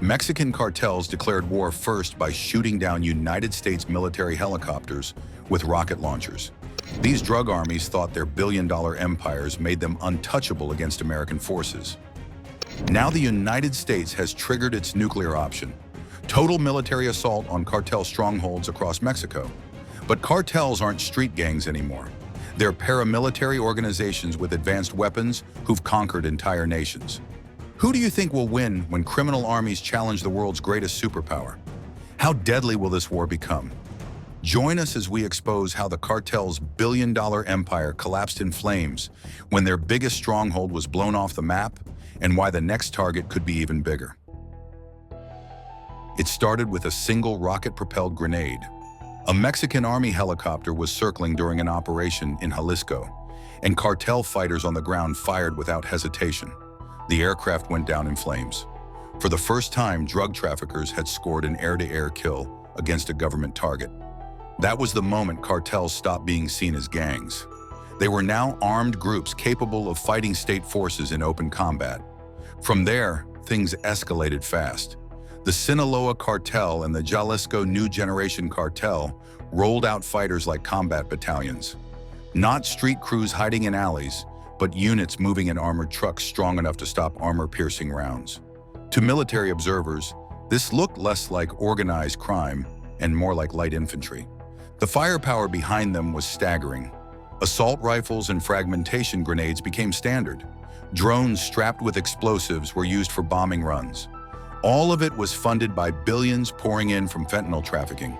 Mexican cartels declared war first by shooting down United States military helicopters with rocket launchers. These drug armies thought their billion-dollar empires made them untouchable against American forces. Now the United States has triggered its nuclear option, total military assault on cartel strongholds across Mexico. But cartels aren't street gangs anymore. They're paramilitary organizations with advanced weapons who've conquered entire nations. Who do you think will win when criminal armies challenge the world's greatest superpower? How deadly will this war become? Join us as we expose how the cartel's billion-dollar empire collapsed in flames when their biggest stronghold was blown off the map, and why the next target could be even bigger. It started with a single rocket-propelled grenade. A Mexican army helicopter was circling during an operation in Jalisco, and cartel fighters on the ground fired without hesitation. The aircraft went down in flames. For the first time, drug traffickers had scored an air-to-air kill against a government target. That was the moment cartels stopped being seen as gangs. They were now armed groups capable of fighting state forces in open combat. From there, things escalated fast. The Sinaloa Cartel and the Jalisco New Generation Cartel rolled out fighters like combat battalions. Not street crews hiding in alleys, but units moving in armored trucks strong enough to stop armor-piercing rounds. To military observers, this looked less like organized crime and more like light infantry. The firepower behind them was staggering. Assault rifles and fragmentation grenades became standard. Drones strapped with explosives were used for bombing runs. All of it was funded by billions pouring in from fentanyl trafficking.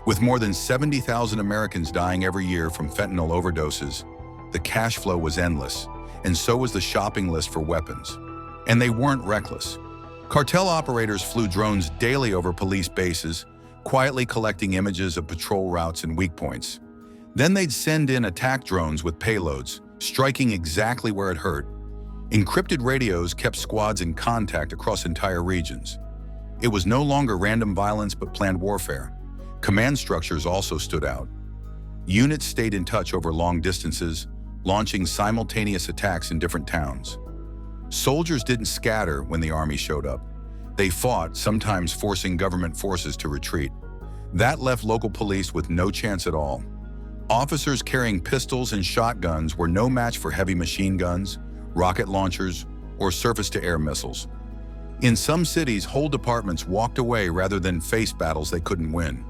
With more than 70,000 Americans dying every year from fentanyl overdoses, the cash flow was endless, and so was the shopping list for weapons. And they weren't reckless. Cartel operators flew drones daily over police bases, quietly collecting images of patrol routes and weak points. Then they'd send in attack drones with payloads, striking exactly where it hurt. Encrypted radios kept squads in contact across entire regions. It was no longer random violence but planned warfare. Command structures also stood out. Units stayed in touch over long distances, launching simultaneous attacks in different towns. Soldiers didn't scatter when the army showed up. They fought, sometimes forcing government forces to retreat. That left local police with no chance at all. Officers carrying pistols and shotguns were no match for heavy machine guns, rocket launchers, or surface-to-air missiles. In some cities, whole departments walked away rather than face battles they couldn't win.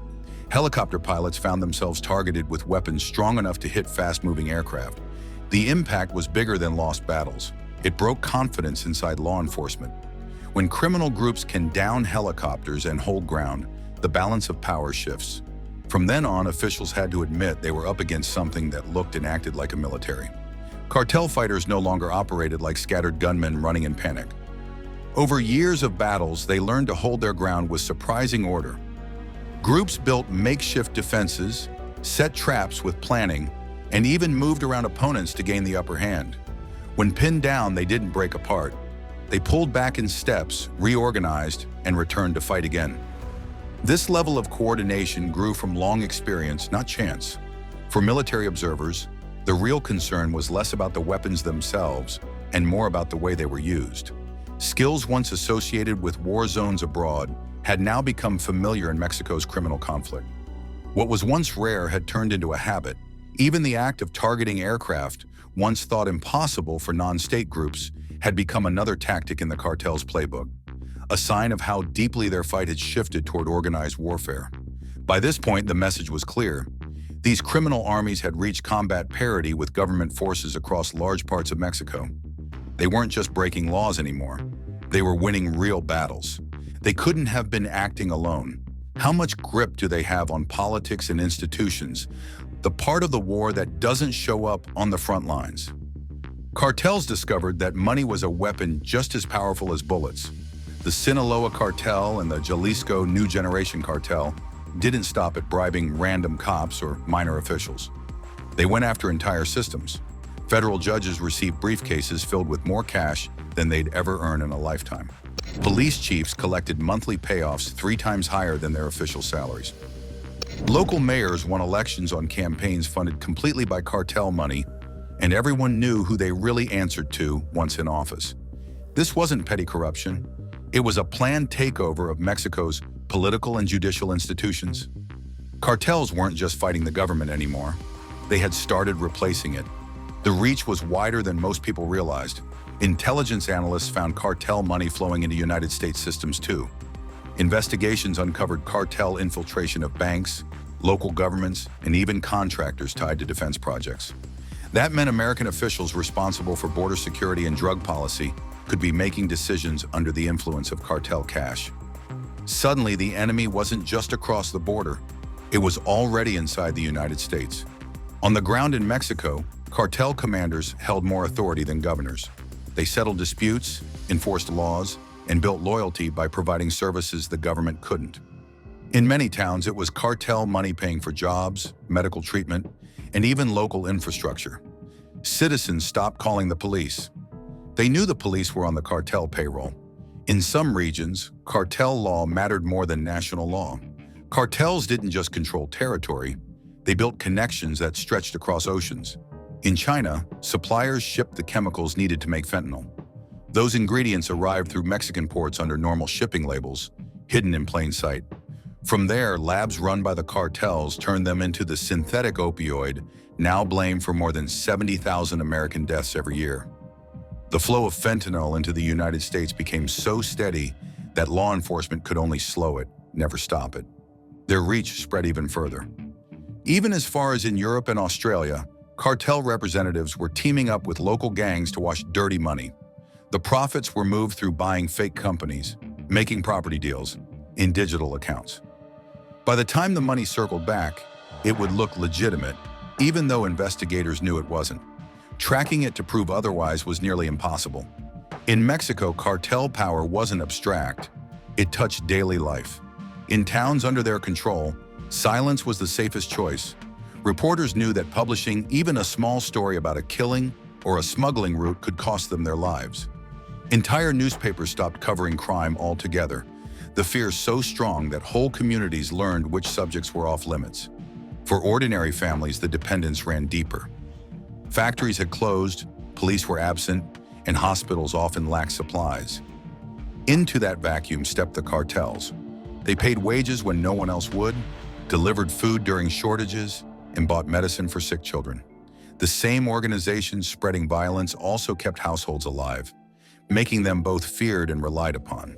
Helicopter pilots found themselves targeted with weapons strong enough to hit fast-moving aircraft. The impact was bigger than lost battles. It broke confidence inside law enforcement. When criminal groups can down helicopters and hold ground, the balance of power shifts. From then on, officials had to admit they were up against something that looked and acted like a military. Cartel fighters no longer operated like scattered gunmen running in panic. Over years of battles, they learned to hold their ground with surprising order. Groups built makeshift defenses, set traps with planning, and even moved around opponents to gain the upper hand. When pinned down, they didn't break apart. They pulled back in steps, reorganized, and returned to fight again. This level of coordination grew from long experience, not chance. For military observers, the real concern was less about the weapons themselves and more about the way they were used. Skills once associated with war zones abroad had now become familiar in Mexico's criminal conflict. What was once rare had turned into a habit. Even the act of targeting aircraft, once thought impossible for non-state groups, had become another tactic in the cartel's playbook, a sign of how deeply their fight had shifted toward organized warfare. By this point, the message was clear. These criminal armies had reached combat parity with government forces across large parts of Mexico. They weren't just breaking laws anymore. They were winning real battles. They couldn't have been acting alone. How much grip do they have on politics and institutions, the part of the war that doesn't show up on the front lines? Cartels discovered that money was a weapon just as powerful as bullets. The Sinaloa Cartel and the Jalisco New Generation Cartel didn't stop at bribing random cops or minor officials. They went after entire systems. Federal judges received briefcases filled with more cash than they'd ever earn in a lifetime. Police chiefs collected monthly payoffs 3 times higher than their official salaries. Local mayors won elections on campaigns funded completely by cartel money, and everyone knew who they really answered to once in office. This wasn't petty corruption. It was a planned takeover of Mexico's political and judicial institutions. Cartels weren't just fighting the government anymore. They had started replacing it. The reach was wider than most people realized. Intelligence analysts found cartel money flowing into United States systems too. Investigations uncovered cartel infiltration of banks, local governments, and even contractors tied to defense projects. That meant American officials responsible for border security and drug policy could be making decisions under the influence of cartel cash. Suddenly, the enemy wasn't just across the border. It was already inside the United States. On the ground in Mexico, cartel commanders held more authority than governors. They settled disputes, enforced laws, and built loyalty by providing services the government couldn't. In many towns, it was cartel money paying for jobs, medical treatment, and even local infrastructure. Citizens stopped calling the police. They knew the police were on the cartel payroll. In some regions, cartel law mattered more than national law. Cartels didn't just control territory, they built connections that stretched across oceans. In China, suppliers shipped the chemicals needed to make fentanyl. Those ingredients arrived through Mexican ports under normal shipping labels, hidden in plain sight. From there, labs run by the cartels turned them into the synthetic opioid, now blamed for more than 70,000 American deaths every year. The flow of fentanyl into the United States became so steady that law enforcement could only slow it, never stop it. Their reach spread even further. Even as far as in Europe and Australia, cartel representatives were teaming up with local gangs to wash dirty money. The profits were moved through buying fake companies, making property deals, in digital accounts. By the time the money circled back, it would look legitimate, even though investigators knew it wasn't. Tracking it to prove otherwise was nearly impossible. In Mexico, cartel power wasn't abstract. It touched daily life. In towns under their control, silence was the safest choice. Reporters knew that publishing even a small story about a killing or a smuggling route could cost them their lives. Entire newspapers stopped covering crime altogether, the fear so strong that whole communities learned which subjects were off limits. For ordinary families, the dependence ran deeper. Factories had closed, police were absent, and hospitals often lacked supplies. Into that vacuum stepped the cartels. They paid wages when no one else would, delivered food during shortages, and bought medicine for sick children. The same organizations spreading violence also kept households alive, making them both feared and relied upon.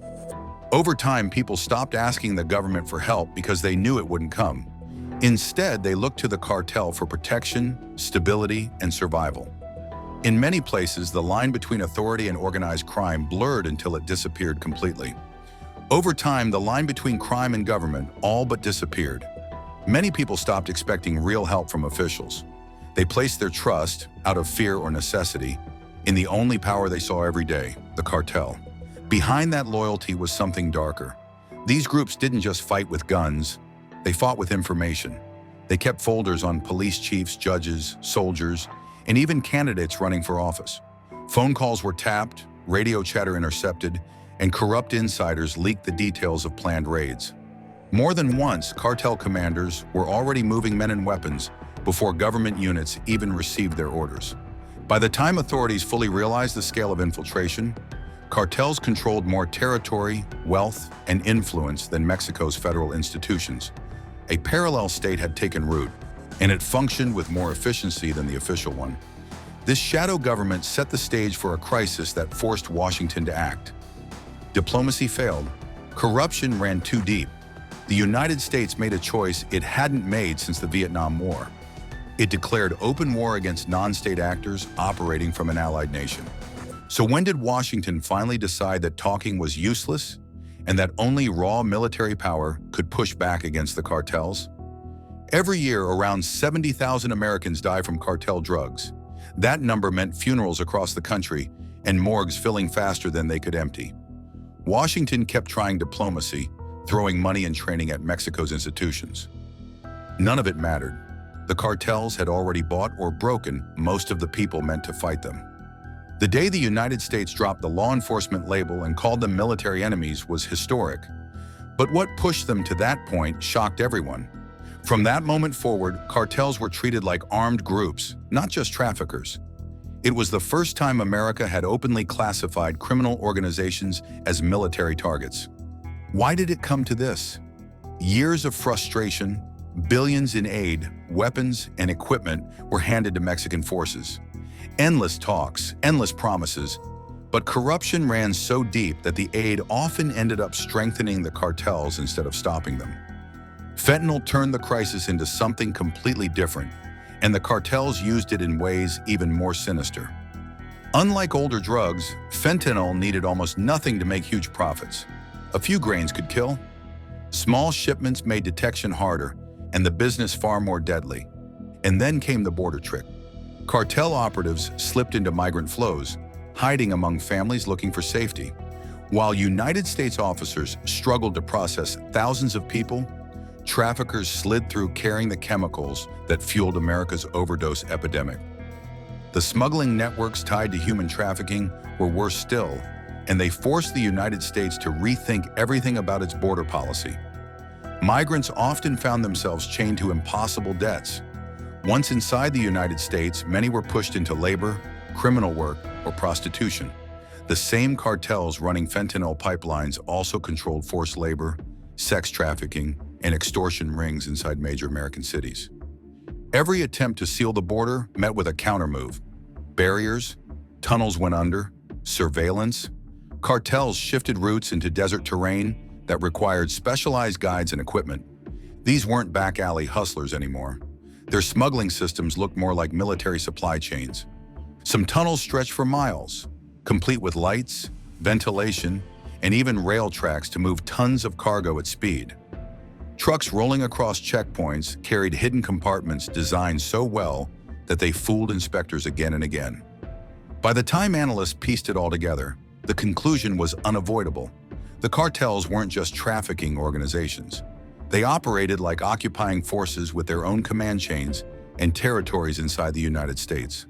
Over time, people stopped asking the government for help because they knew it wouldn't come. Instead, they looked to the cartel for protection, stability, and survival. In many places, the line between authority and organized crime blurred until it disappeared completely. Over time, the line between crime and government all but disappeared. Many people stopped expecting real help from officials. They placed their trust, out of fear or necessity, in the only power they saw every day, the cartel. Behind that loyalty was something darker. These groups didn't just fight with guns, they fought with information. They kept folders on police chiefs, judges, soldiers, and even candidates running for office. Phone calls were tapped, radio chatter intercepted, and corrupt insiders leaked the details of planned raids. More than once, cartel commanders were already moving men and weapons before government units even received their orders. By the time authorities fully realized the scale of infiltration, cartels controlled more territory, wealth, and influence than Mexico's federal institutions. A parallel state had taken root, and it functioned with more efficiency than the official one. This shadow government set the stage for a crisis that forced Washington to act. Diplomacy failed. Corruption ran too deep. The United States made a choice it hadn't made since the Vietnam War. It declared open war against non-state actors operating from an allied nation. So when did Washington finally decide that talking was useless and that only raw military power could push back against the cartels? Every year, around 70,000 Americans die from cartel drugs. That number meant funerals across the country and morgues filling faster than they could empty. Washington kept trying diplomacy, throwing money and training at Mexico's institutions. None of it mattered. The cartels had already bought or broken most of the people meant to fight them. The day the United States dropped the law enforcement label and called them military enemies was historic. But what pushed them to that point shocked everyone. From that moment forward, cartels were treated like armed groups, not just traffickers. It was the first time America had openly classified criminal organizations as military targets. Why did it come to this? Years of frustration, billions in aid, weapons, and equipment were handed to Mexican forces. Endless talks, endless promises, but corruption ran so deep that the aid often ended up strengthening the cartels instead of stopping them. Fentanyl turned the crisis into something completely different, and the cartels used it in ways even more sinister. Unlike older drugs, fentanyl needed almost nothing to make huge profits. A few grains could kill. Small shipments made detection harder, and the business far more deadly. And then came the border trick. Cartel operatives slipped into migrant flows, hiding among families looking for safety. While United States officers struggled to process thousands of people, traffickers slid through carrying the chemicals that fueled America's overdose epidemic. The smuggling networks tied to human trafficking were worse still, and they forced the United States to rethink everything about its border policy. Migrants often found themselves chained to impossible debts. Once inside the United States, many were pushed into labor, criminal work, or prostitution. The same cartels running fentanyl pipelines also controlled forced labor, sex trafficking, and extortion rings inside major American cities. Every attempt to seal the border met with a countermove. Barriers, tunnels went under, surveillance. Cartels shifted routes into desert terrain that required specialized guides and equipment. These weren't back alley hustlers anymore. Their smuggling systems looked more like military supply chains. Some tunnels stretched for miles, complete with lights, ventilation, and even rail tracks to move tons of cargo at speed. Trucks rolling across checkpoints carried hidden compartments designed so well that they fooled inspectors again and again. By the time analysts pieced it all together, the conclusion was unavoidable. The cartels weren't just trafficking organizations. They operated like occupying forces with their own command chains and territories inside the United States.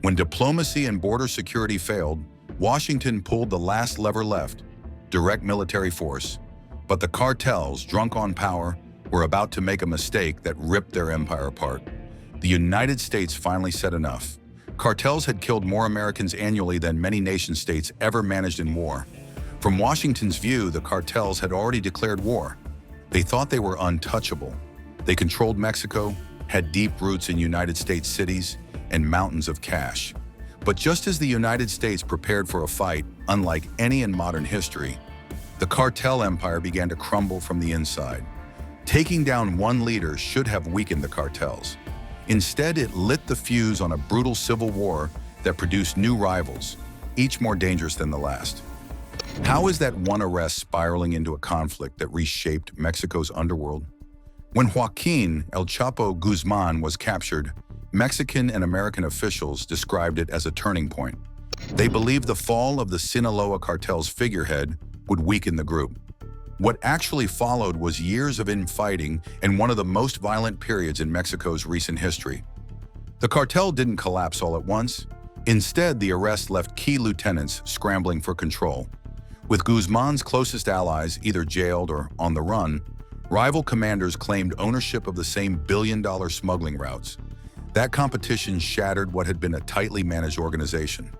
When diplomacy and border security failed, Washington pulled the last lever left, direct military force. But the cartels, drunk on power, were about to make a mistake that ripped their empire apart. The United States finally said enough. Cartels had killed more Americans annually than many nation-states ever managed in war. From Washington's view, the cartels had already declared war. They thought they were untouchable. They controlled Mexico, had deep roots in United States cities, and mountains of cash. But just as the United States prepared for a fight unlike any in modern history, the cartel empire began to crumble from the inside. Taking down one leader should have weakened the cartels. Instead, it lit the fuse on a brutal civil war that produced new rivals, each more dangerous than the last. How is that one arrest spiraling into a conflict that reshaped Mexico's underworld? When Joaquin El Chapo Guzman was captured, Mexican and American officials described it as a turning point. They believed the fall of the Sinaloa cartel's figurehead would weaken the group. What actually followed was years of infighting and one of the most violent periods in Mexico's recent history. The cartel didn't collapse all at once. Instead, the arrest left key lieutenants scrambling for control. With Guzman's closest allies either jailed or on the run, rival commanders claimed ownership of the same billion-dollar smuggling routes. That competition shattered what had been a tightly managed organization.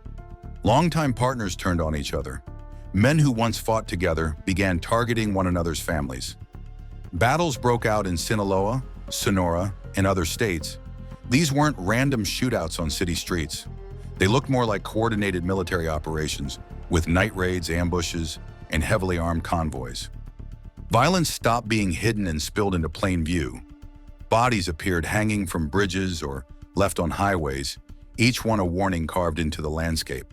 Longtime partners turned on each other. Men who once fought together began targeting one another's families. Battles broke out in Sinaloa, Sonora, and other states. These weren't random shootouts on city streets. They looked more like coordinated military operations, with night raids, ambushes, and heavily armed convoys. Violence stopped being hidden and spilled into plain view. Bodies appeared hanging from bridges or left on highways, each one a warning carved into the landscape.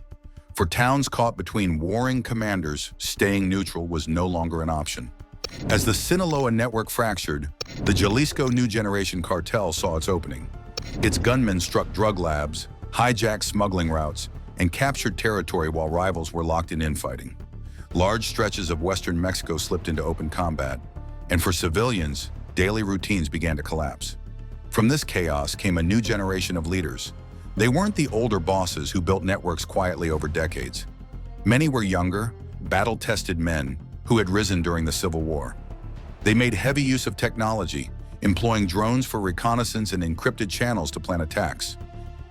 For towns caught between warring commanders, staying neutral was no longer an option. As the Sinaloa network fractured, the Jalisco New Generation cartel saw its opening. Its gunmen struck drug labs, hijacked smuggling routes, and captured territory while rivals were locked in infighting. Large stretches of western Mexico slipped into open combat, and for civilians, daily routines began to collapse. From this chaos came a new generation of leaders. They weren't the older bosses who built networks quietly over decades. Many were younger, battle-tested men who had risen during the Civil War. They made heavy use of technology, employing drones for reconnaissance and encrypted channels to plan attacks.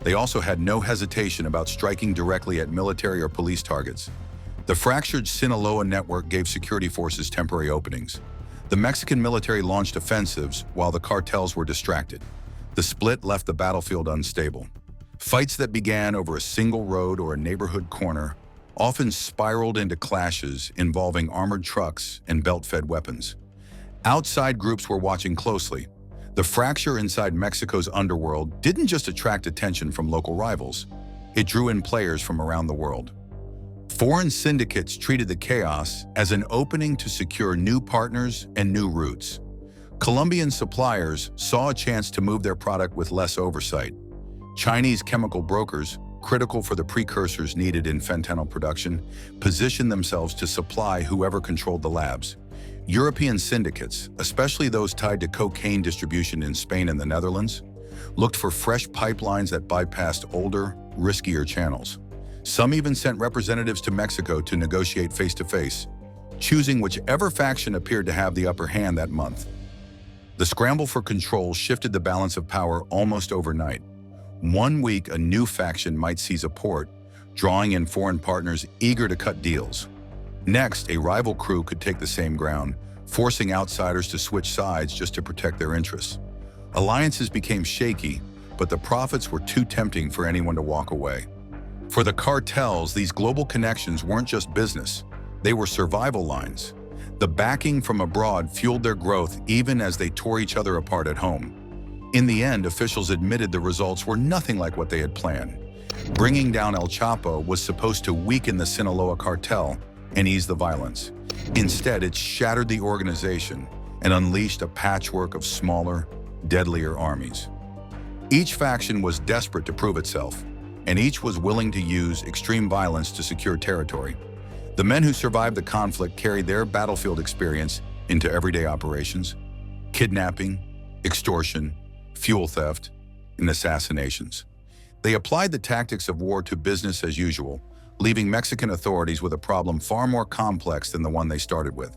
They also had no hesitation about striking directly at military or police targets. The fractured Sinaloa network gave security forces temporary openings. The Mexican military launched offensives while the cartels were distracted. The split left the battlefield unstable. Fights that began over a single road or a neighborhood corner often spiraled into clashes involving armored trucks and belt-fed weapons. Outside groups were watching closely. The fracture inside Mexico's underworld didn't just attract attention from local rivals. It drew in players from around the world. Foreign syndicates treated the chaos as an opening to secure new partners and new routes. Colombian suppliers saw a chance to move their product with less oversight. Chinese chemical brokers, critical for the precursors needed in fentanyl production, positioned themselves to supply whoever controlled the labs. European syndicates, especially those tied to cocaine distribution in Spain and the Netherlands, looked for fresh pipelines that bypassed older, riskier channels. Some even sent representatives to Mexico to negotiate face-to-face, choosing whichever faction appeared to have the upper hand that month. The scramble for control shifted the balance of power almost overnight. One week, a new faction might seize a port, drawing in foreign partners eager to cut deals. Next, a rival crew could take the same ground, forcing outsiders to switch sides just to protect their interests. Alliances became shaky, but the profits were too tempting for anyone to walk away. For the cartels, these global connections weren't just business, they were survival lines. The backing from abroad fueled their growth even as they tore each other apart at home. In the end, officials admitted the results were nothing like what they had planned. Bringing down El Chapo was supposed to weaken the Sinaloa cartel and ease the violence. Instead, it shattered the organization and unleashed a patchwork of smaller, deadlier armies. Each faction was desperate to prove itself, and each was willing to use extreme violence to secure territory. The men who survived the conflict carried their battlefield experience into everyday operations: kidnapping, extortion, fuel theft, and assassinations. They applied the tactics of war to business as usual, leaving Mexican authorities with a problem far more complex than the one they started with.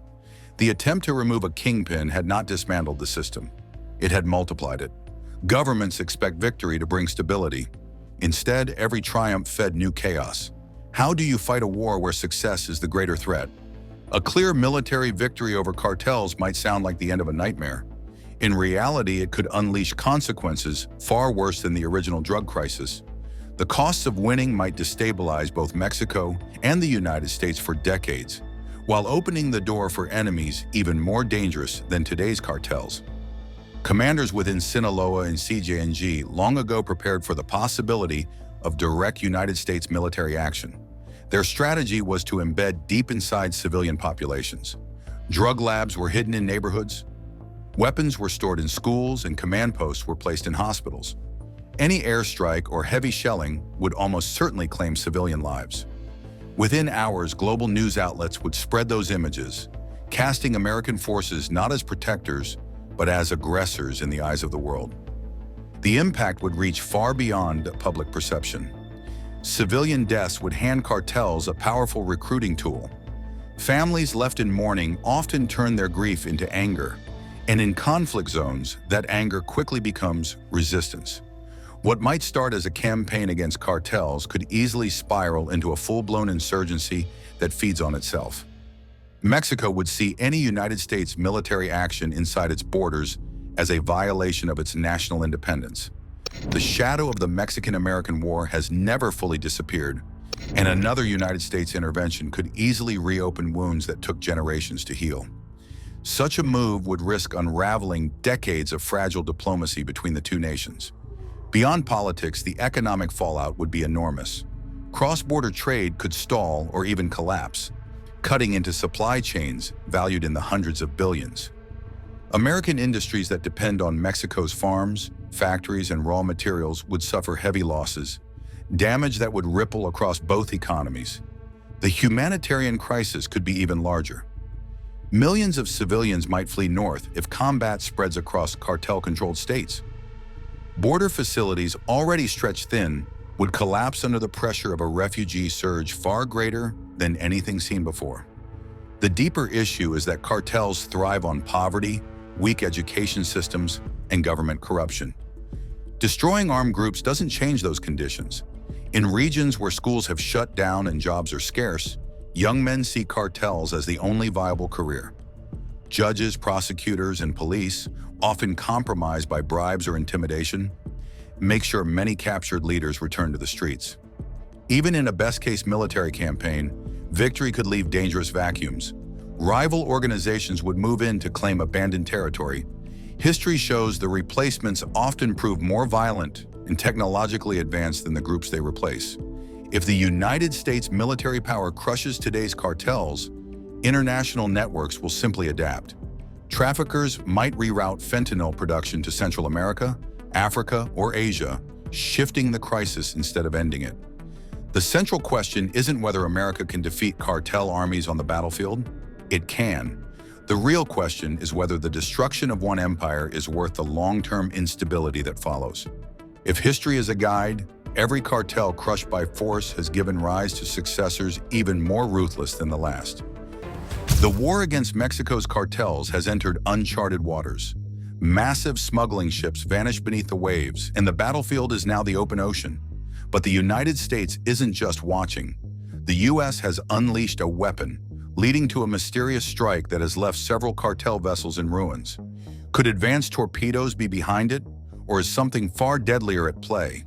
The attempt to remove a kingpin had not dismantled the system. It had multiplied it. Governments expect victory to bring stability. Instead, every triumph fed new chaos. How do you fight a war where success is the greater threat? A clear military victory over cartels might sound like the end of a nightmare. In reality, it could unleash consequences far worse than the original drug crisis. The costs of winning might destabilize both Mexico and the United States for decades, while opening the door for enemies even more dangerous than today's cartels. Commanders within Sinaloa and CJNG long ago prepared for the possibility of direct United States military action. Their strategy was to embed deep inside civilian populations. Drug labs were hidden in neighborhoods. Weapons were stored in schools, and command posts were placed in hospitals. Any airstrike or heavy shelling would almost certainly claim civilian lives. Within hours, global news outlets would spread those images, casting American forces not as protectors, but as aggressors in the eyes of the world. The impact would reach far beyond public perception. Civilian deaths would hand cartels a powerful recruiting tool. Families left in mourning often turn their grief into anger, and in conflict zones, that anger quickly becomes resistance. What might start as a campaign against cartels could easily spiral into a full-blown insurgency that feeds on itself. Mexico would see any United States military action inside its borders as a violation of its national independence. The shadow of the Mexican-American War has never fully disappeared, and another United States intervention could easily reopen wounds that took generations to heal. Such a move would risk unraveling decades of fragile diplomacy between the two nations. Beyond politics, the economic fallout would be enormous. Cross-border trade could stall or even collapse, cutting into supply chains valued in the hundreds of billions. American industries that depend on Mexico's farms, factories, and raw materials would suffer heavy losses, damage that would ripple across both economies. The humanitarian crisis could be even larger. Millions of civilians might flee north if combat spreads across cartel-controlled states. Border facilities already stretched thin would collapse under the pressure of a refugee surge far greater than anything seen before. The deeper issue is that cartels thrive on poverty, weak education systems, and government corruption. Destroying armed groups doesn't change those conditions. In regions where schools have shut down and jobs are scarce, young men see cartels as the only viable career. Judges, prosecutors, and police, often compromised by bribes or intimidation, make sure many captured leaders return to the streets. Even in a best-case military campaign, victory could leave dangerous vacuums. Rival organizations would move in to claim abandoned territory. History shows the replacements often prove more violent and technologically advanced than the groups they replace. If the United States military power crushes today's cartels, international networks will simply adapt. Traffickers might reroute fentanyl production to Central America, Africa, or Asia, shifting the crisis instead of ending it. The central question isn't whether America can defeat cartel armies on the battlefield. It can. The real question is whether the destruction of one empire is worth the long-term instability that follows. If history is a guide, every cartel crushed by force has given rise to successors even more ruthless than the last. The war against Mexico's cartels has entered uncharted waters. Massive smuggling ships vanish beneath the waves, and the battlefield is now the open ocean. But the United States isn't just watching. The U.S. has unleashed a weapon, leading to a mysterious strike that has left several cartel vessels in ruins. Could advanced torpedoes be behind it, or is something far deadlier at play?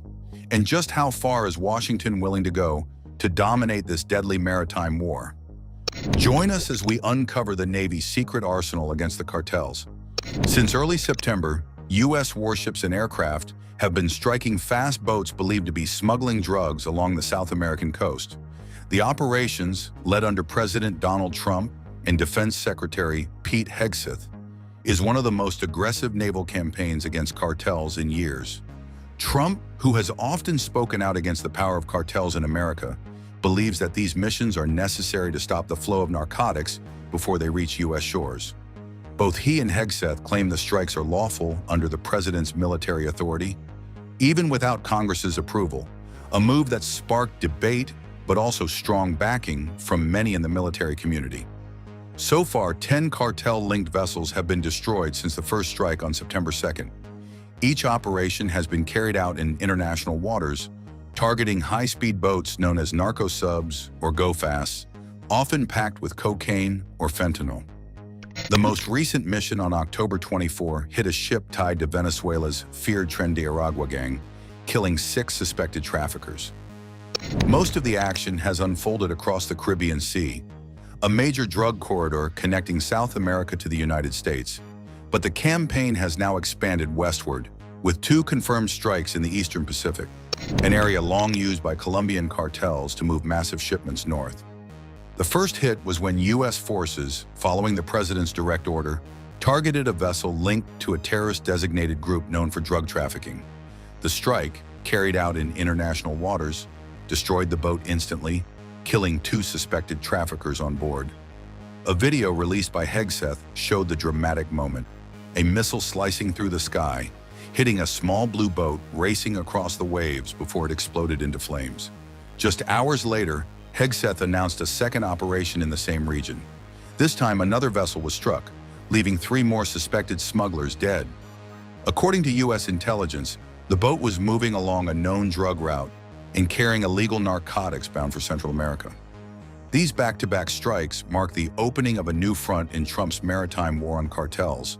And just how far is Washington willing to go to dominate this deadly maritime war? Join us as we uncover the Navy's secret arsenal against the cartels. Since early September, U.S. warships and aircraft have been striking fast boats believed to be smuggling drugs along the South American coast. The operations, led under President Donald Trump and Defense Secretary Pete Hegseth, is one of the most aggressive naval campaigns against cartels in years. Trump, who has often spoken out against the power of cartels in America, believes that these missions are necessary to stop the flow of narcotics before they reach U.S. shores. Both he and Hegseth claim the strikes are lawful under the president's military authority, even without Congress's approval, a move that sparked debate but also strong backing from many in the military community. So far, 10 cartel-linked vessels have been destroyed since the first strike on September 2nd. Each operation has been carried out in international waters, targeting high-speed boats known as narco subs or go-fasts, often packed with cocaine or fentanyl. The most recent mission on October 24 hit a ship tied to Venezuela's feared Tren de Aragua gang, killing 6 suspected traffickers. Most of the action has unfolded across the Caribbean Sea, a major drug corridor connecting South America to the United States. But the campaign has now expanded westward, with 2 confirmed strikes in the Eastern Pacific, an area long used by Colombian cartels to move massive shipments north. The first hit was when U.S. forces, following the president's direct order, targeted a vessel linked to a terrorist-designated group known for drug trafficking. The strike, carried out in international waters, destroyed the boat instantly, killing 2 suspected traffickers on board. A video released by Hegseth showed the dramatic moment, a missile slicing through the sky, hitting a small blue boat racing across the waves before it exploded into flames. Just hours later, Hegseth announced a second operation in the same region. This time, another vessel was struck, leaving 3 more suspected smugglers dead. According to U.S. intelligence, the boat was moving along a known drug route and carrying illegal narcotics bound for Central America. These back-to-back strikes mark the opening of a new front in Trump's maritime war on cartels,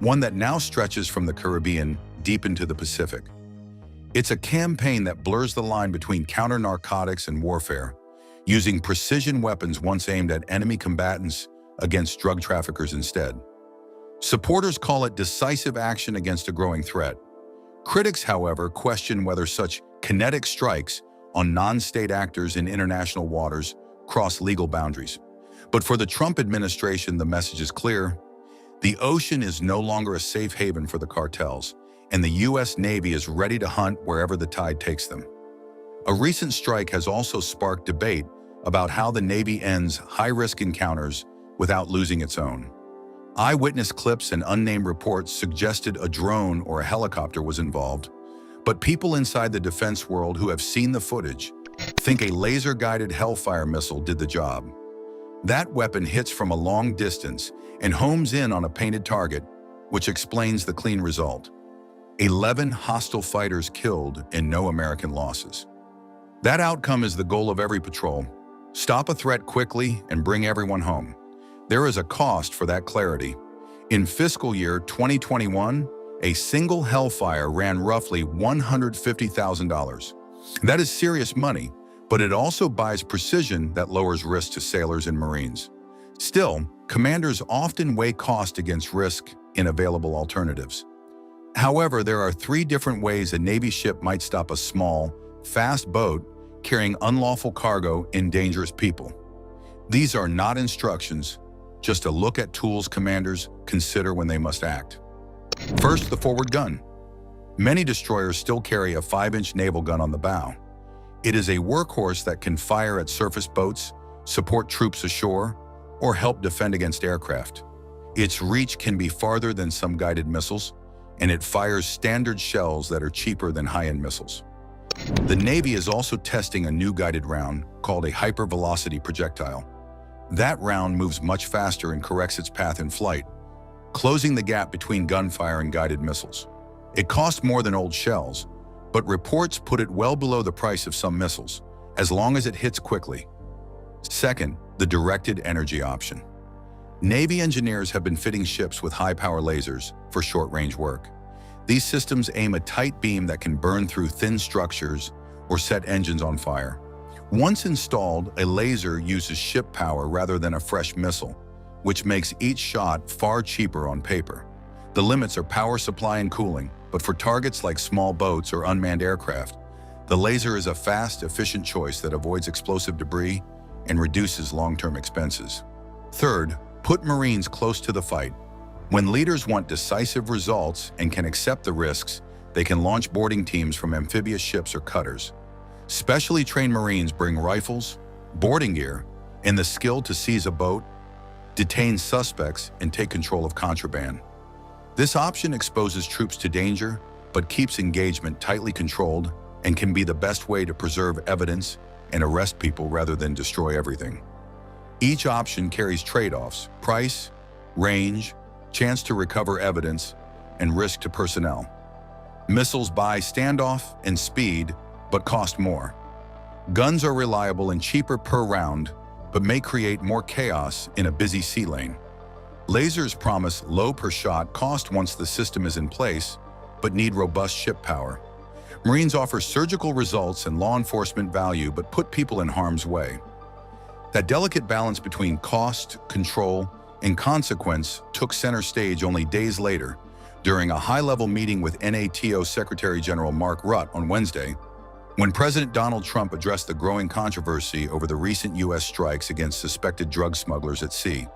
one that now stretches from the Caribbean deep into the Pacific. It's a campaign that blurs the line between counter-narcotics and warfare, using precision weapons once aimed at enemy combatants against drug traffickers instead. Supporters call it decisive action against a growing threat. Critics, however, question whether such kinetic strikes on non-state actors in international waters cross legal boundaries. But for the Trump administration, the message is clear. The ocean is no longer a safe haven for the cartels, and the U.S. Navy is ready to hunt wherever the tide takes them. A recent strike has also sparked debate about how the Navy ends high-risk encounters without losing its own. Eyewitness clips and unnamed reports suggested a drone or a helicopter was involved, but people inside the defense world who have seen the footage think a laser-guided Hellfire missile did the job. That weapon hits from a long distance and homes in on a painted target, which explains the clean result. 11 hostile fighters killed and no American losses. That outcome is the goal of every patrol. Stop a threat quickly and bring everyone home. There is a cost for that clarity. In fiscal year 2021, a single Hellfire ran roughly $150,000. That is serious money, but it also buys precision that lowers risk to sailors and Marines. Still, commanders often weigh cost against risk in available alternatives. However, there are 3 different ways a Navy ship might stop a small, fast boat carrying unlawful cargo and dangerous people. These are not instructions, just a look at tools commanders consider when they must act. First, the forward gun. Many destroyers still carry a 5-inch naval gun on the bow. It is a workhorse that can fire at surface boats, support troops ashore, or help defend against aircraft. Its reach can be farther than some guided missiles, and it fires standard shells that are cheaper than high-end missiles. The Navy is also testing a new guided round called a hypervelocity projectile. That round moves much faster and corrects its path in flight, closing the gap between gunfire and guided missiles. It costs more than old shells, but reports put it well below the price of some missiles, as long as it hits quickly. Second, the directed energy option. Navy engineers have been fitting ships with high-power lasers for short-range work. These systems aim a tight beam that can burn through thin structures or set engines on fire. Once installed, a laser uses ship power rather than a fresh missile, which makes each shot far cheaper on paper. The limits are power supply and cooling, but for targets like small boats or unmanned aircraft, the laser is a fast, efficient choice that avoids explosive debris and reduces long-term expenses. Third, put Marines close to the fight. When leaders want decisive results and can accept the risks, they can launch boarding teams from amphibious ships or cutters. Specially trained Marines bring rifles, boarding gear, and the skill to seize a boat, detain suspects, and take control of contraband. This option exposes troops to danger, but keeps engagement tightly controlled and can be the best way to preserve evidence and arrest people rather than destroy everything. Each option carries trade-offs: price, range, chance to recover evidence, and risk to personnel. Missiles buy standoff and speed, but cost more. Guns are reliable and cheaper per round, but may create more chaos in a busy sea lane. Lasers promise low per shot cost once the system is in place, but need robust ship power. Marines offer surgical results and law enforcement value, but put people in harm's way. That delicate balance between cost, control, and consequence took center stage only days later during a high-level meeting with NATO Secretary General Mark Rutte on Wednesday, when President Donald Trump addressed the growing controversy over the recent U.S. strikes against suspected drug smugglers at sea.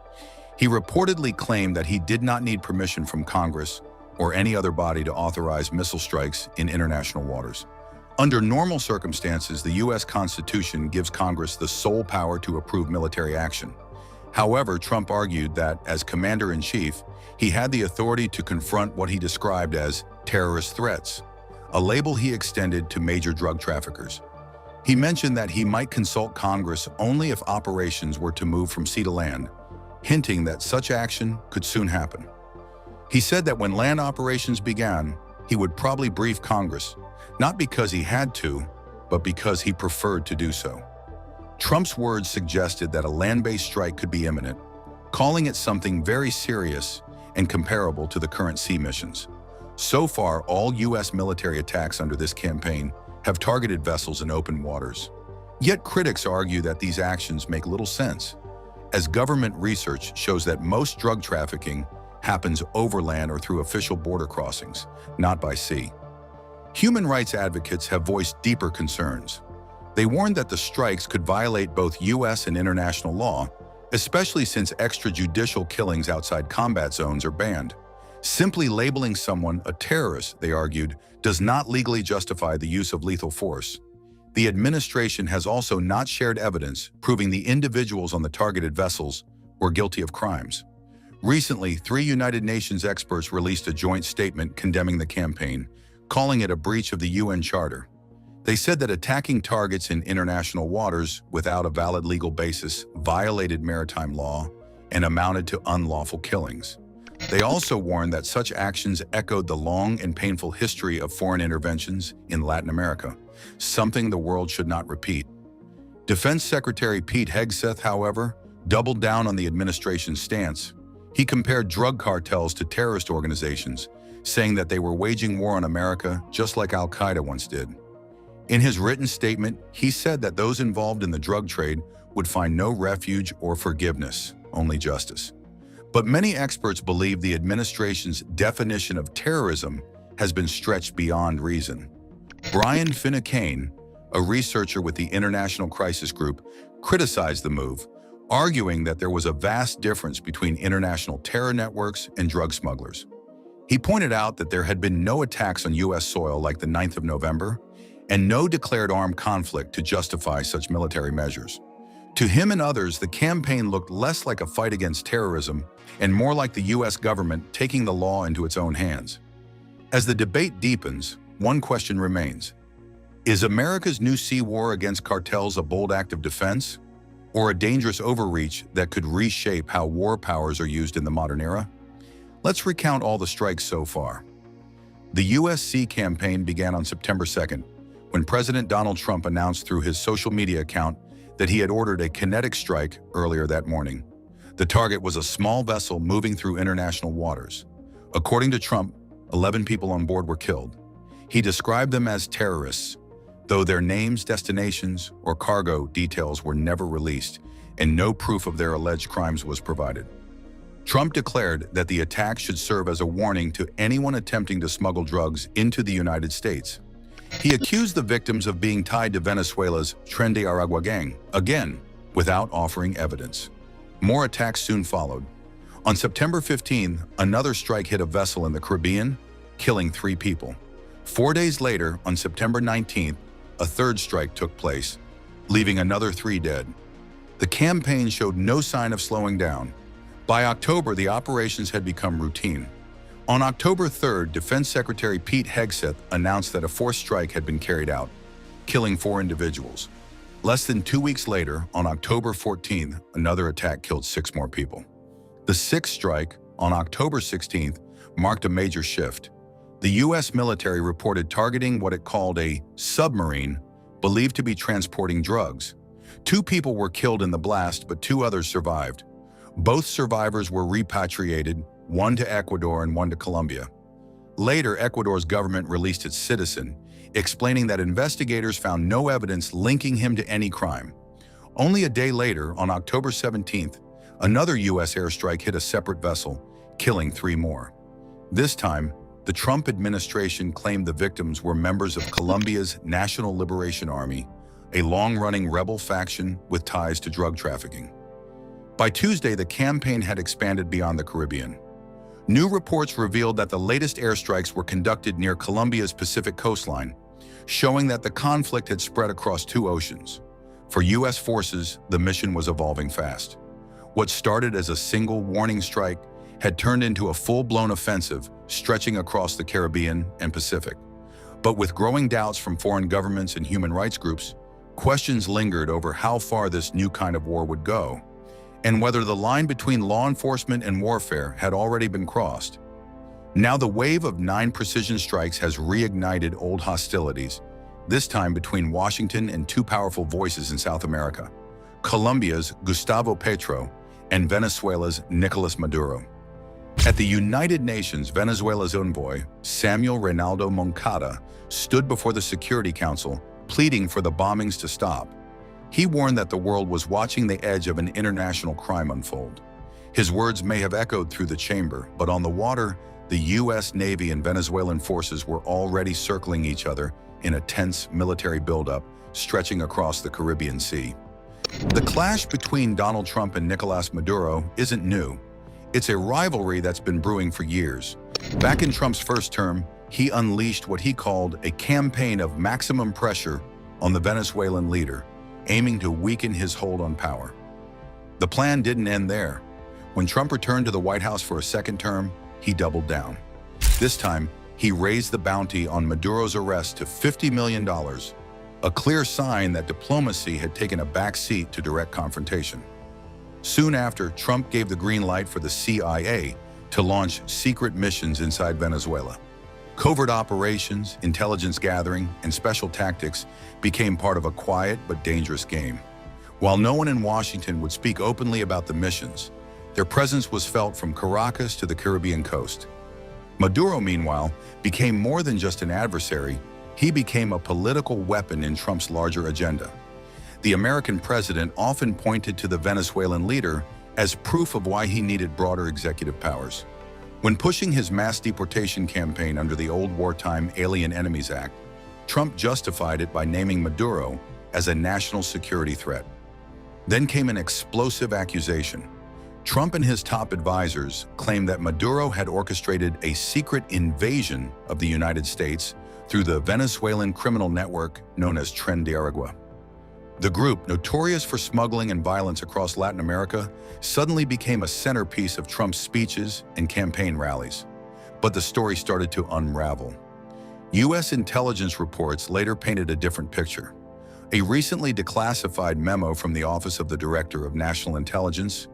He reportedly claimed that he did not need permission from Congress or any other body to authorize missile strikes in international waters. Under normal circumstances, the U.S. Constitution gives Congress the sole power to approve military action. However, Trump argued that, as commander-in-chief, he had the authority to confront what he described as terrorist threats, a label he extended to major drug traffickers. He mentioned that he might consult Congress only if operations were to move from sea to land, hinting that such action could soon happen. He said that when land operations began, he would probably brief Congress, not because he had to, but because he preferred to do so. Trump's words suggested that a land-based strike could be imminent, calling it something very serious and comparable to the current sea missions. So far, all U.S. military attacks under this campaign have targeted vessels in open waters. Yet critics argue that these actions make little sense, as government research shows that most drug trafficking happens overland or through official border crossings, not by sea. Human rights advocates have voiced deeper concerns. They warned that the strikes could violate both U.S. and international law, especially since extrajudicial killings outside combat zones are banned. Simply labeling someone a terrorist, they argued, does not legally justify the use of lethal force. The administration has also not shared evidence proving the individuals on the targeted vessels were guilty of crimes. Recently, 3 United Nations experts released a joint statement condemning the campaign, calling it a breach of the UN Charter. They said that attacking targets in international waters without a valid legal basis violated maritime law and amounted to unlawful killings. They also warned that such actions echoed the long and painful history of foreign interventions in Latin America, something the world should not repeat. Defense Secretary Pete Hegseth, however, doubled down on the administration's stance. He compared drug cartels to terrorist organizations, saying that they were waging war on America just like Al-Qaeda once did. In his written statement, he said that those involved in the drug trade would find no refuge or forgiveness, only justice. But many experts believe the administration's definition of terrorism has been stretched beyond reason. Brian Finucane, a researcher with the International Crisis Group, criticized the move, arguing that there was a vast difference between international terror networks and drug smugglers. He pointed out that there had been no attacks on U.S. soil like the 9th of November, and no declared armed conflict to justify such military measures. To him and others, the campaign looked less like a fight against terrorism and more like the U.S. government taking the law into its own hands. As the debate deepens, one question remains. Is America's new sea war against cartels a bold act of defense, or a dangerous overreach that could reshape how war powers are used in the modern era? Let's recount all the strikes so far. The U.S. Sea campaign began on September 2nd, when President Donald Trump announced through his social media account that he had ordered a kinetic strike earlier that morning. The target was a small vessel moving through international waters. According to Trump, 11 people on board were killed. He described them as terrorists, though their names, destinations, or cargo details were never released, and no proof of their alleged crimes was provided. Trump declared that the attack should serve as a warning to anyone attempting to smuggle drugs into the United States. He accused the victims of being tied to Venezuela's Tren de Aragua gang, again, without offering evidence. More attacks soon followed. On September 15, another strike hit a vessel in the Caribbean, killing 3 people. 4 days later, on September 19th, a third strike took place, leaving another 3 dead. The campaign showed no sign of slowing down. By October, the operations had become routine. On October 3rd, Defense Secretary Pete Hegseth announced that a 4th strike had been carried out, killing 4 individuals. Less than 2 weeks later, on October 14th, another attack killed 6 more people. The 6th strike, on October 16th, marked a major shift. The U.S. military reported targeting what it called a submarine believed to be transporting drugs. 2 people were killed in the blast, but 2 others survived. Both survivors were repatriated, one to Ecuador and one to Colombia. Later, Ecuador's government released its citizen, explaining that investigators found no evidence linking him to any crime. Only a day later, on October 17th, another U.S. airstrike hit a separate vessel, killing 3 more. This time, the Trump administration claimed the victims were members of Colombia's National Liberation Army, a long-running rebel faction with ties to drug trafficking. By Tuesday, the campaign had expanded beyond the Caribbean. New reports revealed that the latest airstrikes were conducted near Colombia's Pacific coastline, showing that the conflict had spread across 2 oceans. For U.S. forces, the mission was evolving fast. What started as a single warning strike had turned into a full-blown offensive stretching across the Caribbean and Pacific. But with growing doubts from foreign governments and human rights groups, questions lingered over how far this new kind of war would go, and whether the line between law enforcement and warfare had already been crossed. Now the wave of 9 precision strikes has reignited old hostilities, this time between Washington and 2 powerful voices in South America, Colombia's Gustavo Petro and Venezuela's Nicolas Maduro. At the United Nations, Venezuela's envoy, Samuel Reynaldo Moncada, stood before the Security Council, pleading for the bombings to stop. He warned that the world was watching the edge of an international crime unfold. His words may have echoed through the chamber, but on the water, the U.S. Navy and Venezuelan forces were already circling each other in a tense military buildup stretching across the Caribbean Sea. The clash between Donald Trump and Nicolas Maduro isn't new. It's a rivalry that's been brewing for years. Back in Trump's first term, he unleashed what he called a campaign of maximum pressure on the Venezuelan leader, aiming to weaken his hold on power. The plan didn't end there. When Trump returned to the White House for a second term, he doubled down. This time, he raised the bounty on Maduro's arrest to $50 million, a clear sign that diplomacy had taken a back seat to direct confrontation. Soon after, Trump gave the green light for the CIA to launch secret missions inside Venezuela. Covert operations, intelligence gathering, and special tactics became part of a quiet but dangerous game. While no one in Washington would speak openly about the missions, their presence was felt from Caracas to the Caribbean coast. Maduro, meanwhile, became more than just an adversary. He became a political weapon in Trump's larger agenda. The American president often pointed to the Venezuelan leader as proof of why he needed broader executive powers. When pushing his mass deportation campaign under the old wartime Alien Enemies Act, Trump justified it by naming Maduro as a national security threat. Then came an explosive accusation. Trump and his top advisors claimed that Maduro had orchestrated a secret invasion of the United States through the Venezuelan criminal network known as Tren de Aragua. The group, notorious for smuggling and violence across Latin America, suddenly became a centerpiece of Trump's speeches and campaign rallies. But the story started to unravel. U.S. intelligence reports later painted a different picture. A recently declassified memo from the Office of the Director of National Intelligence,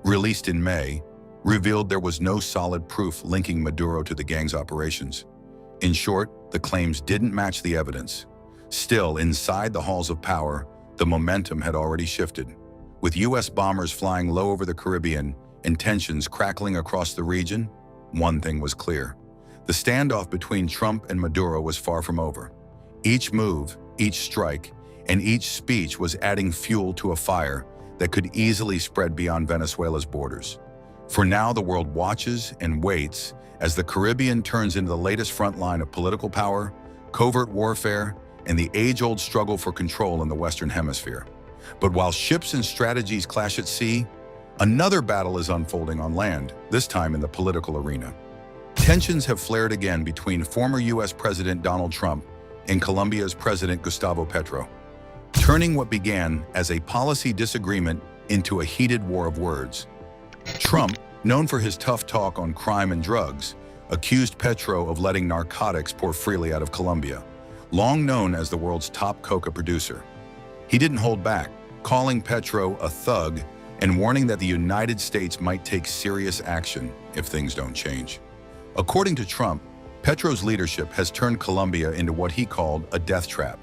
released in May, revealed there was no solid proof linking Maduro to the gang's operations. In short, the claims didn't match the evidence. Still, inside the halls of power, the momentum had already shifted. With U.S. bombers flying low over the Caribbean and tensions crackling across the region, one thing was clear. The standoff between Trump and Maduro was far from over. Each move, each strike, and each speech was adding fuel to a fire that could easily spread beyond Venezuela's borders. For now, the world watches and waits as the Caribbean turns into the latest front line of political power, covert warfare, and the age-old struggle for control in the Western Hemisphere. But while ships and strategies clash at sea, another battle is unfolding on land, this time in the political arena. Tensions have flared again between former U.S. President Donald Trump and Colombia's President Gustavo Petro, turning what began as a policy disagreement into a heated war of words. Trump, known for his tough talk on crime and drugs, accused Petro of letting narcotics pour freely out of Colombia, long known as the world's top coca producer. He didn't hold back, calling Petro a thug and warning that the United States might take serious action if things don't change. According to Trump, Petro's leadership has turned Colombia into what he called a death trap.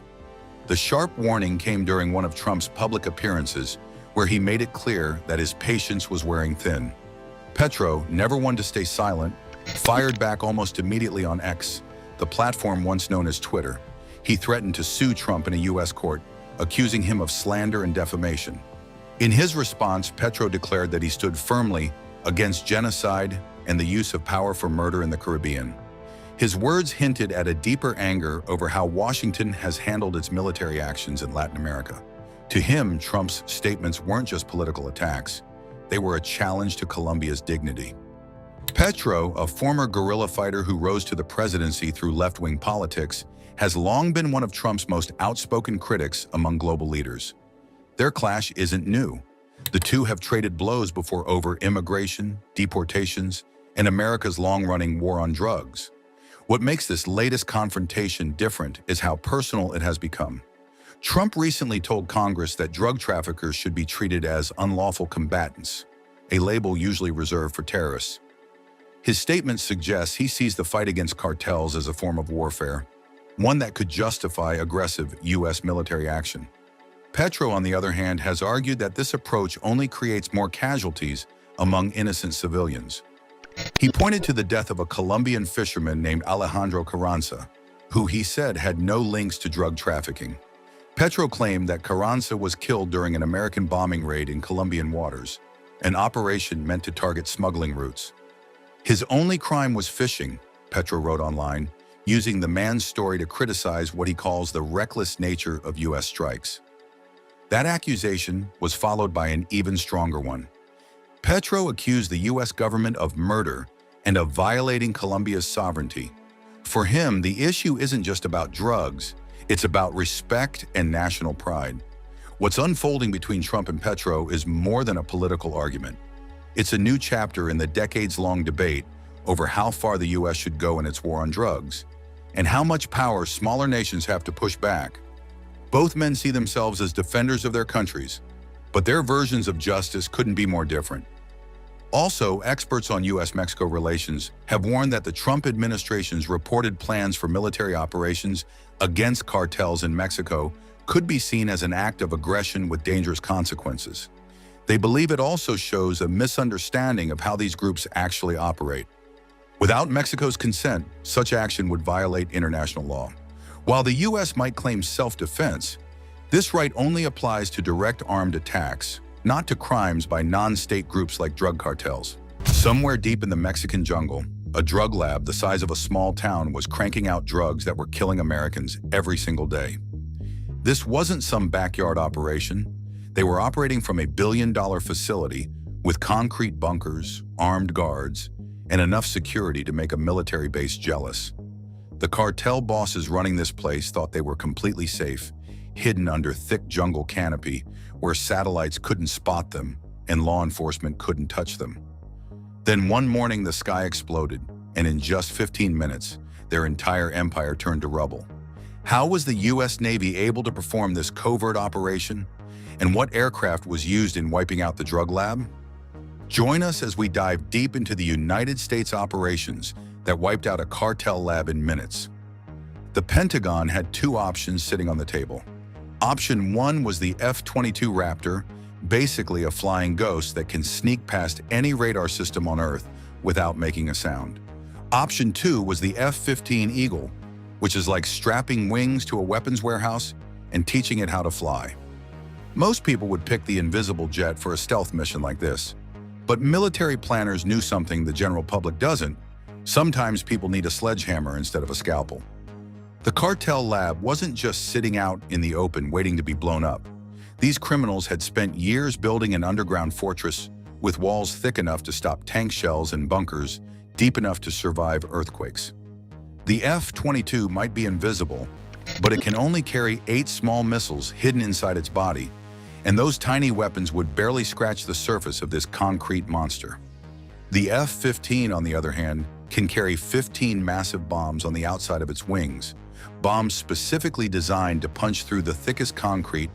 The sharp warning came during one of Trump's public appearances, where he made it clear that his patience was wearing thin. Petro, never one to stay silent, fired back almost immediately on X, the platform once known as Twitter. He threatened to sue Trump in a U.S. court, accusing him of slander and defamation. In his response, Petro declared that he stood firmly against genocide and the use of power for murder in the Caribbean. His words hinted at a deeper anger over how Washington has handled its military actions in Latin America. To him, Trump's statements weren't just political attacks. They were a challenge to Colombia's dignity. Petro, a former guerrilla fighter who rose to the presidency through left-wing politics, has long been one of Trump's most outspoken critics among global leaders. Their clash isn't new. The two have traded blows before over immigration, deportations, and America's long-running war on drugs. What makes this latest confrontation different is how personal it has become. Trump recently told Congress that drug traffickers should be treated as unlawful combatants, a label usually reserved for terrorists. His statement suggests he sees the fight against cartels as a form of warfare, one that could justify aggressive U.S. military action. Petro, on the other hand, has argued that this approach only creates more casualties among innocent civilians. He pointed to the death of a Colombian fisherman named Alejandro Carranza, who he said had no links to drug trafficking. Petro claimed that Carranza was killed during an American bombing raid in Colombian waters, an operation meant to target smuggling routes. His only crime was fishing, Petro wrote online, using the man's story to criticize what he calls the reckless nature of U.S. strikes. That accusation was followed by an even stronger one. Petro accused the U.S. government of murder and of violating Colombia's sovereignty. For him, the issue isn't just about drugs, it's about respect and national pride. What's unfolding between Trump and Petro is more than a political argument. It's a new chapter in the decades-long debate over how far the U.S. should go in its war on drugs, and how much power smaller nations have to push back. Both men see themselves as defenders of their countries, but their versions of justice couldn't be more different. Also, experts on U.S.-Mexico relations have warned that the Trump administration's reported plans for military operations against cartels in Mexico could be seen as an act of aggression with dangerous consequences. They believe it also shows a misunderstanding of how these groups actually operate. Without Mexico's consent, such action would violate international law. While the U.S. might claim self-defense, this right only applies to direct armed attacks, not to crimes by non-state groups like drug cartels. Somewhere deep in the Mexican jungle, a drug lab the size of a small town was cranking out drugs that were killing Americans every single day. This wasn't some backyard operation. They were operating from a billion-dollar facility with concrete bunkers, armed guards, and enough security to make a military base jealous. The cartel bosses running this place thought they were completely safe, hidden under thick jungle canopy where satellites couldn't spot them and law enforcement couldn't touch them. Then one morning the sky exploded, and in just 15 minutes, their entire empire turned to rubble. How was the U.S. Navy able to perform this covert operation? And what aircraft was used in wiping out the drug lab? Join us as we dive deep into the United States operations that wiped out a cartel lab in minutes. The Pentagon had two options sitting on the table. Option 1 was the F-22 Raptor, basically a flying ghost that can sneak past any radar system on Earth without making a sound. Option 2 was the F-15 Eagle, which is like strapping wings to a weapons warehouse and teaching it how to fly. Most people would pick the invisible jet for a stealth mission like this. But military planners knew something the general public doesn't. Sometimes people need a sledgehammer instead of a scalpel. The cartel lab wasn't just sitting out in the open waiting to be blown up. These criminals had spent years building an underground fortress with walls thick enough to stop tank shells and bunkers deep enough to survive earthquakes. The F-22 might be invisible, but it can only carry 8 small missiles hidden inside its body, and those tiny weapons would barely scratch the surface of this concrete monster. The F-15, on the other hand, can carry 15 massive bombs on the outside of its wings, bombs specifically designed to punch through the thickest concrete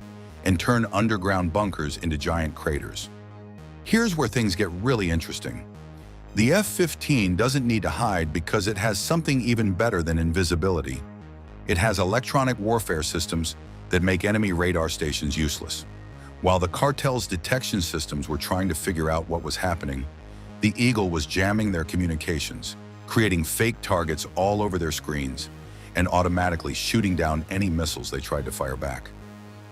and turn underground bunkers into giant craters. Here's where things get really interesting. The F-15 doesn't need to hide because it has something even better than invisibility. It has electronic warfare systems that make enemy radar stations useless. While the cartel's detection systems were trying to figure out what was happening, the Eagle was jamming their communications, creating fake targets all over their screens, and automatically shooting down any missiles they tried to fire back.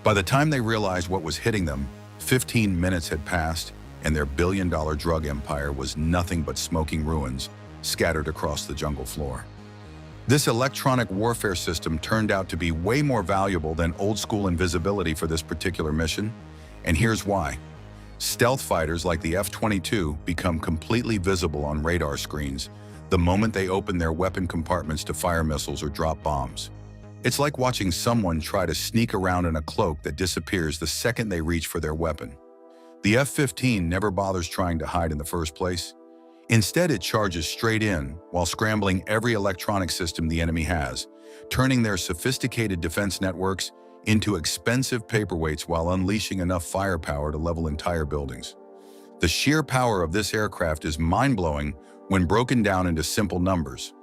By the time they realized what was hitting them, 15 minutes had passed, and their billion-dollar drug empire was nothing but smoking ruins scattered across the jungle floor. This electronic warfare system turned out to be way more valuable than old-school invisibility for this particular mission, and here's why. Stealth fighters like the F-22 become completely visible on radar screens the moment they open their weapon compartments to fire missiles or drop bombs. It's like watching someone try to sneak around in a cloak that disappears the second they reach for their weapon. The F-15 never bothers trying to hide in the first place. Instead, it charges straight in while scrambling every electronic system the enemy has, turning their sophisticated defense networks into expensive paperweights while unleashing enough firepower to level entire buildings. The sheer power of this aircraft is mind-blowing when broken down into simple numbers.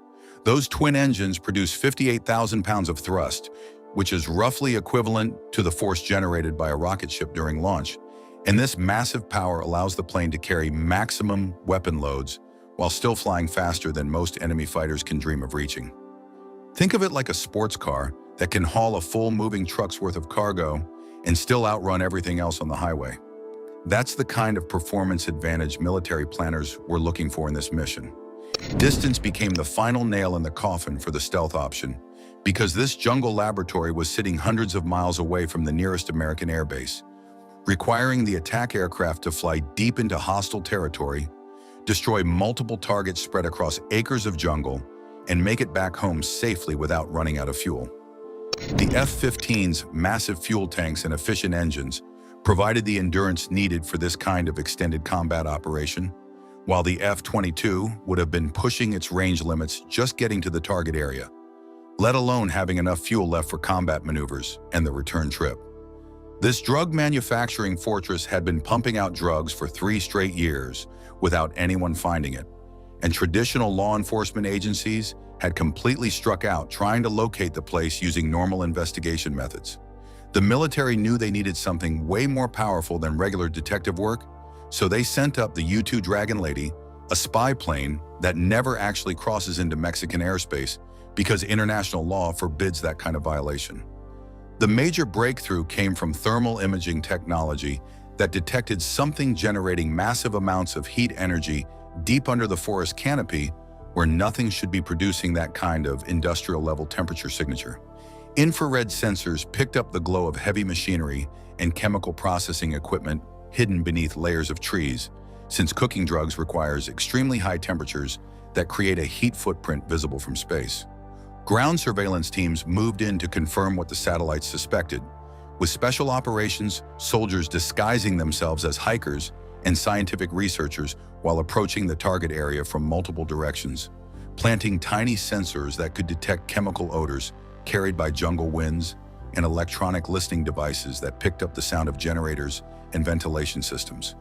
Those twin engines produce 58,000 pounds of thrust, which is roughly equivalent to the force generated by a rocket ship during launch, and this massive power allows the plane to carry maximum weapon loads while still flying faster than most enemy fighters can dream of reaching. Think of it like a sports car that can haul a full moving truck's worth of cargo and still outrun everything else on the highway. That's the kind of performance advantage military planners were looking for in this mission. Distance became the final nail in the coffin for the stealth option, because this jungle laboratory was sitting hundreds of miles away from the nearest American airbase, requiring the attack aircraft to fly deep into hostile territory, destroy multiple targets spread across acres of jungle, and make it back home safely without running out of fuel. The F-15's massive fuel tanks and efficient engines provided the endurance needed for this kind of extended combat operation, while the F-22 would have been pushing its range limits just getting to the target area, let alone having enough fuel left for combat maneuvers and the return trip. This drug manufacturing fortress had been pumping out drugs for 3 straight years without anyone finding it, and traditional law enforcement agencies had completely struck out trying to locate the place using normal investigation methods. The military knew they needed something way more powerful than regular detective work, so they sent up the U-2 Dragon Lady, a spy plane that never actually crosses into Mexican airspace because international law forbids that kind of violation. The major breakthrough came from thermal imaging technology that detected something generating massive amounts of heat energy deep under the forest canopy where nothing should be producing that kind of industrial-level temperature signature. Infrared sensors picked up the glow of heavy machinery and chemical processing equipment hidden beneath layers of trees, since cooking drugs requires extremely high temperatures that create a heat footprint visible from space. Ground surveillance teams moved in to confirm what the satellites suspected, with special operations soldiers disguising themselves as hikers and scientific researchers while approaching the target area from multiple directions, planting tiny sensors that could detect chemical odors carried by jungle winds and electronic listening devices that picked up the sound of generators and ventilation systems.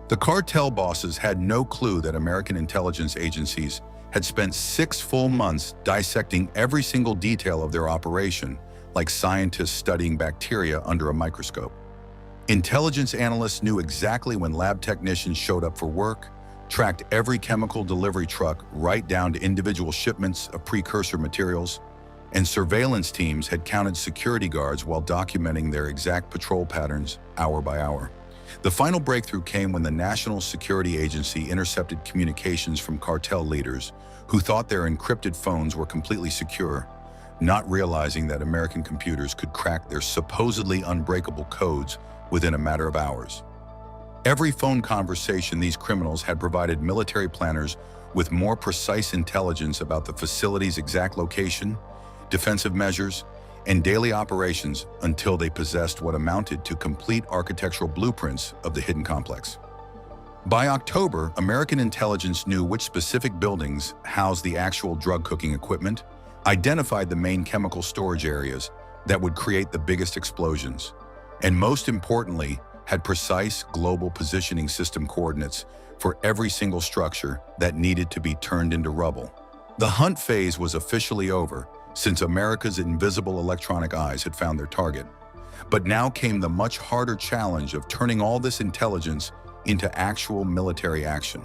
The cartel bosses had no clue that American intelligence agencies had spent 6 full months dissecting every single detail of their operation, like scientists studying bacteria under a microscope. Intelligence analysts knew exactly when lab technicians showed up for work, tracked every chemical delivery truck right down to individual shipments of precursor materials, and surveillance teams had counted security guards while documenting their exact patrol patterns hour by hour. The final breakthrough came when the National Security Agency intercepted communications from cartel leaders who thought their encrypted phones were completely secure, not realizing that American computers could crack their supposedly unbreakable codes within a matter of hours. Every phone conversation these criminals had provided military planners with more precise intelligence about the facility's exact location, defensive measures, and daily operations until they possessed what amounted to complete architectural blueprints of the hidden complex. By October, American intelligence knew which specific buildings housed the actual drug cooking equipment, identified the main chemical storage areas that would create the biggest explosions, and most importantly, had precise global positioning system coordinates for every single structure that needed to be turned into rubble. The hunt phase was officially over, since America's invisible electronic eyes had found their target. But now came the much harder challenge of turning all this intelligence into actual military action.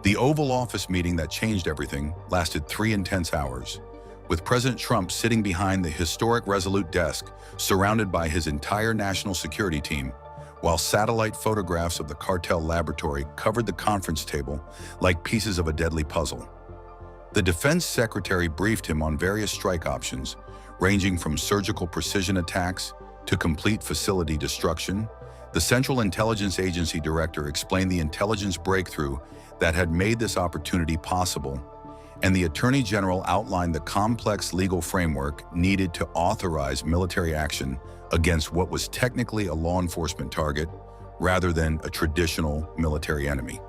The Oval Office meeting that changed everything lasted 3 intense hours, with President Trump sitting behind the historic Resolute desk, surrounded by his entire national security team, while satellite photographs of the cartel laboratory covered the conference table like pieces of a deadly puzzle. The defense secretary briefed him on various strike options, ranging from surgical precision attacks to complete facility destruction. The Central Intelligence Agency director explained the intelligence breakthrough that had made this opportunity possible, and the Attorney General outlined the complex legal framework needed to authorize military action against what was technically a law enforcement target rather than a traditional military enemy.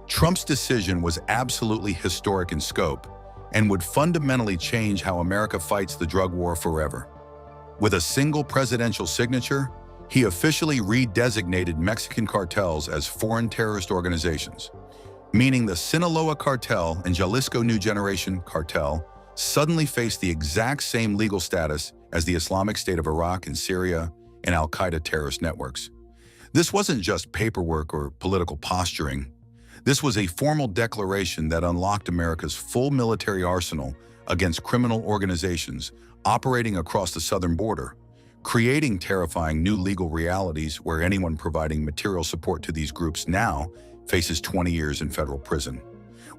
Trump's decision was absolutely historic in scope and would fundamentally change how America fights the drug war forever. With a single presidential signature, he officially redesignated Mexican cartels as foreign terrorist organizations, meaning the Sinaloa Cartel and Jalisco New Generation Cartel suddenly faced the exact same legal status as the Islamic State of Iraq and Syria and al-Qaeda terrorist networks. This wasn't just paperwork or political posturing. This was a formal declaration that unlocked America's full military arsenal against criminal organizations operating across the southern border, creating terrifying new legal realities where anyone providing material support to these groups now faces 20 years in federal prison,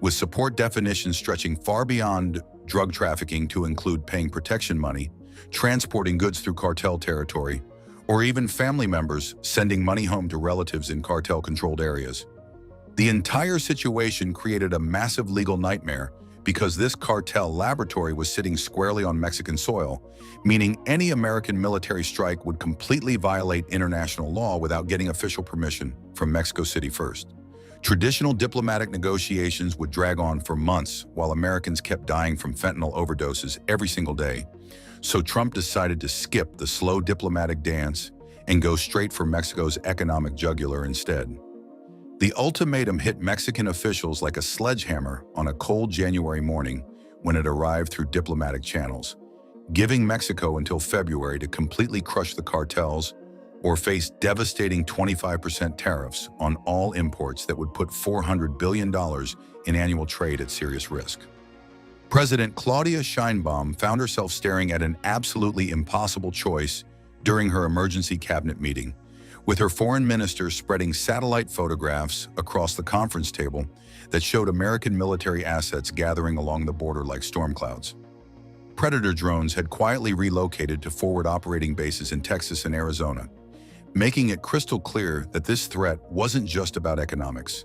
with support definitions stretching far beyond drug trafficking to include paying protection money, transporting goods through cartel territory, or even family members sending money home to relatives in cartel-controlled areas. The entire situation created a massive legal nightmare because this cartel laboratory was sitting squarely on Mexican soil, meaning any American military strike would completely violate international law without getting official permission from Mexico City first. Traditional diplomatic negotiations would drag on for months while Americans kept dying from fentanyl overdoses every single day. So Trump decided to skip the slow diplomatic dance and go straight for Mexico's economic jugular instead. The ultimatum hit Mexican officials like a sledgehammer on a cold January morning when it arrived through diplomatic channels, giving Mexico until February to completely crush the cartels or face devastating 25% tariffs on all imports that would put $400 billion in annual trade at serious risk. President Claudia Sheinbaum found herself staring at an absolutely impossible choice during her emergency cabinet meeting, with her foreign minister spreading satellite photographs across the conference table that showed American military assets gathering along the border like storm clouds. Predator drones had quietly relocated to forward operating bases in Texas and Arizona, making it crystal clear that this threat wasn't just about economics.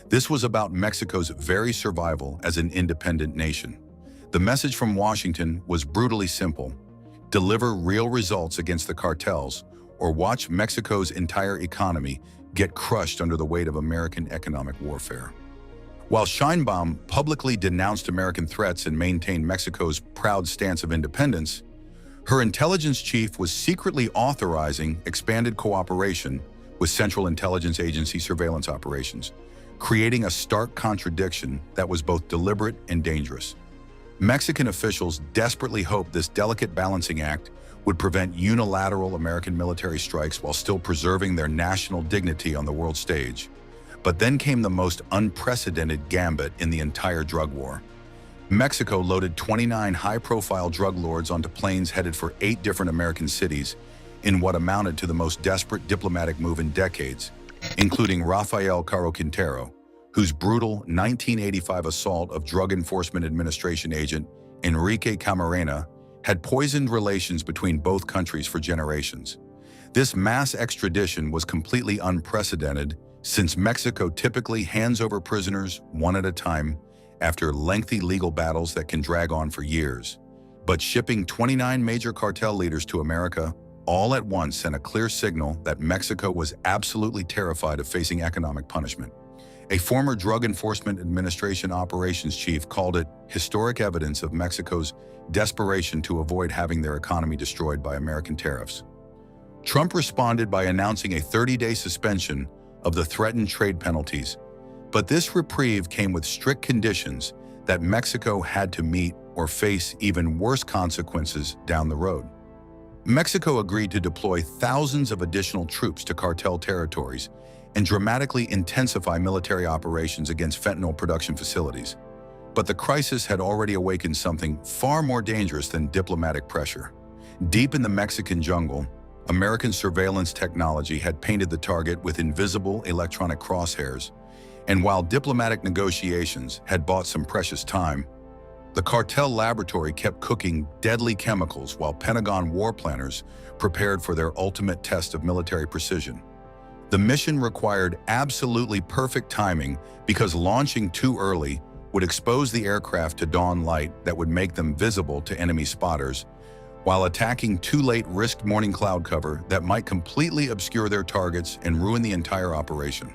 This was about Mexico's very survival as an independent nation. The message from Washington was brutally simple: deliver real results against the cartels, or watch Mexico's entire economy get crushed under the weight of American economic warfare. While Sheinbaum publicly denounced American threats and maintained Mexico's proud stance of independence, her intelligence chief was secretly authorizing expanded cooperation with Central Intelligence Agency surveillance operations, creating a stark contradiction that was both deliberate and dangerous. Mexican officials desperately hoped this delicate balancing act would prevent unilateral American military strikes while still preserving their national dignity on the world stage. But then came the most unprecedented gambit in the entire drug war. Mexico loaded 29 high-profile drug lords onto planes headed for 8 different American cities in what amounted to the most desperate diplomatic move in decades, including Rafael Caro Quintero, whose brutal 1985 assault of Drug Enforcement Administration agent Enrique Camarena had poisoned relations between both countries for generations. This mass extradition was completely unprecedented, since Mexico typically hands over prisoners one at a time after lengthy legal battles that can drag on for years. But shipping 29 major cartel leaders to America all at once sent a clear signal that Mexico was absolutely terrified of facing economic punishment. A former Drug Enforcement Administration operations chief called it historic evidence of Mexico's desperation to avoid having their economy destroyed by American tariffs. Trump responded by announcing a 30-day suspension of the threatened trade penalties, but this reprieve came with strict conditions that Mexico had to meet or face even worse consequences down the road. Mexico agreed to deploy thousands of additional troops to cartel territories and dramatically intensify military operations against fentanyl production facilities. But the crisis had already awakened something far more dangerous than diplomatic pressure. Deep in the Mexican jungle, American surveillance technology had painted the target with invisible electronic crosshairs, and while diplomatic negotiations had bought some precious time, the cartel laboratory kept cooking deadly chemicals while Pentagon war planners prepared for their ultimate test of military precision. The mission required absolutely perfect timing because launching too early would expose the aircraft to dawn light that would make them visible to enemy spotters, while attacking too late risked morning cloud cover that might completely obscure their targets and ruin the entire operation.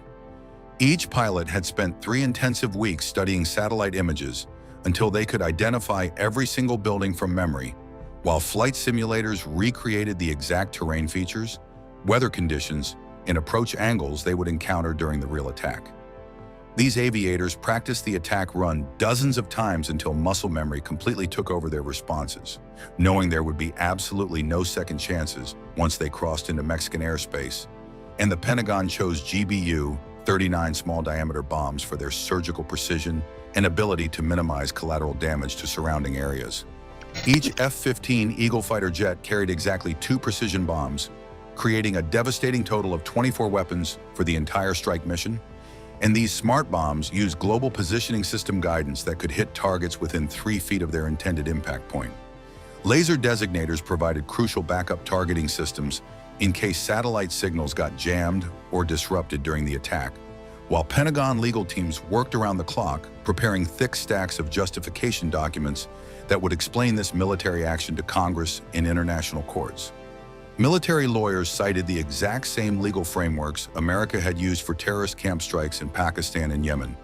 Each pilot had spent 3 intensive weeks studying satellite images until they could identify every single building from memory, while flight simulators recreated the exact terrain features, weather conditions, and approach angles they would encounter during the real attack. These aviators practiced the attack run dozens of times until muscle memory completely took over their responses, knowing there would be absolutely no second chances once they crossed into Mexican airspace, and the Pentagon chose GBU-39 small-diameter bombs for their surgical precision and ability to minimize collateral damage to surrounding areas. Each F-15 Eagle fighter jet carried exactly 2 precision bombs, creating a devastating total of 24 weapons for the entire strike mission. And these smart bombs used global positioning system guidance that could hit targets within 3 feet of their intended impact point. Laser designators provided crucial backup targeting systems in case satellite signals got jammed or disrupted during the attack, while Pentagon legal teams worked around the clock, preparing thick stacks of justification documents that would explain this military action to Congress and international courts. Military lawyers cited the exact same legal frameworks America had used for terrorist camp strikes in Pakistan and Yemen,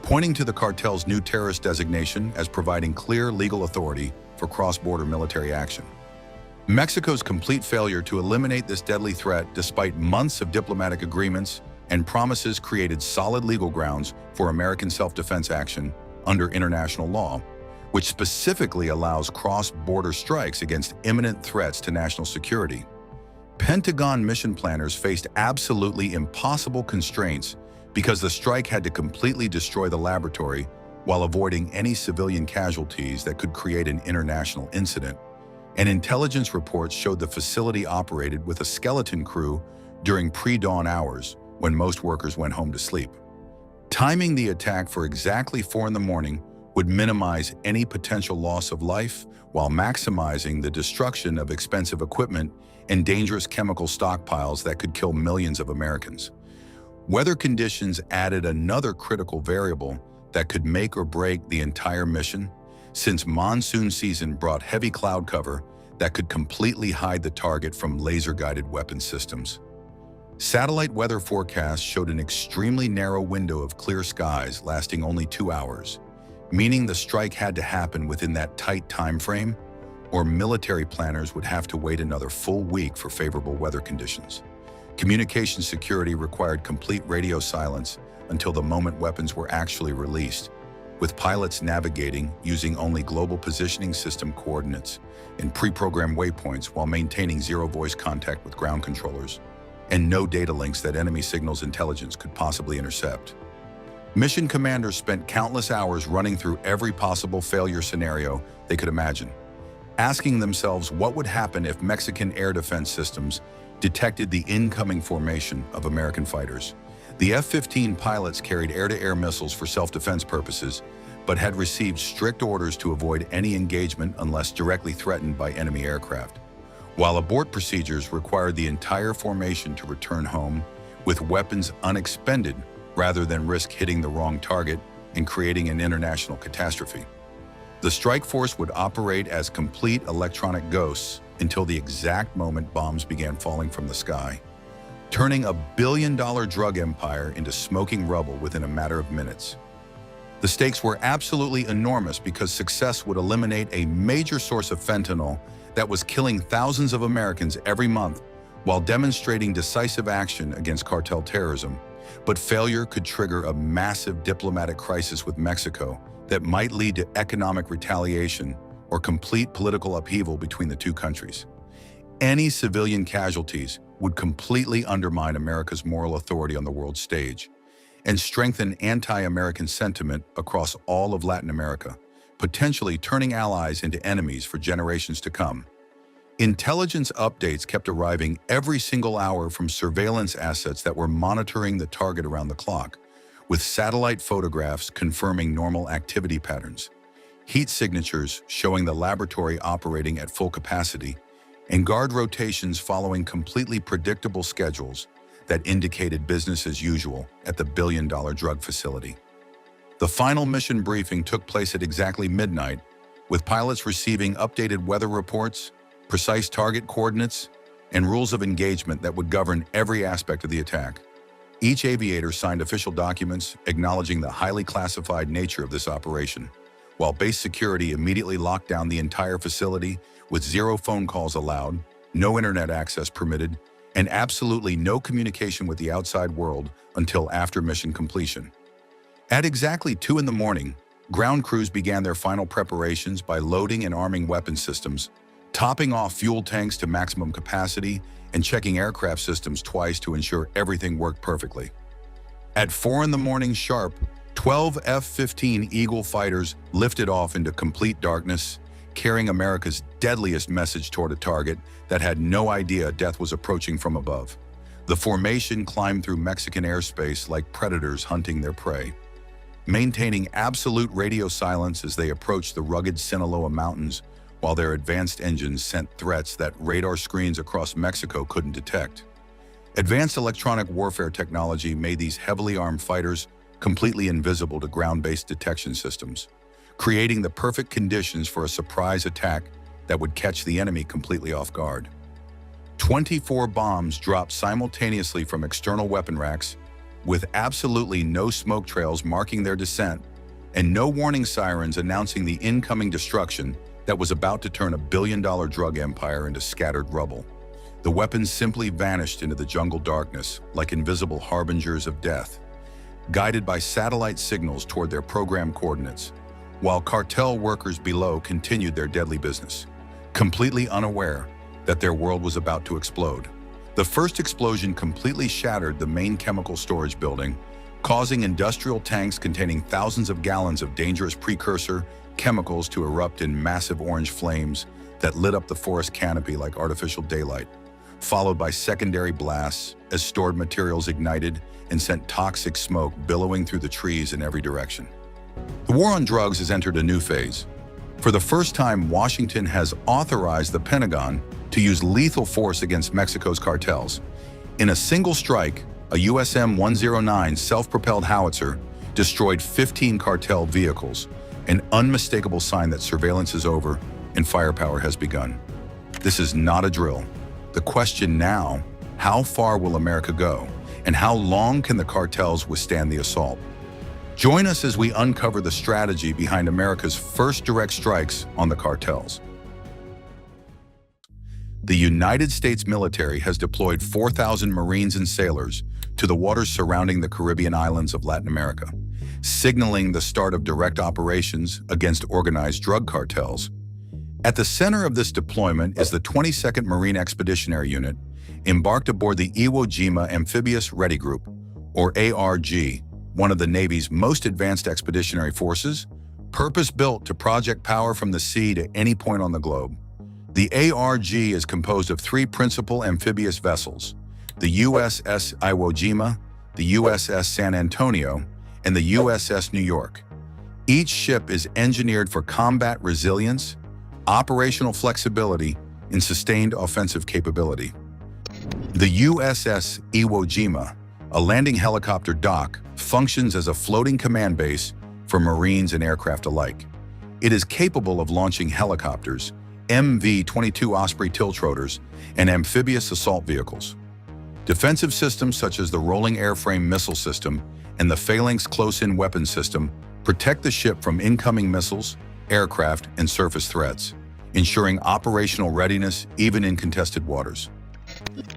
pointing to the cartel's new terrorist designation as providing clear legal authority for cross-border military action. Mexico's complete failure to eliminate this deadly threat despite months of diplomatic agreements and promises created solid legal grounds for American self-defense action under international law, which specifically allows cross-border strikes against imminent threats to national security. Pentagon mission planners faced absolutely impossible constraints because the strike had to completely destroy the laboratory while avoiding any civilian casualties that could create an international incident. And intelligence reports showed the facility operated with a skeleton crew during pre-dawn hours when most workers went home to sleep. Timing the attack for exactly 4 in the morning would minimize any potential loss of life while maximizing the destruction of expensive equipment and dangerous chemical stockpiles that could kill millions of Americans. Weather conditions added another critical variable that could make or break the entire mission, since monsoon season brought heavy cloud cover that could completely hide the target from laser-guided weapon systems. Satellite weather forecasts showed an extremely narrow window of clear skies lasting only 2 hours, meaning the strike had to happen within that tight time frame, or military planners would have to wait another full week for favorable weather conditions. Communication security required complete radio silence until the moment weapons were actually released, with pilots navigating using only global positioning system coordinates and pre-programmed waypoints while maintaining zero voice contact with ground controllers, and no data links that enemy signals intelligence could possibly intercept. Mission commanders spent countless hours running through every possible failure scenario they could imagine, asking themselves what would happen if Mexican air defense systems detected the incoming formation of American fighters. The F-15 pilots carried air-to-air missiles for self-defense purposes, but had received strict orders to avoid any engagement unless directly threatened by enemy aircraft, while abort procedures required the entire formation to return home with weapons unexpended rather than risk hitting the wrong target and creating an international catastrophe. The strike force would operate as complete electronic ghosts until the exact moment bombs began falling from the sky, turning a billion-dollar drug empire into smoking rubble within a matter of minutes. The stakes were absolutely enormous because success would eliminate a major source of fentanyl that was killing thousands of Americans every month while demonstrating decisive action against cartel terrorism. But failure could trigger a massive diplomatic crisis with Mexico that might lead to economic retaliation or complete political upheaval between the two countries. Any civilian casualties would completely undermine America's moral authority on the world stage and strengthen anti-American sentiment across all of Latin America, potentially turning allies into enemies for generations to come. Intelligence updates kept arriving every single hour from surveillance assets that were monitoring the target around the clock, with satellite photographs confirming normal activity patterns, heat signatures showing the laboratory operating at full capacity, and guard rotations following completely predictable schedules that indicated business as usual at the billion-dollar drug facility. The final mission briefing took place at exactly midnight, with pilots receiving updated weather reports, precise target coordinates, and rules of engagement that would govern every aspect of the attack. Each aviator signed official documents acknowledging the highly classified nature of this operation, while base security immediately locked down the entire facility with 0 phone calls allowed, no internet access permitted, and absolutely no communication with the outside world until after mission completion. At exactly 2 in the morning, ground crews began their final preparations by loading and arming weapon systems, topping off fuel tanks to maximum capacity, and checking aircraft systems twice to ensure everything worked perfectly. At 4 in the morning sharp, 12 F-15 Eagle fighters lifted off into complete darkness, carrying America's deadliest message toward a target that had no idea death was approaching from above. The formation climbed through Mexican airspace like predators hunting their prey, maintaining absolute radio silence as they approached the rugged Sinaloa Mountains, while their advanced engines sent threats that radar screens across Mexico couldn't detect. Advanced electronic warfare technology made these heavily armed fighters completely invisible to ground-based detection systems, creating the perfect conditions for a surprise attack that would catch the enemy completely off guard. 24 bombs dropped simultaneously from external weapon racks, with absolutely no smoke trails marking their descent and no warning sirens announcing the incoming destruction that was about to turn a billion-dollar drug empire into scattered rubble. The weapons simply vanished into the jungle darkness like invisible harbingers of death, guided by satellite signals toward their program coordinates, while cartel workers below continued their deadly business, completely unaware that their world was about to explode. The first explosion completely shattered the main chemical storage building, causing industrial tanks containing thousands of gallons of dangerous precursor chemicals to erupt in massive orange flames that lit up the forest canopy like artificial daylight, followed by secondary blasts as stored materials ignited and sent toxic smoke billowing through the trees in every direction. The war on drugs has entered a new phase. For the first time, Washington has authorized the Pentagon to use lethal force against Mexico's cartels. In a single strike, a USM-109 self-propelled howitzer destroyed 15 cartel vehicles, an unmistakable sign that surveillance is over and firepower has begun. This is not a drill. The question now, how far will America go? And how long can the cartels withstand the assault? Join us as we uncover the strategy behind America's first direct strikes on the cartels. The United States military has deployed 4,000 Marines and sailors to the waters surrounding the Caribbean islands of Latin America, signaling the start of direct operations against organized drug cartels. At the center of this deployment is the 22nd Marine Expeditionary Unit, embarked aboard the Iwo Jima Amphibious Ready Group, or ARG, one of the Navy's most advanced expeditionary forces, purpose-built to project power from the sea to any point on the globe. The ARG is composed of three principal amphibious vessels: the USS Iwo Jima, the USS San Antonio, and the USS New York. Each ship is engineered for combat resilience, operational flexibility, and sustained offensive capability. The USS Iwo Jima, a landing helicopter dock, functions as a floating command base for Marines and aircraft alike. It is capable of launching helicopters, MV-22 Osprey tiltrotors, and amphibious assault vehicles. Defensive systems such as the Rolling Airframe Missile System and the Phalanx Close-In Weapon System protect the ship from incoming missiles, aircraft, and surface threats, ensuring operational readiness even in contested waters.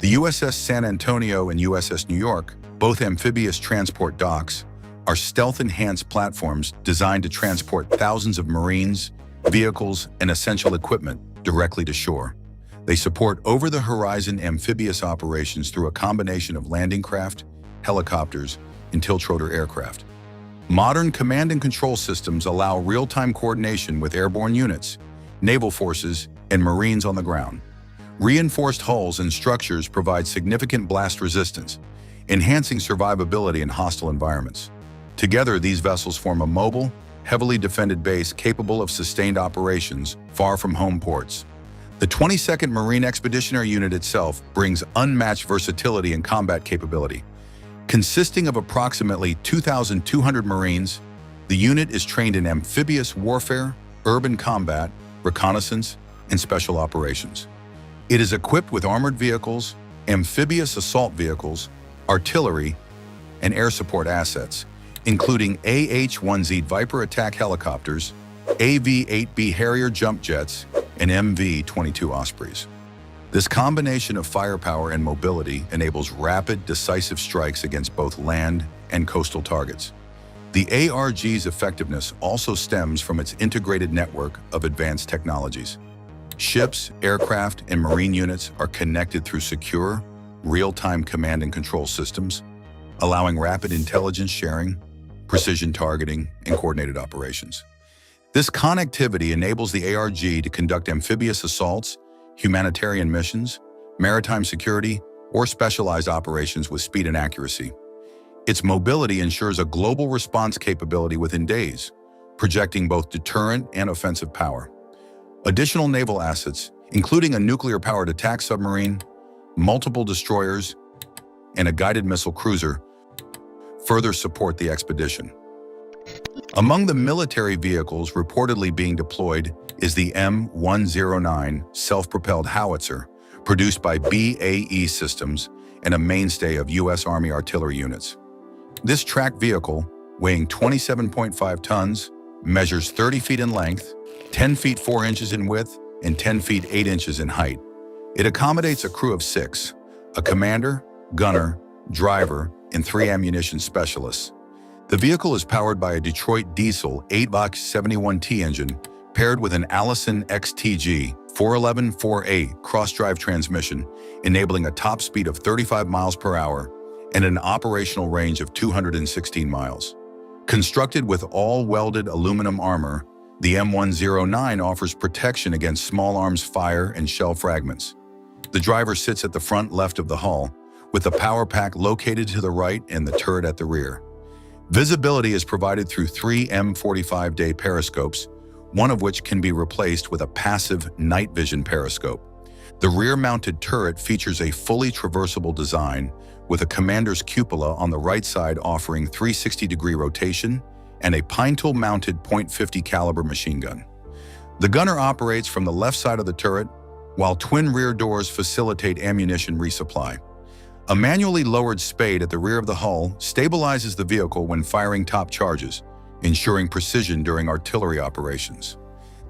The USS San Antonio and USS New York, both amphibious transport docks, are stealth-enhanced platforms designed to transport thousands of Marines, vehicles, and essential equipment directly to shore. They support over-the-horizon amphibious operations through a combination of landing craft, helicopters, and tiltrotor aircraft. Modern command and control systems allow real-time coordination with airborne units, naval forces, and Marines on the ground. Reinforced hulls and structures provide significant blast resistance, enhancing survivability in hostile environments. Together, these vessels form a mobile, heavily defended base capable of sustained operations far from home ports. The 22nd Marine Expeditionary Unit itself brings unmatched versatility and combat capability. Consisting of approximately 2,200 Marines, the unit is trained in amphibious warfare, urban combat, reconnaissance, and special operations. It is equipped with armored vehicles, amphibious assault vehicles, artillery, and air support assets, including AH-1Z Viper attack helicopters, AV-8B Harrier jump jets, and MV-22 Ospreys. This combination of firepower and mobility enables rapid, decisive strikes against both land and coastal targets. The ARG's effectiveness also stems from its integrated network of advanced technologies. Ships, aircraft, and marine units are connected through secure, real-time command and control systems, allowing rapid intelligence sharing, precision targeting, and coordinated operations. This connectivity enables the ARG to conduct amphibious assaults, humanitarian missions, maritime security, or specialized operations with speed and accuracy. Its mobility ensures a global response capability within days, projecting both deterrent and offensive power. Additional naval assets, including a nuclear-powered attack submarine, multiple destroyers, and a guided missile cruiser, further support the expedition. Among the military vehicles reportedly being deployed is the M109 self-propelled howitzer, produced by BAE Systems and a mainstay of U.S. Army artillery units. This tracked vehicle, weighing 27.5 tons, measures 30 feet in length, 10 feet 4 inches in width, and 10 feet 8 inches in height. It accommodates a crew of 6, a commander, gunner, driver, and 3 ammunition specialists. The vehicle is powered by a Detroit diesel 8-box 71T engine paired with an Allison XTG 411-4A cross-drive transmission, enabling a top speed of 35 miles per hour and an operational range of 216 miles. Constructed with all-welded aluminum armor, the M109 offers protection against small arms fire and shell fragments. The driver sits at the front left of the hull, with the power pack located to the right and the turret at the rear. Visibility is provided through 3 M45-day periscopes, one of which can be replaced with a passive night vision periscope. The rear-mounted turret features a fully traversable design, with a commander's cupola on the right side offering 360-degree rotation and a pine tool-mounted .50 caliber machine gun. The gunner operates from the left side of the turret, while twin rear doors facilitate ammunition resupply. A manually lowered spade at the rear of the hull stabilizes the vehicle when firing top charges, ensuring precision during artillery operations.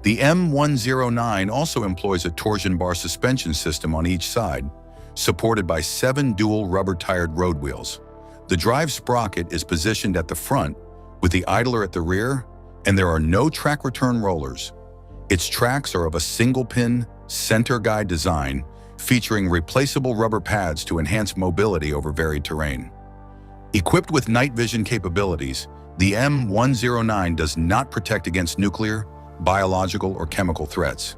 The M109 also employs a torsion bar suspension system on each side, supported by 7 dual rubber-tired road wheels. The drive sprocket is positioned at the front, with the idler at the rear, and there are no track return rollers. Its tracks are of a single-pin, center guide design, featuring replaceable rubber pads to enhance mobility over varied terrain. Equipped with night vision capabilities, the M109 does not protect against nuclear, biological, or chemical threats.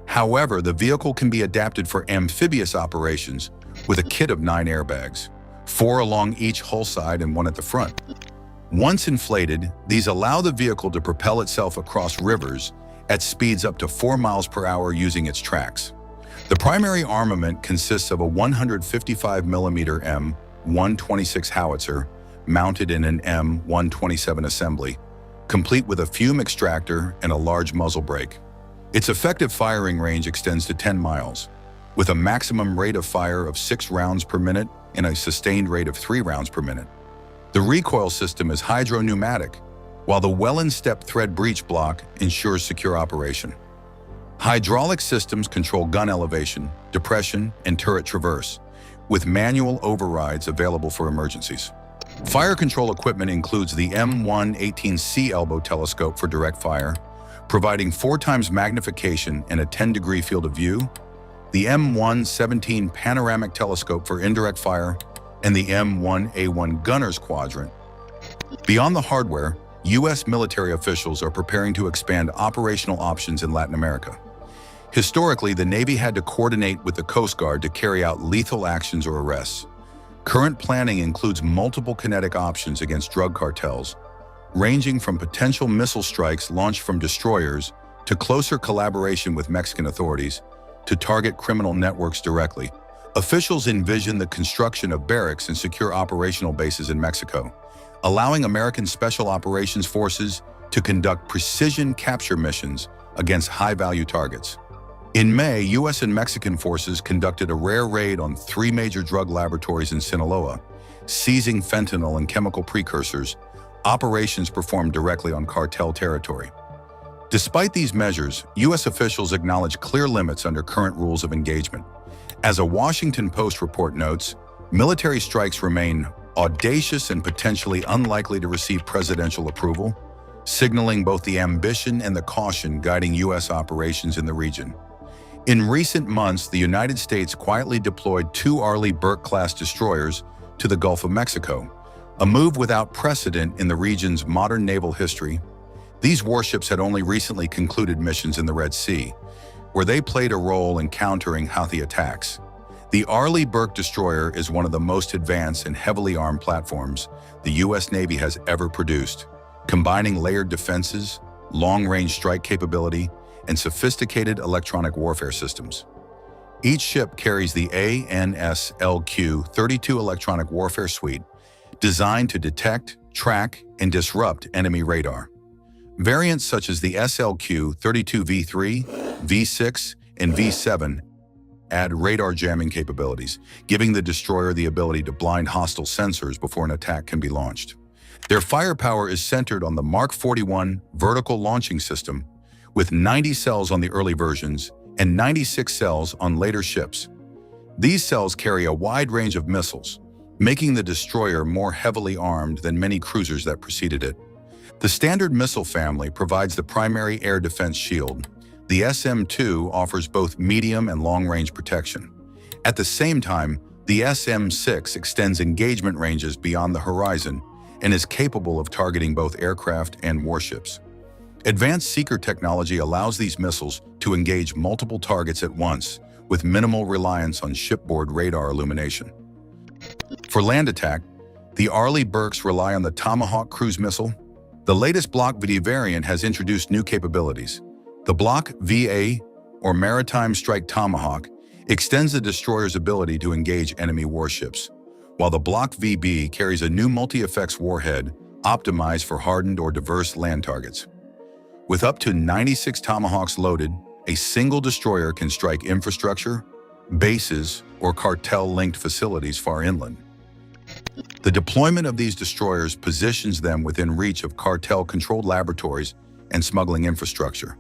However, the vehicle can be adapted for amphibious operations with a kit of 9 airbags, 4 along each hull side and 1 at the front. Once inflated, these allow the vehicle to propel itself across rivers at speeds up to 4 miles per hour using its tracks. The primary armament consists of a 155mm M126 howitzer mounted in an M127 assembly, complete with a fume extractor and a large muzzle brake. Its effective firing range extends to 10 miles, with a maximum rate of fire of 6 rounds per minute and a sustained rate of 3 rounds per minute. The recoil system is hydro-pneumatic, while the Welland-step thread breech block ensures secure operation. Hydraulic systems control gun elevation, depression, and turret traverse, with manual overrides available for emergencies. Fire control equipment includes the M118C elbow telescope for direct fire, providing 4 times magnification and a 10-degree field of view, the M117 panoramic telescope for indirect fire, and the M1A1 gunner's quadrant. Beyond the hardware, U.S. military officials are preparing to expand operational options in Latin America. Historically, the Navy had to coordinate with the Coast Guard to carry out lethal actions or arrests. Current planning includes multiple kinetic options against drug cartels, ranging from potential missile strikes launched from destroyers to closer collaboration with Mexican authorities to target criminal networks directly. Officials envision the construction of barracks and secure operational bases in Mexico, allowing American Special Operations Forces to conduct precision capture missions against high-value targets. In May, U.S. and Mexican forces conducted a rare raid on 3 major drug laboratories in Sinaloa, seizing fentanyl and chemical precursors, operations performed directly on cartel territory. Despite these measures, U.S. officials acknowledge clear limits under current rules of engagement. As a Washington Post report notes, military strikes remain audacious and potentially unlikely to receive presidential approval, signaling both the ambition and the caution guiding U.S. operations in the region. In recent months, the United States quietly deployed 2 Arleigh Burke-class destroyers to the Gulf of Mexico, a move without precedent in the region's modern naval history. These warships had only recently concluded missions in the Red Sea, where they played a role in countering Houthi attacks. The Arleigh Burke destroyer is one of the most advanced and heavily armed platforms the U.S. Navy has ever produced, combining layered defenses, long-range strike capability, and sophisticated electronic warfare systems. Each ship carries the ANSLQ-32 electronic warfare suite, designed to detect, track, and disrupt enemy radar. Variants such as the SLQ-32V3, V6, and V7 add radar jamming capabilities, giving the destroyer the ability to blind hostile sensors before an attack can be launched. Their firepower is centered on the Mark 41 vertical launching system, with 90 cells on the early versions and 96 cells on later ships. These cells carry a wide range of missiles, making the destroyer more heavily armed than many cruisers that preceded it. The standard missile family provides the primary air defense shield. The SM-2 offers both medium and long-range protection. At the same time, the SM-6 extends engagement ranges beyond the horizon and is capable of targeting both aircraft and warships. Advanced seeker technology allows these missiles to engage multiple targets at once, with minimal reliance on shipboard radar illumination. For land attack, the Arleigh Burkes rely on the Tomahawk cruise missile. The latest Block VA variant has introduced new capabilities. The Block VA, or Maritime Strike Tomahawk, extends the destroyer's ability to engage enemy warships, while the Block VB carries a new multi-effects warhead optimized for hardened or diverse land targets. With up to 96 Tomahawks loaded, a single destroyer can strike infrastructure, bases, or cartel-linked facilities far inland. The deployment of these destroyers positions them within reach of cartel-controlled laboratories and smuggling infrastructure,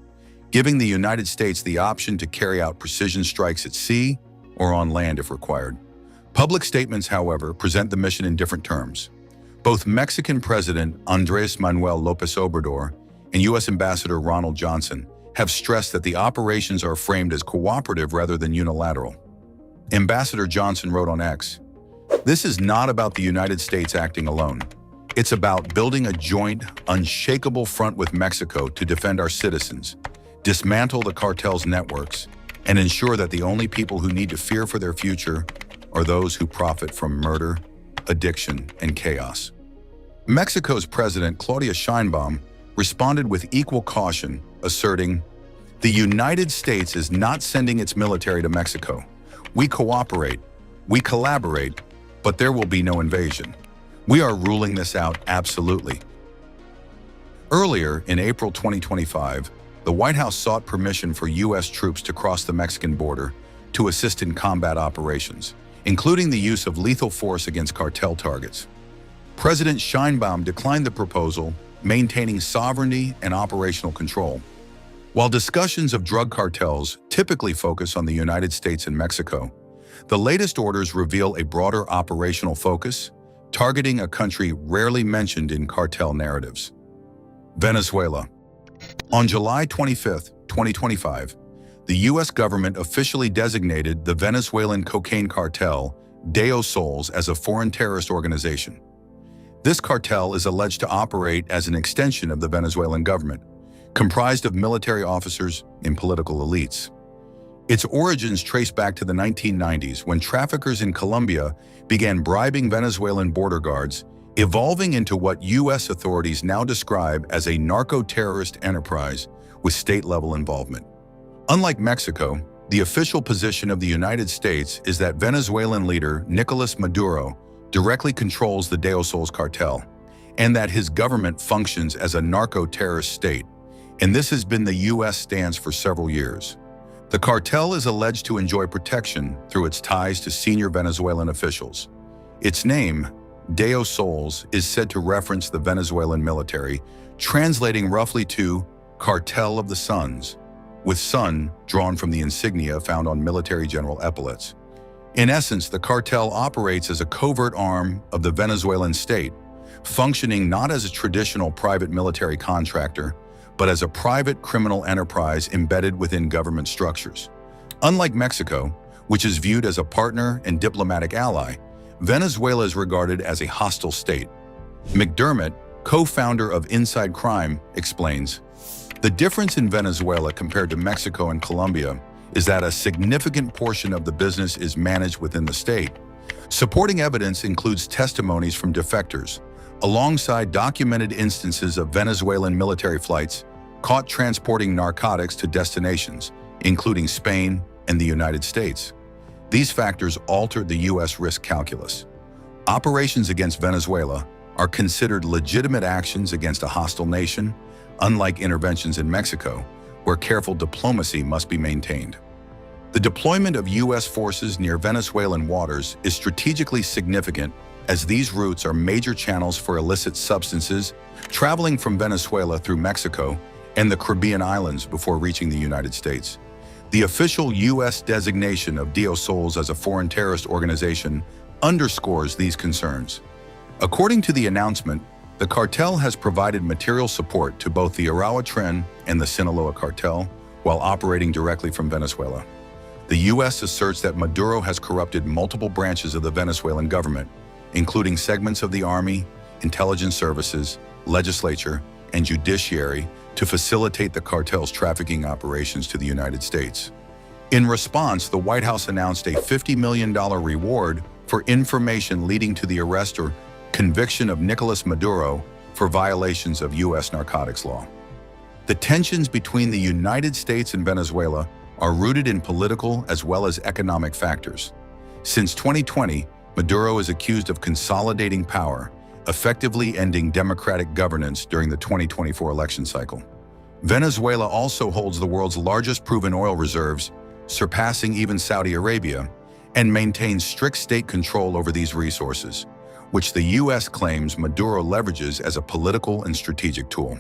giving the United States the option to carry out precision strikes at sea or on land if required. Public statements, however, present the mission in different terms. Both Mexican President Andrés Manuel López Obrador and U.S. Ambassador Ronald Johnson have stressed that the operations are framed as cooperative rather than unilateral. Ambassador Johnson wrote on X, "This is not about the United States acting alone. It's about building a joint, unshakable front with Mexico to defend our citizens, dismantle the cartel's networks, and ensure that the only people who need to fear for their future are those who profit from murder, addiction, and chaos." Mexico's President Claudia Sheinbaum responded with equal caution, asserting, "The United States is not sending its military to Mexico. We cooperate, we collaborate, but there will be no invasion. We are ruling this out absolutely." Earlier, in April 2025, the White House sought permission for U.S. troops to cross the Mexican border to assist in combat operations, including the use of lethal force against cartel targets. President Sheinbaum declined the proposal, maintaining sovereignty and operational control. While discussions of drug cartels typically focus on the United States and Mexico, the latest orders reveal a broader operational focus, targeting a country rarely mentioned in cartel narratives: Venezuela. On July 25, 2025, the U.S. government officially designated the Venezuelan cocaine cartel, Deo Sols, as a foreign terrorist organization. This cartel is alleged to operate as an extension of the Venezuelan government, comprised of military officers and political elites. Its origins trace back to the 1990s, when traffickers in Colombia began bribing Venezuelan border guards, evolving into what U.S. authorities now describe as a narco-terrorist enterprise with state-level involvement. Unlike Mexico, the official position of the United States is that Venezuelan leader Nicolas Maduro directly controls the Deo Sols cartel, and that his government functions as a narco-terrorist state, and this has been the U.S. stance for several years. The cartel is alleged to enjoy protection through its ties to senior Venezuelan officials. Its name, Deo Sols, is said to reference the Venezuelan military, translating roughly to Cartel of the Suns, with sun drawn from the insignia found on military general epaulets. In essence, the cartel operates as a covert arm of the Venezuelan state, functioning not as a traditional private military contractor, but as a private criminal enterprise embedded within government structures. Unlike Mexico, which is viewed as a partner and diplomatic ally, Venezuela is regarded as a hostile state. McDermott, co-founder of Inside Crime, explains, "The difference in Venezuela compared to Mexico and Colombia is that a significant portion of the business is managed within the state. Supporting evidence includes testimonies from defectors, alongside documented instances of Venezuelan military flights caught transporting narcotics to destinations, including Spain and the United States. These factors altered the U.S. risk calculus. Operations against Venezuela are considered legitimate actions against a hostile nation, unlike interventions in Mexico, where careful diplomacy must be maintained. The deployment of U.S. forces near Venezuelan waters is strategically significant as these routes are major channels for illicit substances traveling from Venezuela through Mexico and the Caribbean islands before reaching the United States. The official U.S. designation of DIOSOLS as a foreign terrorist organization underscores these concerns. According to the announcement, the cartel has provided material support to both the Arauca Tren and the Sinaloa cartel while operating directly from Venezuela. The U.S. asserts that Maduro has corrupted multiple branches of the Venezuelan government, including segments of the army, intelligence services, legislature, and judiciary, to facilitate the cartel's trafficking operations to the United States. In response, the White House announced a $50 million reward for information leading to the arrest or conviction of Nicolas Maduro for violations of U.S. narcotics law. The tensions between the United States and Venezuela are rooted in political as well as economic factors. Since 2020, Maduro is accused of consolidating power, effectively ending democratic governance during the 2024 election cycle. Venezuela also holds the world's largest proven oil reserves, surpassing even Saudi Arabia, and maintains strict state control over these resources, which the U.S. claims Maduro leverages as a political and strategic tool.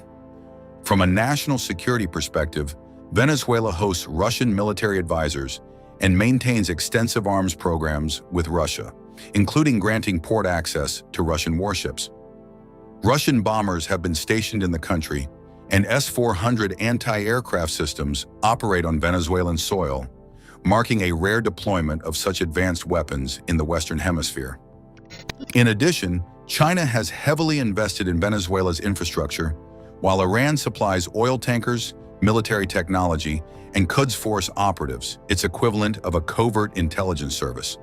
From a national security perspective, Venezuela hosts Russian military advisors and maintains extensive arms programs with Russia, including granting port access to Russian warships. Russian bombers have been stationed in the country, and S-400 anti-aircraft systems operate on Venezuelan soil, marking a rare deployment of such advanced weapons in the Western Hemisphere. In addition, China has heavily invested in Venezuela's infrastructure, while Iran supplies oil tankers, military technology, and Quds Force operatives, its equivalent of a covert intelligence service.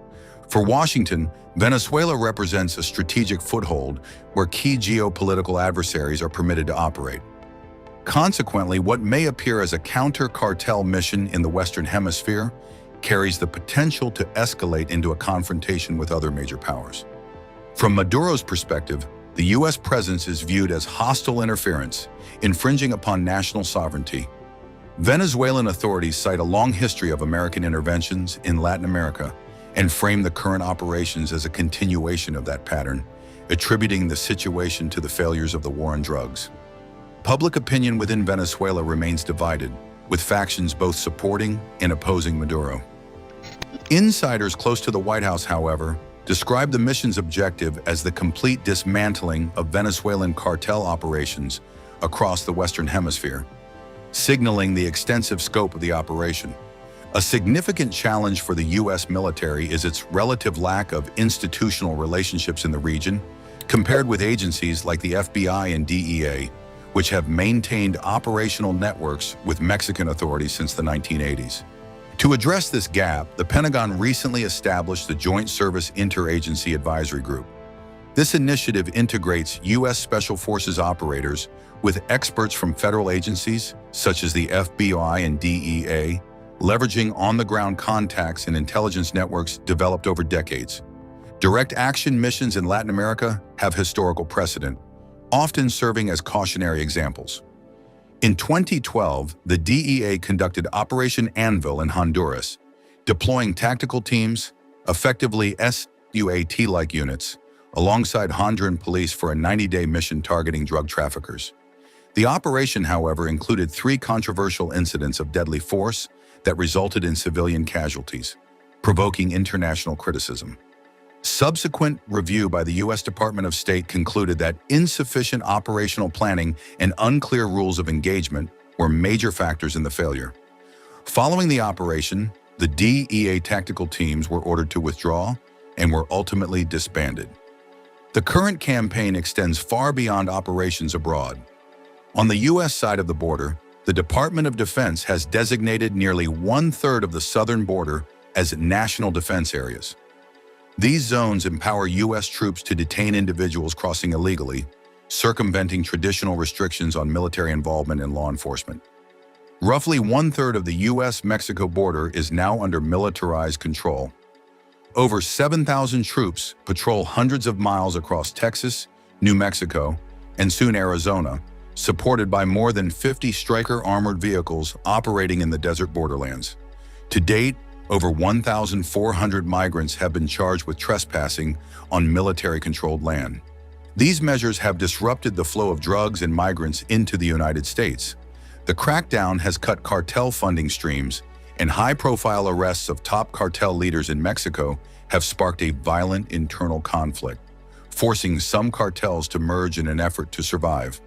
For Washington, Venezuela represents a strategic foothold where key geopolitical adversaries are permitted to operate. Consequently, what may appear as a counter-cartel mission in the Western Hemisphere carries the potential to escalate into a confrontation with other major powers. From Maduro's perspective, the U.S. presence is viewed as hostile interference, infringing upon national sovereignty. Venezuelan authorities cite a long history of American interventions in Latin America and frame the current operations as a continuation of that pattern, attributing the situation to the failures of the war on drugs. Public opinion within Venezuela remains divided, with factions both supporting and opposing Maduro. Insiders close to the White House, however, describe the mission's objective as the complete dismantling of Venezuelan cartel operations across the Western Hemisphere, signaling the extensive scope of the operation. A significant challenge for the U.S. military is its relative lack of institutional relationships in the region, compared with agencies like the FBI and DEA, which have maintained operational networks with Mexican authorities since the 1980s. To address this gap, the Pentagon recently established the Joint Service Interagency Advisory Group. This initiative integrates U.S. Special Forces operators with experts from federal agencies, such as the FBI and DEA, leveraging on-the-ground contacts and intelligence networks developed over decades. Direct action missions in Latin America have historical precedent, often serving as cautionary examples. In 2012, the DEA conducted Operation Anvil in Honduras, deploying tactical teams, effectively SUAT-like units, alongside Honduran police for a 90-day mission targeting drug traffickers. The operation, however, included 3 controversial incidents of deadly force that resulted in civilian casualties, provoking international criticism. Subsequent review by the U.S. Department of State concluded that insufficient operational planning and unclear rules of engagement were major factors in the failure. Following the operation, the DEA tactical teams were ordered to withdraw and were ultimately disbanded. The current campaign extends far beyond operations abroad. On the U.S. side of the border, the Department of Defense has designated nearly 1/3 of the southern border as national defense areas. These zones empower U.S. troops to detain individuals crossing illegally, circumventing traditional restrictions on military involvement in law enforcement. Roughly 1/3 of the U.S.-Mexico border is now under militarized control. Over 7,000 troops patrol hundreds of miles across Texas, New Mexico, and soon Arizona, supported by more than 50 Stryker armored vehicles operating in the desert borderlands. To date, Over 1,400 migrants have been charged with trespassing on military-controlled land. These measures have disrupted the flow of drugs and migrants into the United States. The crackdown has cut cartel funding streams, and high-profile arrests of top cartel leaders in Mexico have sparked a violent internal conflict, forcing some cartels to merge in an effort to survive.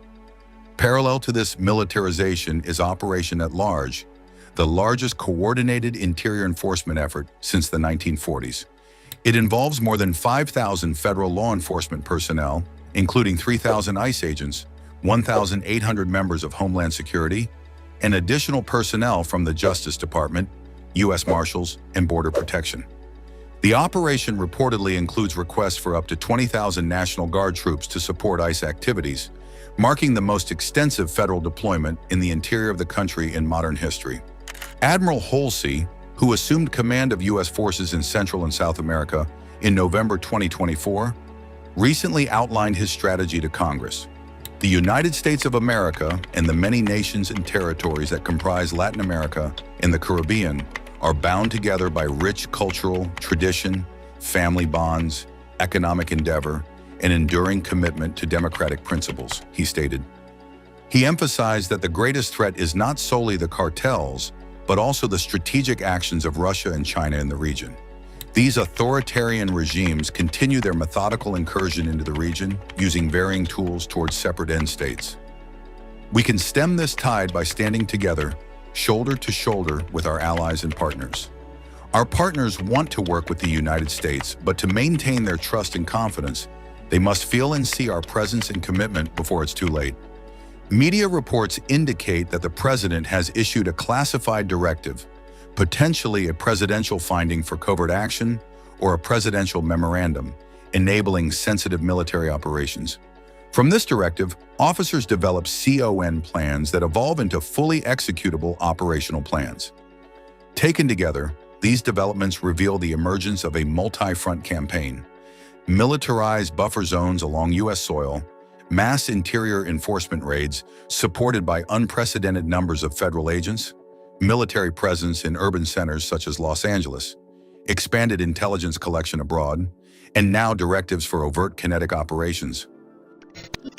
Parallel to this militarization is Operation at Large, the largest coordinated interior enforcement effort since the 1940s. It involves more than 5,000 federal law enforcement personnel, including 3,000 ICE agents, 1,800 members of Homeland Security, and additional personnel from the Justice Department, U.S. Marshals, and Border Protection. The operation reportedly includes requests for up to 20,000 National Guard troops to support ICE activities, marking the most extensive federal deployment in the interior of the country in modern history. Admiral Halsey, who assumed command of U.S. forces in Central and South America in November 2024, recently outlined his strategy to Congress. The United States of America and the many nations and territories that comprise Latin America and the Caribbean are bound together by rich cultural tradition, family bonds, economic endeavor, and enduring commitment to democratic principles, he stated. He emphasized that the greatest threat is not solely the cartels, but also the strategic actions of Russia and China in the region. These authoritarian regimes continue their methodical incursion into the region, using varying tools towards separate end states. We can stem this tide by standing together, shoulder to shoulder with our allies and partners. Our partners want to work with the United States, but to maintain their trust and confidence, they must feel and see our presence and commitment before it's too late. Media reports indicate that the president has issued a classified directive, potentially a presidential finding for covert action or a presidential memorandum, enabling sensitive military operations. From this directive, officers develop CON plans that evolve into fully executable operational plans. Taken together, these developments reveal the emergence of a multi-front campaign: militarized buffer zones along U.S. soil, mass interior enforcement raids supported by unprecedented numbers of federal agents, military presence in urban centers such as Los Angeles, expanded intelligence collection abroad, and now directives for overt kinetic operations.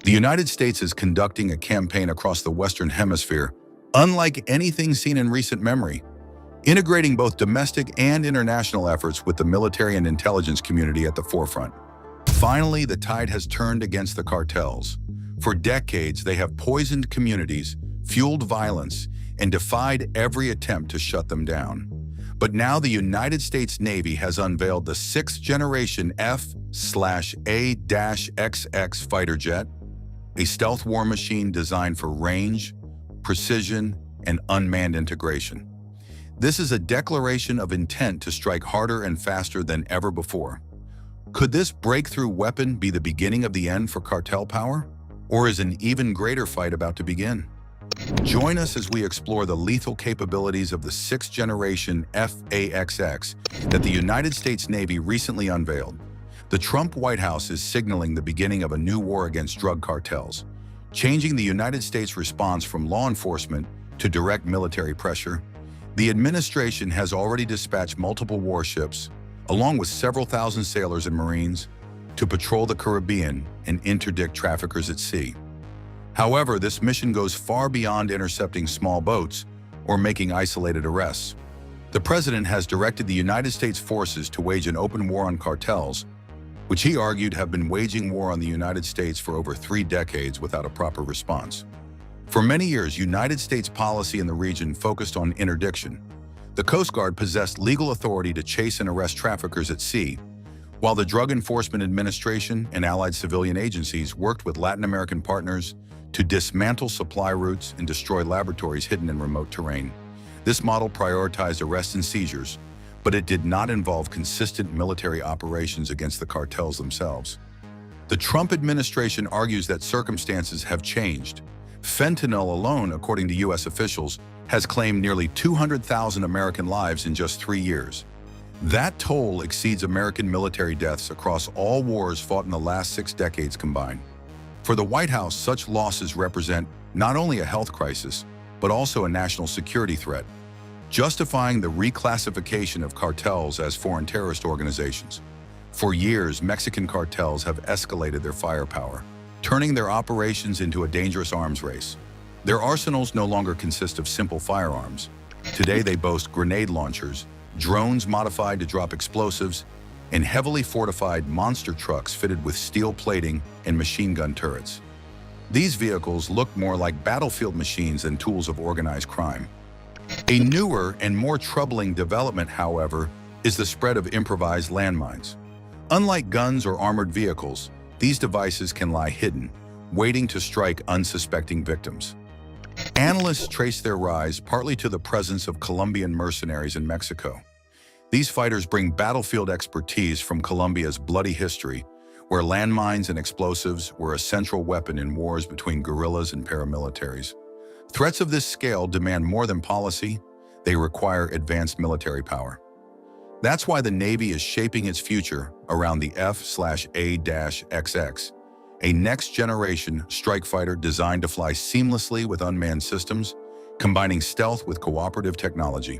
The United States is conducting a campaign across the Western Hemisphere unlike anything seen in recent memory, integrating both domestic and international efforts with the military and intelligence community at the forefront. Finally, the tide has turned against the cartels. For decades, they have poisoned communities, fueled violence, and defied every attempt to shut them down. But now the United States Navy has unveiled the 6th-generation F/A-XX fighter jet, a stealth war machine designed for range, precision, and unmanned integration. This is a declaration of intent to strike harder and faster than ever before. Could this breakthrough weapon be the beginning of the end for cartel power? Or is an even greater fight about to begin? Join us as we explore the lethal capabilities of the 6th-generation F/A-XX that the United States Navy recently unveiled. The Trump White House is signaling the beginning of a new war against drug cartels, changing the United States' response from law enforcement to direct military pressure. The administration has already dispatched multiple warships, along with several thousand sailors and Marines, to patrol the Caribbean and interdict traffickers at sea. However, this mission goes far beyond intercepting small boats or making isolated arrests. The president has directed the United States forces to wage an open war on cartels, which he argued have been waging war on the United States for over 3 decades without a proper response. For many years, United States policy in the region focused on interdiction. The Coast Guard possessed legal authority to chase and arrest traffickers at sea, while the Drug Enforcement Administration and allied civilian agencies worked with Latin American partners to dismantle supply routes and destroy laboratories hidden in remote terrain. This model prioritized arrests and seizures, but it did not involve consistent military operations against the cartels themselves. The Trump administration argues that circumstances have changed. Fentanyl alone, according to U.S. officials, has claimed nearly 200,000 American lives in just 3 years. That toll exceeds American military deaths across all wars fought in the last 6 decades combined. For the White House, such losses represent not only a health crisis, but also a national security threat. justifying the reclassification of cartels as foreign terrorist organizations. For years, Mexican cartels have escalated their firepower, turning their operations into a dangerous arms race. Their arsenals no longer consist of simple firearms. Today they boast grenade launchers, drones modified to drop explosives, and heavily fortified monster trucks fitted with steel plating and machine gun turrets. These vehicles look more like battlefield machines than tools of organized crime. A newer and more troubling development, however, is the spread of improvised landmines. Unlike guns or armored vehicles, these devices can lie hidden, waiting to strike unsuspecting victims. Analysts trace their rise partly to the presence of Colombian mercenaries in Mexico. These fighters bring battlefield expertise from Colombia's bloody history, where landmines and explosives were a central weapon in wars between guerrillas and paramilitaries. Threats of this scale demand more than policy, they require advanced military power. That's why the Navy is shaping its future around the F/A-XX, a next-generation strike fighter designed to fly seamlessly with unmanned systems, combining stealth with cooperative technology.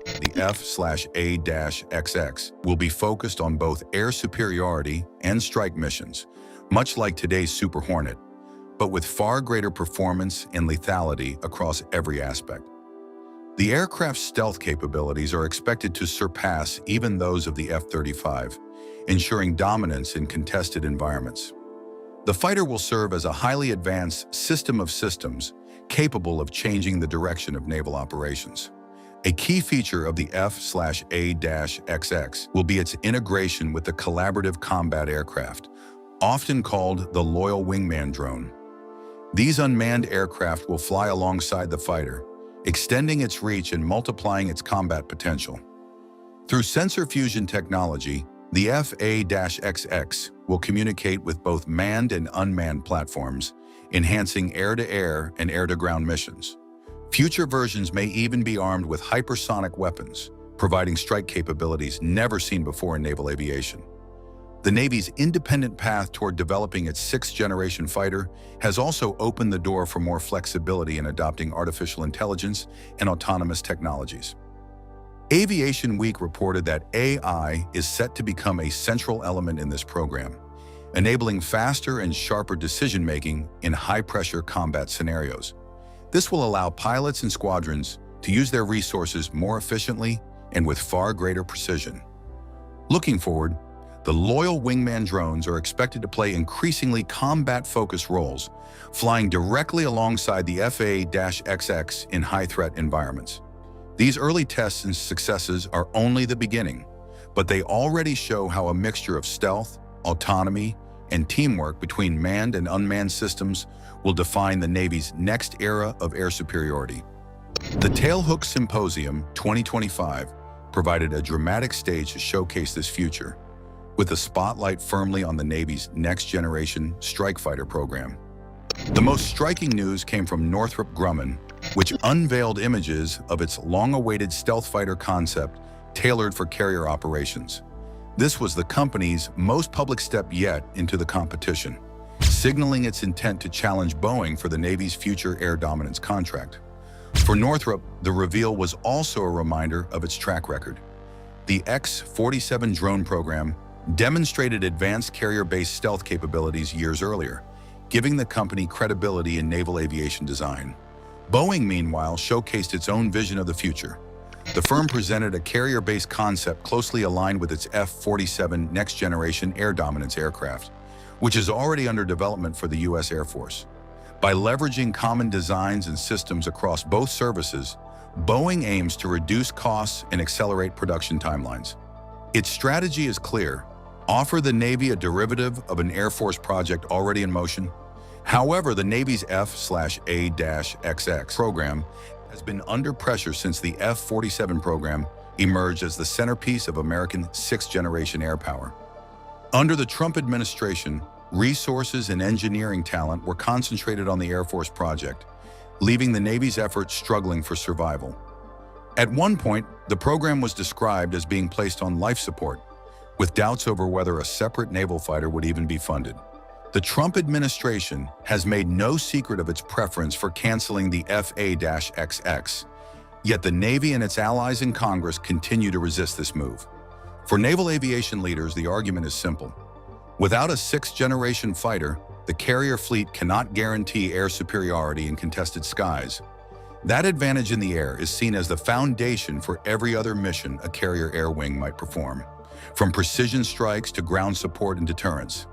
The F/A-XX will be focused on both air superiority and strike missions, much like today's Super Hornet, but with far greater performance and lethality across every aspect. The aircraft's stealth capabilities are expected to surpass even those of the F-35, ensuring dominance in contested environments. The fighter will serve as a highly advanced system of systems capable of changing the direction of naval operations. A key feature of the F/A-XX will be its integration with the collaborative combat aircraft, often called the Loyal Wingman drone. These unmanned aircraft will fly alongside the fighter, extending its reach and multiplying its combat potential. Through sensor fusion technology, the F/A-XX will communicate with both manned and unmanned platforms, enhancing air-to-air and air-to-ground missions. Future versions may even be armed with hypersonic weapons, providing strike capabilities never seen before in naval aviation. The Navy's independent path toward developing its sixth-generation fighter has also opened the door for more flexibility in adopting artificial intelligence and autonomous technologies. Aviation Week reported that AI is set to become a central element in this program, enabling faster and sharper decision-making in high-pressure combat scenarios. This will allow pilots and squadrons to use their resources more efficiently and with far greater precision. Looking forward, the Loyal Wingman drones are expected to play increasingly combat-focused roles, flying directly alongside the F/A-XX in high-threat environments. These early tests and successes are only the beginning, but they already show how a mixture of stealth, autonomy, and teamwork between manned and unmanned systems will define the Navy's next era of air superiority. The Tailhook Symposium 2025 provided a dramatic stage to showcase this future, with the spotlight firmly on the Navy's next-generation strike fighter program. The most striking news came from Northrop Grumman, which unveiled images of its long-awaited stealth fighter concept tailored for carrier operations. This was the company's most public step yet into the competition, signaling its intent to challenge Boeing for the Navy's future air dominance contract. For Northrop, the reveal was also a reminder of its track record. The X-47 drone program demonstrated advanced carrier-based stealth capabilities years earlier, giving the company credibility in naval aviation design. Boeing, meanwhile, showcased its own vision of the future. The firm presented a carrier-based concept closely aligned with its F-47 next-generation air dominance aircraft, which is already under development for the U.S. Air Force. By leveraging common designs and systems across both services, Boeing aims to reduce costs and accelerate production timelines. Its strategy is clear: offer the Navy a derivative of an Air Force project already in motion. However, the Navy's F/A-XX program has been under pressure since the F-47 program emerged as the centerpiece of American sixth-generation air power. Under the Trump administration, resources and engineering talent were concentrated on the Air Force project, leaving the Navy's efforts struggling for survival. At one point, the program was described as being placed on life support, with doubts over whether a separate naval fighter would even be funded. The Trump administration has made no secret of its preference for canceling the F/A-XX. Yet the Navy and its allies in Congress continue to resist this move. For naval aviation leaders, the argument is simple. Without a sixth-generation fighter, the carrier fleet cannot guarantee air superiority in contested skies. That advantage in the air is seen as the foundation for every other mission a carrier air wing might perform, from precision strikes to ground support and deterrence.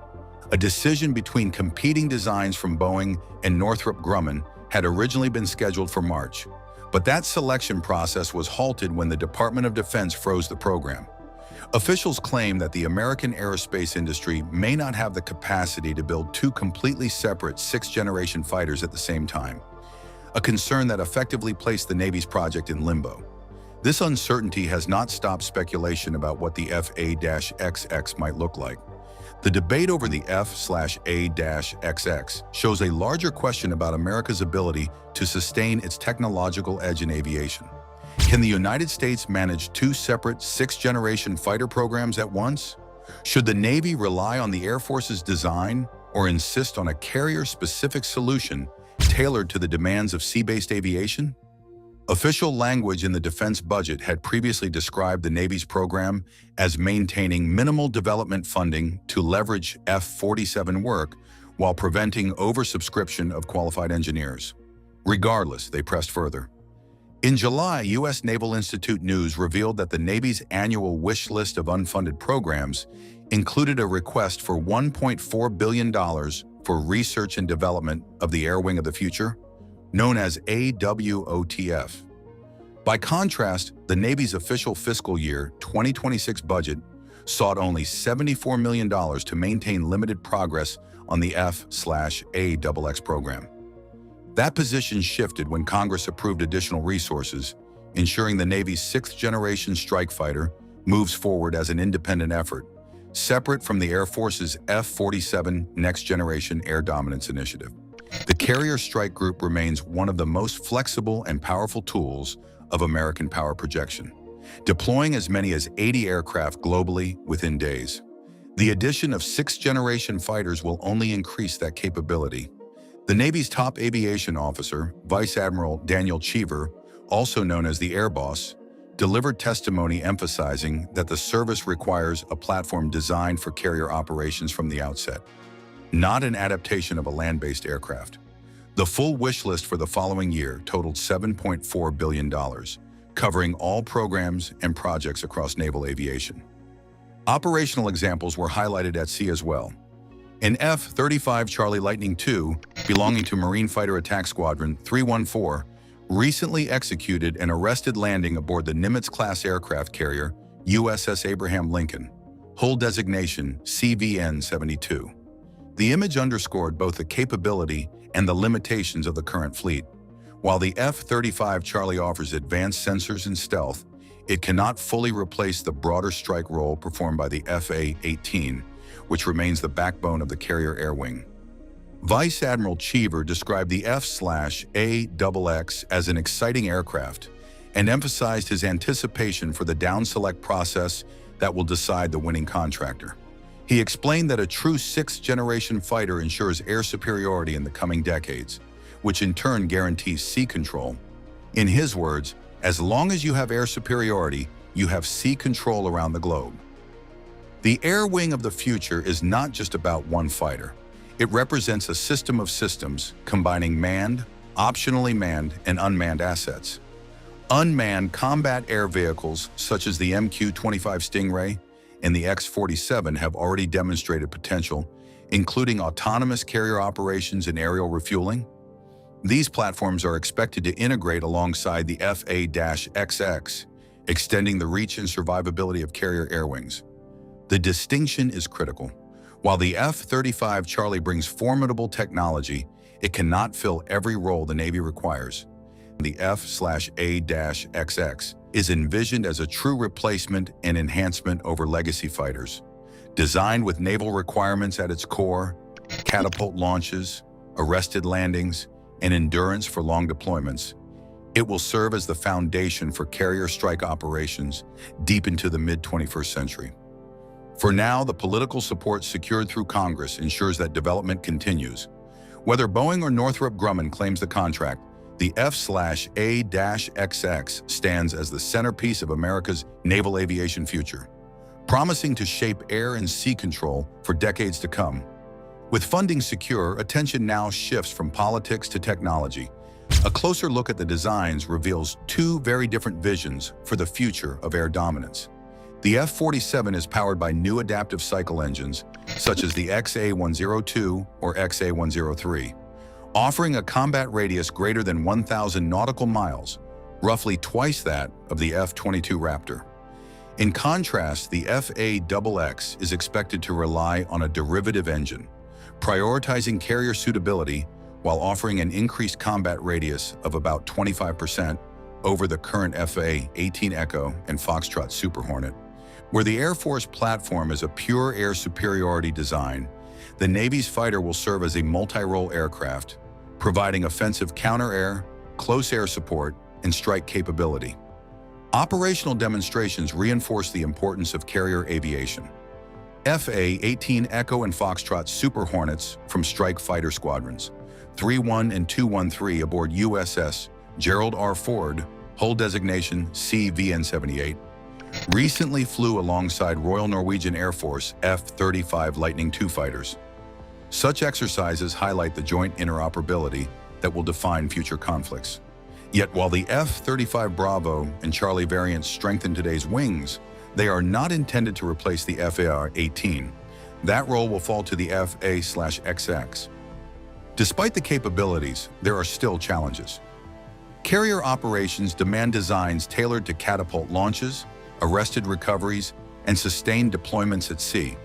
A decision between competing designs from Boeing and Northrop Grumman had originally been scheduled for March, but that selection process was halted when the Department of Defense froze the program. Officials claim that the American aerospace industry may not have the capacity to build two completely separate sixth-generation fighters at the same time, a concern that effectively placed the Navy's project in limbo. This uncertainty has not stopped speculation about what the F/A-XX might look like. The debate over the F/A-XX shows a larger question about America's ability to sustain its technological edge in aviation. Can the United States manage two separate sixth-generation fighter programs at once? Should the Navy rely on the Air Force's design or insist on a carrier-specific solution tailored to the demands of sea-based aviation? Official language in the defense budget had previously described the Navy's program as maintaining minimal development funding to leverage F-47 work while preventing oversubscription of qualified engineers. Regardless, they pressed further. In July, U.S. Naval Institute News revealed that the Navy's annual wish list of unfunded programs included a request for $1.4 billion for research and development of the Air Wing of the Future, known as AWOTF. By contrast, the Navy's official fiscal year 2026 budget sought only $74 million to maintain limited progress on the F/A-XX program. That position shifted when Congress approved additional resources, ensuring the Navy's sixth-generation strike fighter moves forward as an independent effort, separate from the Air Force's F-47 Next Generation Air Dominance Initiative. The Carrier Strike Group remains one of the most flexible and powerful tools of American power projection, deploying as many as 80 aircraft globally within days. The addition of sixth-generation fighters will only increase that capability. The Navy's top aviation officer, Vice Admiral Daniel Cheever, also known as the Air Boss, delivered testimony emphasizing that the service requires a platform designed for carrier operations from the outset, not an adaptation of a land-based aircraft. The full wish list for the following year totaled $7.4 billion, covering all programs and projects across naval aviation. Operational examples were highlighted at sea as well. An F-35 Charlie Lightning II, belonging to Marine Fighter Attack Squadron 314, recently executed an arrested landing aboard the Nimitz-class aircraft carrier USS Abraham Lincoln, hull designation CVN-72. The image underscored both the capability and the limitations of the current fleet. While the F-35 Charlie offers advanced sensors and stealth, it cannot fully replace the broader strike role performed by the F/A-18, which remains the backbone of the carrier air wing. Vice Admiral Cheever described the F/A-XX as an exciting aircraft and emphasized his anticipation for the down-select process that will decide the winning contractor. He explained that a true sixth-generation fighter ensures air superiority in the coming decades, which in turn guarantees sea control. In his words, as long as you have air superiority, you have sea control around the globe. The air wing of the future is not just about one fighter. It represents a system of systems combining manned, optionally manned, and unmanned assets. Unmanned combat air vehicles such as the MQ-25 Stingray and the X-47 have already demonstrated potential, including autonomous carrier operations and aerial refueling. These platforms are expected to integrate alongside the F/A-XX, extending the reach and survivability of carrier air wings. The distinction is critical. While the F-35 Charlie brings formidable technology, it cannot fill every role the Navy requires. The F/A-XX is envisioned as a true replacement and enhancement over legacy fighters. Designed with naval requirements at its core, catapult launches, arrested landings, and endurance for long deployments, it will serve as the foundation for carrier strike operations deep into the mid-21st century. For now, the political support secured through Congress ensures that development continues. Whether Boeing or Northrop Grumman claims the contract, The F/A-XX stands as the centerpiece of America's naval aviation future, promising to shape air and sea control for decades to come. With funding secure, attention now shifts from politics to technology. A closer look at the designs reveals two very different visions for the future of air dominance. The F-47 is powered by new adaptive cycle engines, such as the XA-102 or XA-103, offering a combat radius greater than 1,000 nautical miles, roughly twice that of the F-22 Raptor. In contrast, the F/A-XX is expected to rely on a derivative engine, prioritizing carrier suitability while offering an increased combat radius of about 25% over the current FA-18 Echo and Foxtrot Super Hornet. Where the Air Force platform is a pure air superiority design, the Navy's fighter will serve as a multi-role aircraft, providing offensive counter-air, close air support, and strike capability. Operational demonstrations reinforce the importance of carrier aviation. FA-18 Echo and Foxtrot Super Hornets from Strike Fighter Squadrons 3-1 and 213 aboard USS Gerald R. Ford, hull designation CVN-78, recently flew alongside Royal Norwegian Air Force F-35 Lightning II fighters. Such exercises highlight the joint interoperability that will define future conflicts. Yet while the F-35 Bravo and Charlie variants strengthen today's wings, they are not intended to replace the FA-18. That role will fall to the FA/XX. Despite the capabilities, there are still challenges. Carrier operations demand designs tailored to catapult launches, arrested recoveries, and sustained deployments at sea.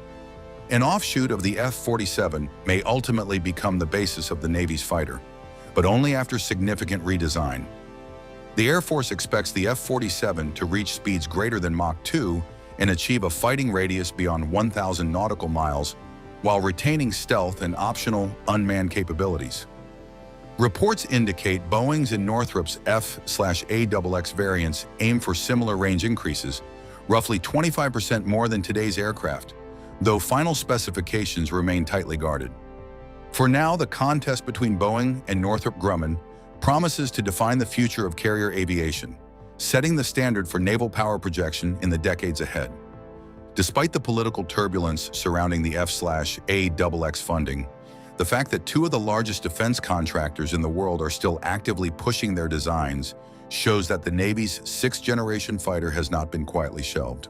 An offshoot of the F-47 may ultimately become the basis of the Navy's fighter, but only after significant redesign. The Air Force expects the F-47 to reach speeds greater than Mach 2 and achieve a fighting radius beyond 1,000 nautical miles while retaining stealth and optional unmanned capabilities. Reports indicate Boeing's and Northrop's F/A-XX variants aim for similar range increases, roughly 25% more than today's aircraft, though final specifications remain tightly guarded. For now, the contest between Boeing and Northrop Grumman promises to define the future of carrier aviation, setting the standard for naval power projection in the decades ahead. Despite the political turbulence surrounding the F/A-XX funding, the fact that two of the largest defense contractors in the world are still actively pushing their designs shows that the Navy's sixth-generation fighter has not been quietly shelved.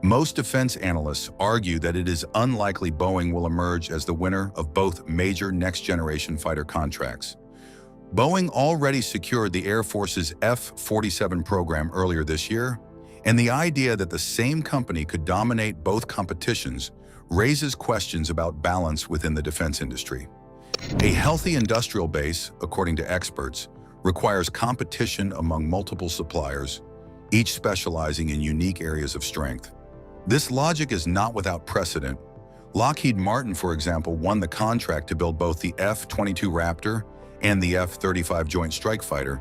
Most defense analysts argue that it is unlikely Boeing will emerge as the winner of both major next-generation fighter contracts. Boeing already secured the Air Force's F-47 program earlier this year, and the idea that the same company could dominate both competitions raises questions about balance within the defense industry. A healthy industrial base, according to experts, requires competition among multiple suppliers, each specializing in unique areas of strength. This logic is not without precedent. Lockheed Martin, for example, won the contract to build both the F-22 Raptor and the F-35 Joint Strike Fighter,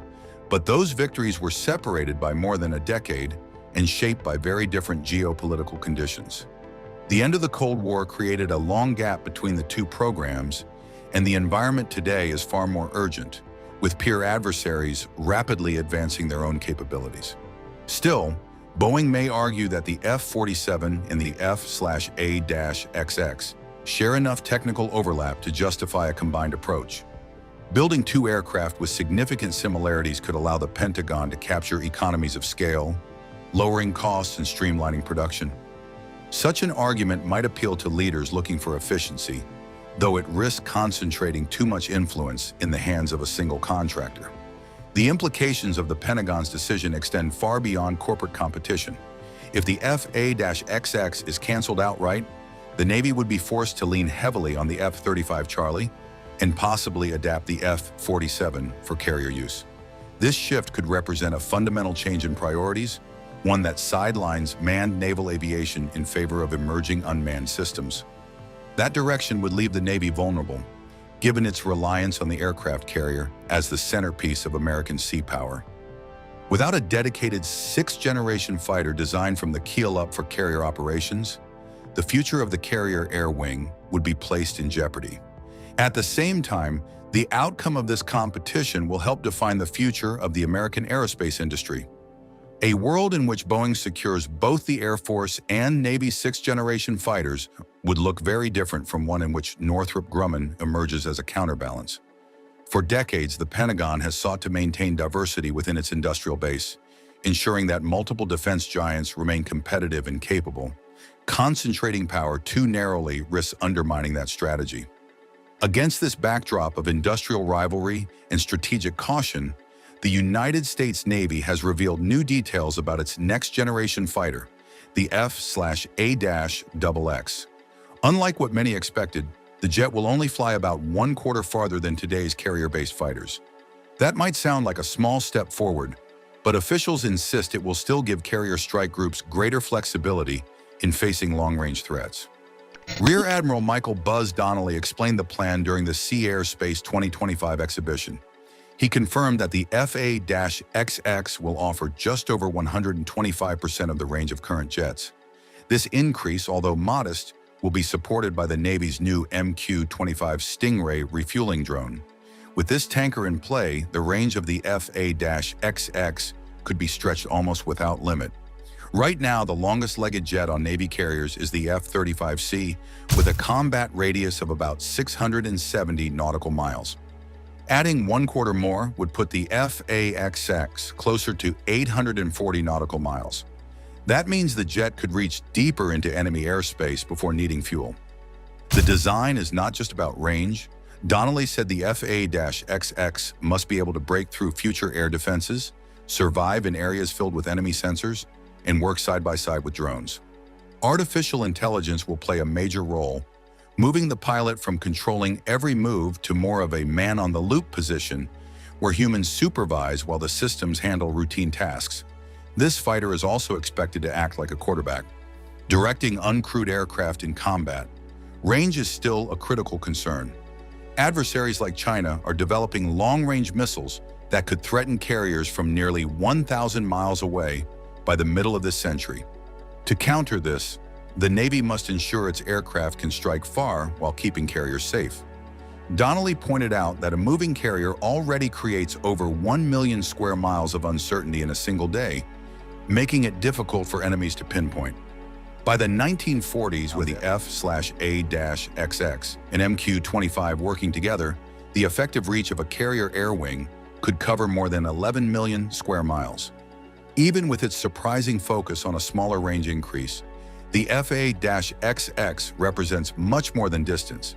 but those victories were separated by more than a decade and shaped by very different geopolitical conditions. The end of the Cold War created a long gap between the two programs, and the environment today is far more urgent, with peer adversaries rapidly advancing their own capabilities. Still, Boeing may argue that the F-47 and the F/A-XX share enough technical overlap to justify a combined approach. Building two aircraft with significant similarities could allow the Pentagon to capture economies of scale, lowering costs and streamlining production. Such an argument might appeal to leaders looking for efficiency, though it risks concentrating too much influence in the hands of a single contractor. The implications of the Pentagon's decision extend far beyond corporate competition. If the FA-XX is canceled outright, the Navy would be forced to lean heavily on the F-35 Charlie and possibly adapt the F-47 for carrier use. This shift could represent a fundamental change in priorities, one that sidelines manned naval aviation in favor of emerging unmanned systems. That direction would leave the Navy vulnerable, given its reliance on the aircraft carrier as the centerpiece of American sea power. Without a dedicated sixth-generation fighter designed from the keel up for carrier operations, the future of the carrier air wing would be placed in jeopardy. At the same time, the outcome of this competition will help define the future of the American aerospace industry. A world in which Boeing secures both the Air Force and Navy's sixth-generation fighters would look very different from one in which Northrop Grumman emerges as a counterbalance. For decades, the Pentagon has sought to maintain diversity within its industrial base, ensuring that multiple defense giants remain competitive and capable. Concentrating power too narrowly risks undermining that strategy. Against this backdrop of industrial rivalry and strategic caution, the United States Navy has revealed new details about its next-generation fighter, the F/A-XX. Unlike what many expected, the jet will only fly about 1/4 farther than today's carrier-based fighters. That might sound like a small step forward, but officials insist it will still give carrier strike groups greater flexibility in facing long-range threats. Rear Admiral Michael "Buzz" Donnelly explained the plan during the Sea Air Space 2025 exhibition. He confirmed that the FA-XX will offer just over 125% of the range of current jets. This increase, although modest, will be supported by the Navy's new MQ-25 Stingray refueling drone. With this tanker in play, the range of the FA-XX could be stretched almost without limit. Right now, the longest-legged jet on Navy carriers is the F-35C, with a combat radius of about 670 nautical miles. Adding 1/4 more would put the FA-XX closer to 840 nautical miles. That means the jet could reach deeper into enemy airspace before needing fuel. The design is not just about range. Donnelly said the FA-XX must be able to break through future air defenses, survive in areas filled with enemy sensors, and work side by side with drones. Artificial intelligence will play a major role, moving the pilot from controlling every move to more of a man-on-the-loop position where humans supervise while the systems handle routine tasks. This fighter is also expected to act like a quarterback, directing uncrewed aircraft in combat. Range is still a critical concern. Adversaries like China are developing long-range missiles that could threaten carriers from nearly 1,000 miles away by the middle of this century. To counter this, the Navy must ensure its aircraft can strike far while keeping carriers safe. Donnelly pointed out that a moving carrier already creates over 1 million square miles of uncertainty in a single day, making it difficult for enemies to pinpoint. By the 1940s, with the F/A-XX and MQ-25 working together, the effective reach of a carrier air wing could cover more than 11 million square miles. Even with its surprising focus on a smaller range increase, the FA-XX represents much more than distance.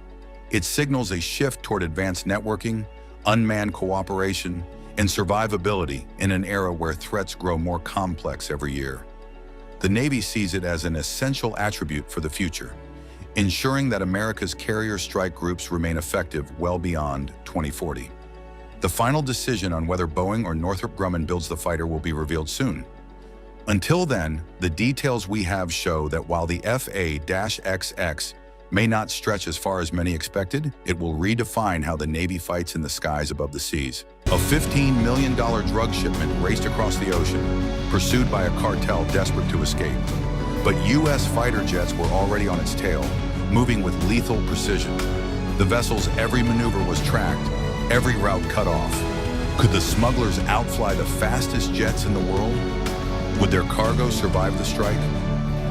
It signals a shift toward advanced networking, unmanned cooperation, and survivability in an era where threats grow more complex every year. The Navy sees it as an essential attribute for the future, ensuring that America's carrier strike groups remain effective well beyond 2040. The final decision on whether Boeing or Northrop Grumman builds the fighter will be revealed soon. Until then, the details we have show that while the FA-XX may not stretch as far as many expected, it will redefine how the Navy fights in the skies above the seas. A $15 million drug shipment raced across the ocean, pursued by a cartel desperate to escape. But U.S. fighter jets were already on its tail, moving with lethal precision. The vessel's every maneuver was tracked, every route cut off. Could the smugglers outfly the fastest jets in the world? Would their cargo survive the strike?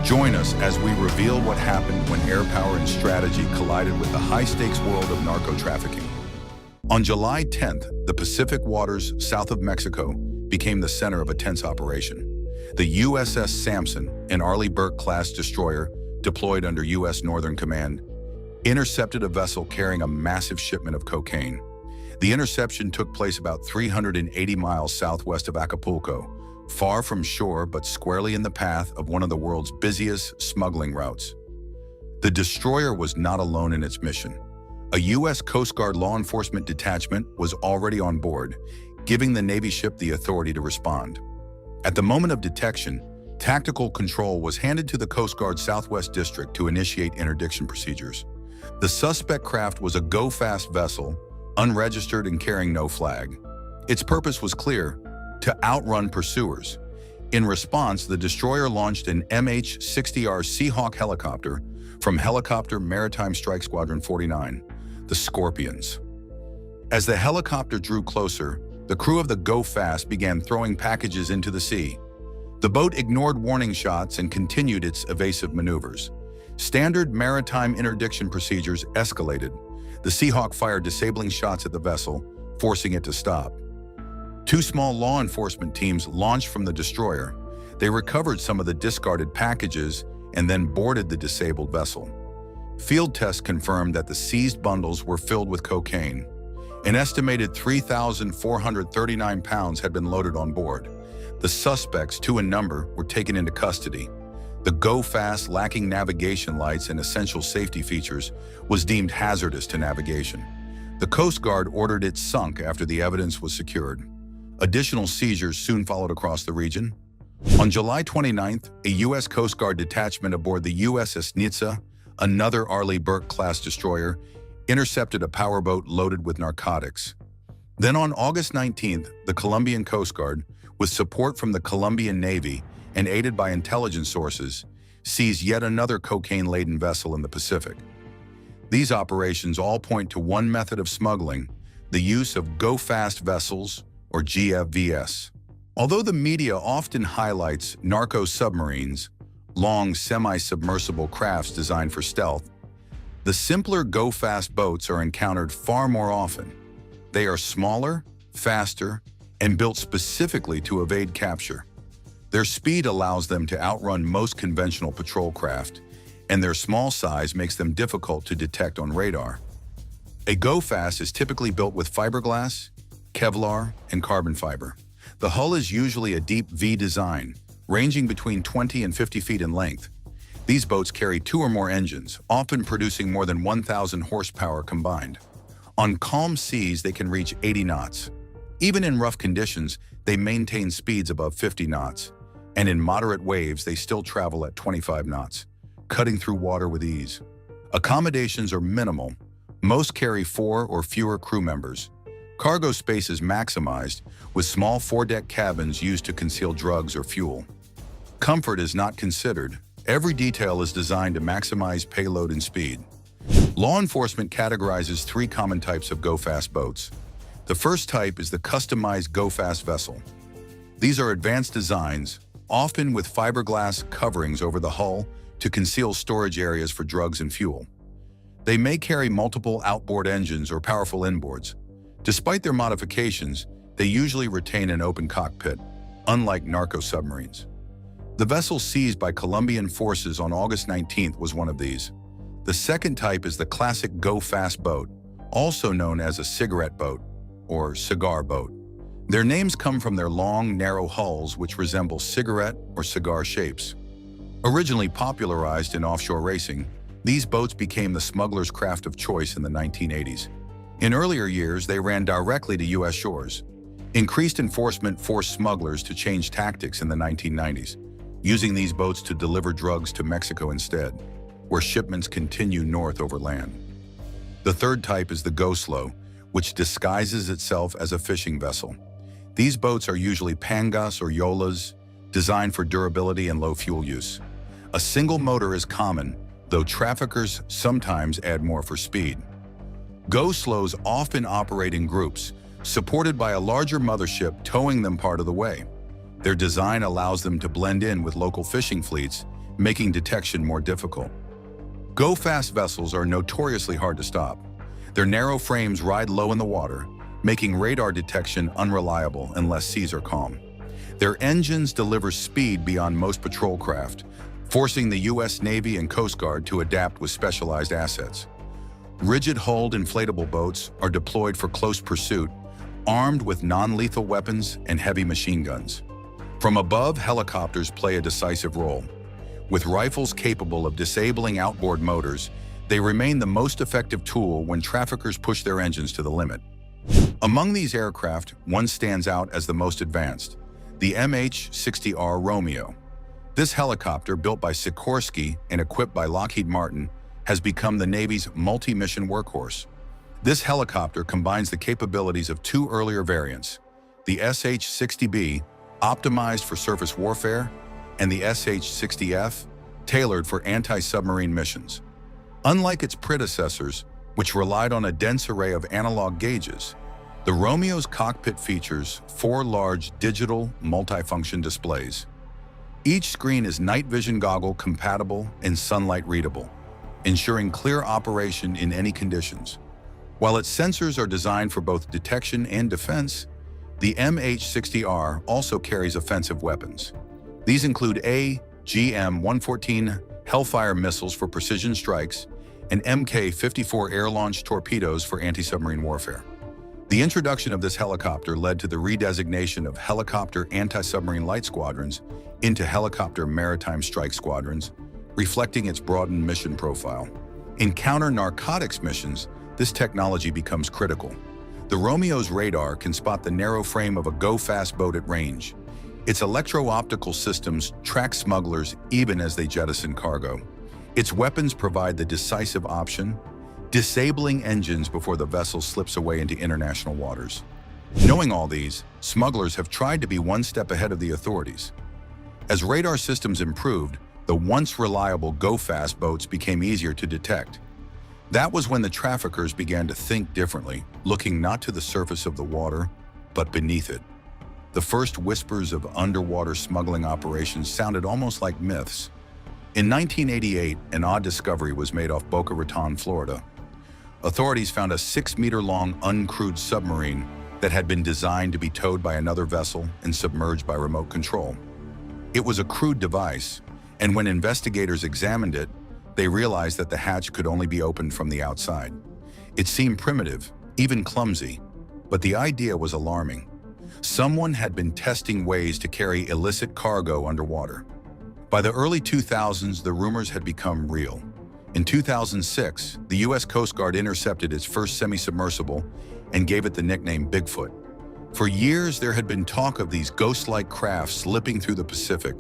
Join us as we reveal what happened when air power and strategy collided with the high-stakes world of narco-trafficking. On July 10th, the Pacific waters south of Mexico became the center of a tense operation. The USS Sampson, an Arleigh Burke-class destroyer deployed under U.S. Northern Command, intercepted a vessel carrying a massive shipment of cocaine. The interception took place about 380 miles southwest of Acapulco, far from shore but squarely in the path of one of the world's busiest smuggling routes. The destroyer was not alone in its mission. A U.S. Coast Guard law enforcement detachment was already on board, giving the Navy ship the authority to respond. At the moment of detection, tactical control was handed to the Coast Guard Southwest District to initiate interdiction procedures. The suspect craft was a go-fast vessel, unregistered and carrying no flag. Its purpose was clear: to outrun pursuers. In response, the destroyer launched an MH-60R Seahawk helicopter from Helicopter Maritime Strike Squadron 49. the Scorpions. As the helicopter drew closer, the crew of the Go Fast began throwing packages into the sea. The boat ignored warning shots and continued its evasive maneuvers. Standard maritime interdiction procedures escalated. The Seahawk fired disabling shots at the vessel, forcing it to stop. Two small law enforcement teams launched from the destroyer. They recovered some of the discarded packages and then boarded the disabled vessel. Field tests confirmed that the seized bundles were filled with cocaine. An estimated 3,439 pounds had been loaded on board. The suspects, 2 in number, were taken into custody. The Go Fast, lacking navigation lights and essential safety features, was deemed hazardous to navigation. The Coast Guard ordered it sunk after the evidence was secured. Additional seizures soon followed across the region. On July 29th, a U.S. Coast Guard detachment aboard the USS Nitsa, another Arleigh Burke-class destroyer, intercepted a powerboat loaded with narcotics. Then on August 19th, the Colombian Coast Guard, with support from the Colombian Navy and aided by intelligence sources, seized yet another cocaine-laden vessel in the Pacific. These operations all point to one method of smuggling, the use of go-fast vessels, or GFVS. Although the media often highlights narco submarines, long semi-submersible crafts designed for stealth, the simpler go-fast boats are encountered far more often. They are smaller, faster, and built specifically to evade capture. Their speed allows them to outrun most conventional patrol craft, and their small size makes them difficult to detect on radar. A go-fast is typically built with fiberglass, Kevlar, and carbon fiber. The hull is usually a deep V design, ranging between 20 and 50 feet in length. These boats carry 2 or more engines, often producing more than 1,000 horsepower combined. On calm seas, they can reach 80 knots. Even in rough conditions, they maintain speeds above 50 knots. And in moderate waves, they still travel at 25 knots, cutting through water with ease. Accommodations are minimal. Most carry 4 or fewer crew members. Cargo space is maximized, with small foredeck cabins used to conceal drugs or fuel. Comfort is not considered. Every detail is designed to maximize payload and speed. Law enforcement categorizes 3 common types of go-fast boats. The first type is the customized go-fast vessel. These are advanced designs, often with fiberglass coverings over the hull to conceal storage areas for drugs and fuel. They may carry multiple outboard engines or powerful inboards. Despite their modifications, they usually retain an open cockpit, unlike narco submarines. The vessel seized by Colombian forces on August 19th was one of these. The second type is the classic go-fast boat, also known as a cigarette boat or cigar boat. Their names come from their long, narrow hulls which resemble cigarette or cigar shapes. Originally popularized in offshore racing, these boats became the smuggler's craft of choice in the 1980s. In earlier years, they ran directly to U.S. shores. Increased enforcement forced smugglers to change tactics in the 1990s, using these boats to deliver drugs to Mexico instead, where shipments continue north over land. The third type is the go-slow, which disguises itself as a fishing vessel. These boats are usually pangas or yolas, designed for durability and low fuel use. A single motor is common, though traffickers sometimes add more for speed. Go-slows often operate in groups, supported by a larger mothership towing them part of the way. Their design allows them to blend in with local fishing fleets, making detection more difficult. Go-fast vessels are notoriously hard to stop. Their narrow frames ride low in the water, making radar detection unreliable unless seas are calm. Their engines deliver speed beyond most patrol craft, forcing the U.S. Navy and Coast Guard to adapt with specialized assets. Rigid-hulled inflatable boats are deployed for close pursuit, armed with non-lethal weapons and heavy machine guns. From above, helicopters play a decisive role. With rifles capable of disabling outboard motors, they remain the most effective tool when traffickers push their engines to the limit. Among these aircraft, one stands out as the most advanced, the MH-60R Romeo. This helicopter, built by Sikorsky and equipped by Lockheed Martin, has become the Navy's multi-mission workhorse. This helicopter combines the capabilities of 2 earlier variants, the SH-60B, optimized for surface warfare, and the SH-60F, tailored for anti-submarine missions. Unlike its predecessors, which relied on a dense array of analog gauges. The Romeo's cockpit features 4 large digital multifunction displays. Each screen is night vision goggle compatible and sunlight readable, ensuring clear operation in any conditions. While its sensors are designed for both detection and defense, the MH-60R also carries offensive weapons. These include AGM-114 Hellfire missiles for precision strikes and Mk-54 air-launched torpedoes for anti-submarine warfare. The introduction of this helicopter led to the redesignation of helicopter anti-submarine light squadrons into helicopter maritime strike squadrons, reflecting its broadened mission profile. In counter-narcotics missions, this technology becomes critical. The Romeo's radar can spot the narrow frame of a go-fast boat at range. Its electro-optical systems track smugglers even as they jettison cargo. Its weapons provide the decisive option, disabling engines before the vessel slips away into international waters. Knowing all these, smugglers have tried to be one step ahead of the authorities. As radar systems improved, the once reliable go-fast boats became easier to detect. That was when the traffickers began to think differently, looking not to the surface of the water, but beneath it. The first whispers of underwater smuggling operations sounded almost like myths. In 1988, an odd discovery was made off Boca Raton, Florida. Authorities found a 6-meter-long uncrewed submarine that had been designed to be towed by another vessel and submerged by remote control. It was a crude device, and when investigators examined it, they realized that the hatch could only be opened from the outside. It seemed primitive, even clumsy, but the idea was alarming. Someone had been testing ways to carry illicit cargo underwater. By the early 2000s, the rumors had become real. In 2006, the U.S. Coast Guard intercepted its first semi-submersible and gave it the nickname Bigfoot. For years, there had been talk of these ghost-like crafts slipping through the Pacific,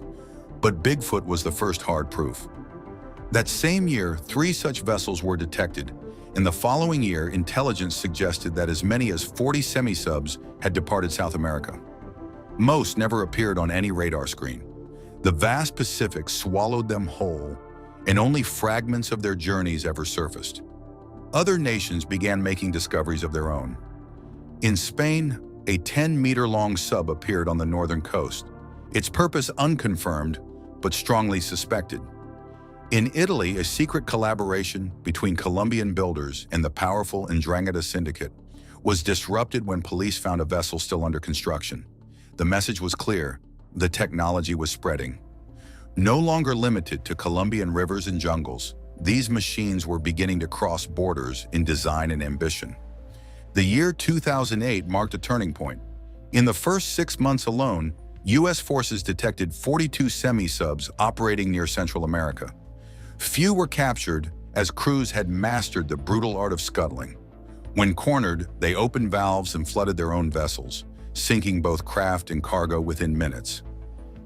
but Bigfoot was the first hard proof. That same year, 3 such vessels were detected. In the following year, intelligence suggested that as many as 40 semi-subs had departed South America. Most never appeared on any radar screen. The vast Pacific swallowed them whole, and only fragments of their journeys ever surfaced. Other nations began making discoveries of their own. In Spain, a 10-meter-long sub appeared on the northern coast, its purpose unconfirmed, but strongly suspected. In Italy, a secret collaboration between Colombian builders and the powerful 'Ndrangheta syndicate was disrupted when police found a vessel still under construction. The message was clear: the technology was spreading. No longer limited to Colombian rivers and jungles, these machines were beginning to cross borders in design and ambition. The year 2008 marked a turning point. In the first 6 months alone, U.S. forces detected 42 semi-subs operating near Central America. Few were captured, as crews had mastered the brutal art of scuttling. When cornered, they opened valves and flooded their own vessels, sinking both craft and cargo within minutes.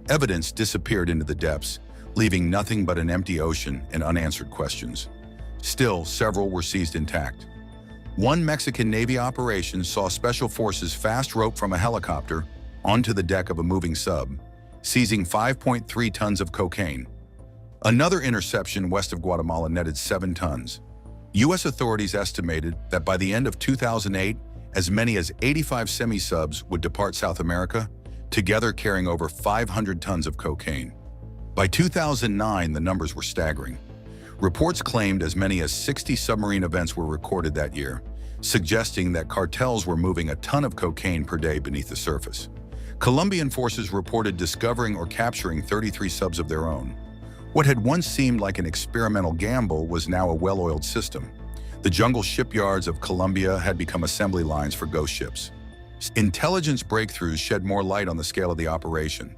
Evidence disappeared into the depths, leaving nothing but an empty ocean and unanswered questions. Still, several were seized intact. One Mexican Navy operation saw special forces fast rope from a helicopter onto the deck of a moving sub, seizing 5.3 tons of cocaine. Another interception west of Guatemala netted 7 tons. U.S. authorities estimated that by the end of 2008, as many as 85 semi-subs would depart South America, together carrying over 500 tons of cocaine. By 2009, the numbers were staggering. Reports claimed as many as 60 submarine events were recorded that year, suggesting that cartels were moving a ton of cocaine per day beneath the surface. Colombian forces reported discovering or capturing 33 subs of their own. What had once seemed like an experimental gamble was now a well-oiled system. The jungle shipyards of Colombia had become assembly lines for ghost ships. Intelligence breakthroughs shed more light on the scale of the operation.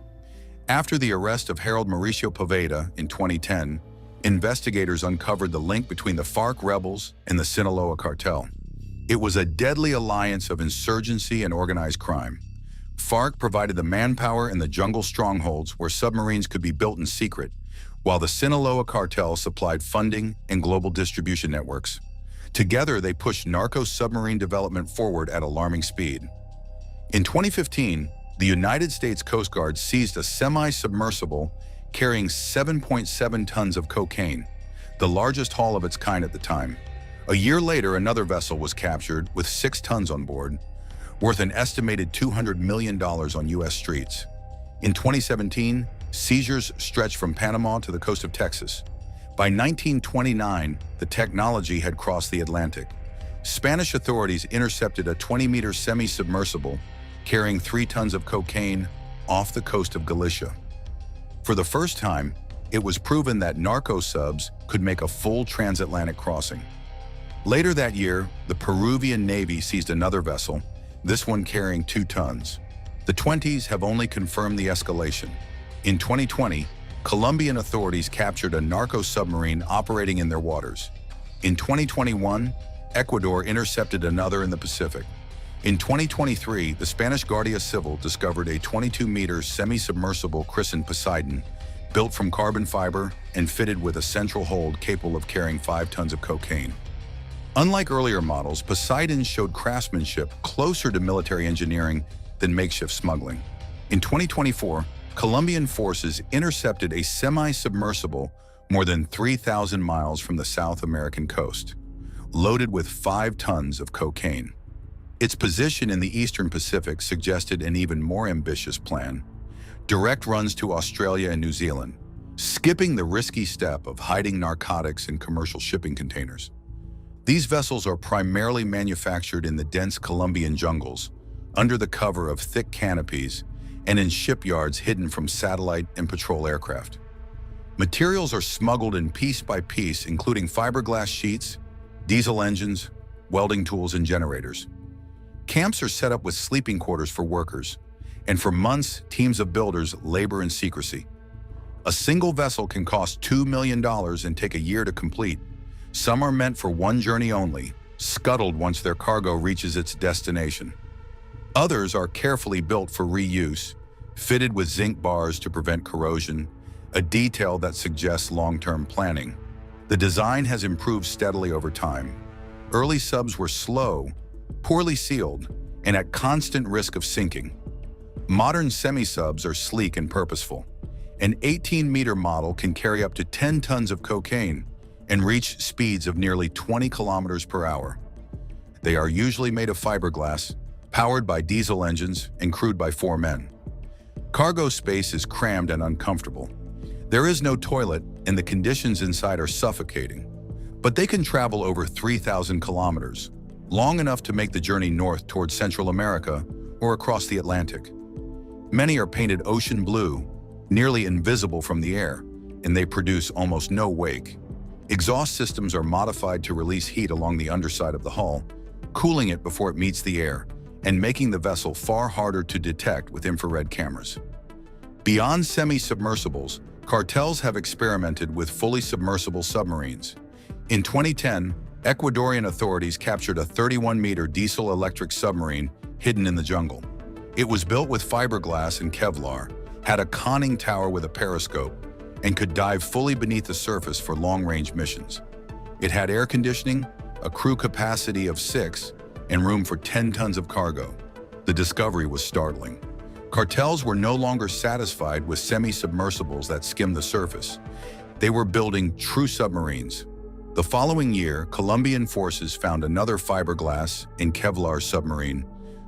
After the arrest of Harold Mauricio Poveda in 2010, investigators uncovered the link between the FARC rebels and the Sinaloa cartel. It was a deadly alliance of insurgency and organized crime. FARC provided the manpower and the jungle strongholds where submarines could be built in secret, while the Sinaloa cartel supplied funding and global distribution networks. Together, they pushed narco-submarine development forward at alarming speed. In 2015, the United States Coast Guard seized a semi-submersible carrying 7.7 tons of cocaine, the largest haul of its kind at the time. A year later, another vessel was captured with 6 tons on board, worth an estimated $200 million on U.S. streets. In 2017, seizures stretched from Panama to the coast of Texas. By 1929, the technology had crossed the Atlantic. Spanish authorities intercepted a 20-meter semi-submersible carrying 3 tons of cocaine off the coast of Galicia. For the first time, it was proven that narco subs could make a full transatlantic crossing. Later that year, the Peruvian Navy seized another vessel, this one carrying 2 tons. The 20s have only confirmed the escalation. In 2020, Colombian authorities captured a narco submarine operating in their waters. In 2021, Ecuador intercepted another in the Pacific. In 2023, the Spanish Guardia Civil discovered a 22-meter semi-submersible christened Poseidon, built from carbon fiber and fitted with a central hold capable of carrying 5 tons of cocaine. Unlike earlier models, Poseidon showed craftsmanship closer to military engineering than makeshift smuggling. In 2024, Colombian forces intercepted a semi-submersible more than 3,000 miles from the South American coast, loaded with 5 tons of cocaine. Its position in the eastern Pacific suggested an even more ambitious plan: direct runs to Australia and New Zealand, skipping the risky step of hiding narcotics in commercial shipping containers. These vessels are primarily manufactured in the dense Colombian jungles, under the cover of thick canopies, and in shipyards hidden from satellite and patrol aircraft. Materials are smuggled in piece by piece, including fiberglass sheets, diesel engines, welding tools, and generators. Camps are set up with sleeping quarters for workers, and for months, teams of builders labor in secrecy. A single vessel can cost $2 million and take a year to complete. Some are meant for one journey only, scuttled once their cargo reaches its destination. Others are carefully built for reuse, fitted with zinc bars to prevent corrosion, a detail that suggests long-term planning. The design has improved steadily over time. Early subs were slow, poorly sealed, and at constant risk of sinking. Modern semi-subs are sleek and purposeful. An 18-meter model can carry up to 10 tons of cocaine and reach speeds of nearly 20 kilometers per hour. They are usually made of fiberglass, powered by diesel engines, and crewed by 4 men. Cargo space is crammed and uncomfortable. There is no toilet, and the conditions inside are suffocating. But they can travel over 3,000 kilometers, long enough to make the journey north towards Central America or across the Atlantic. Many are painted ocean blue, nearly invisible from the air, and they produce almost no wake. Exhaust systems are modified to release heat along the underside of the hull, cooling it before it meets the air, and making the vessel far harder to detect with infrared cameras. Beyond semi-submersibles, cartels have experimented with fully submersible submarines. In 2010, Ecuadorian authorities captured a 31-meter diesel-electric submarine hidden in the jungle. It was built with fiberglass and Kevlar, had a conning tower with a periscope, and could dive fully beneath the surface for long-range missions. It had air conditioning, a crew capacity of 6, and room for 10 tons of cargo. The discovery was startling. Cartels were no longer satisfied with semi-submersibles that skimmed the surface. They were building true submarines. The following year, Colombian forces found another fiberglass and Kevlar submarine,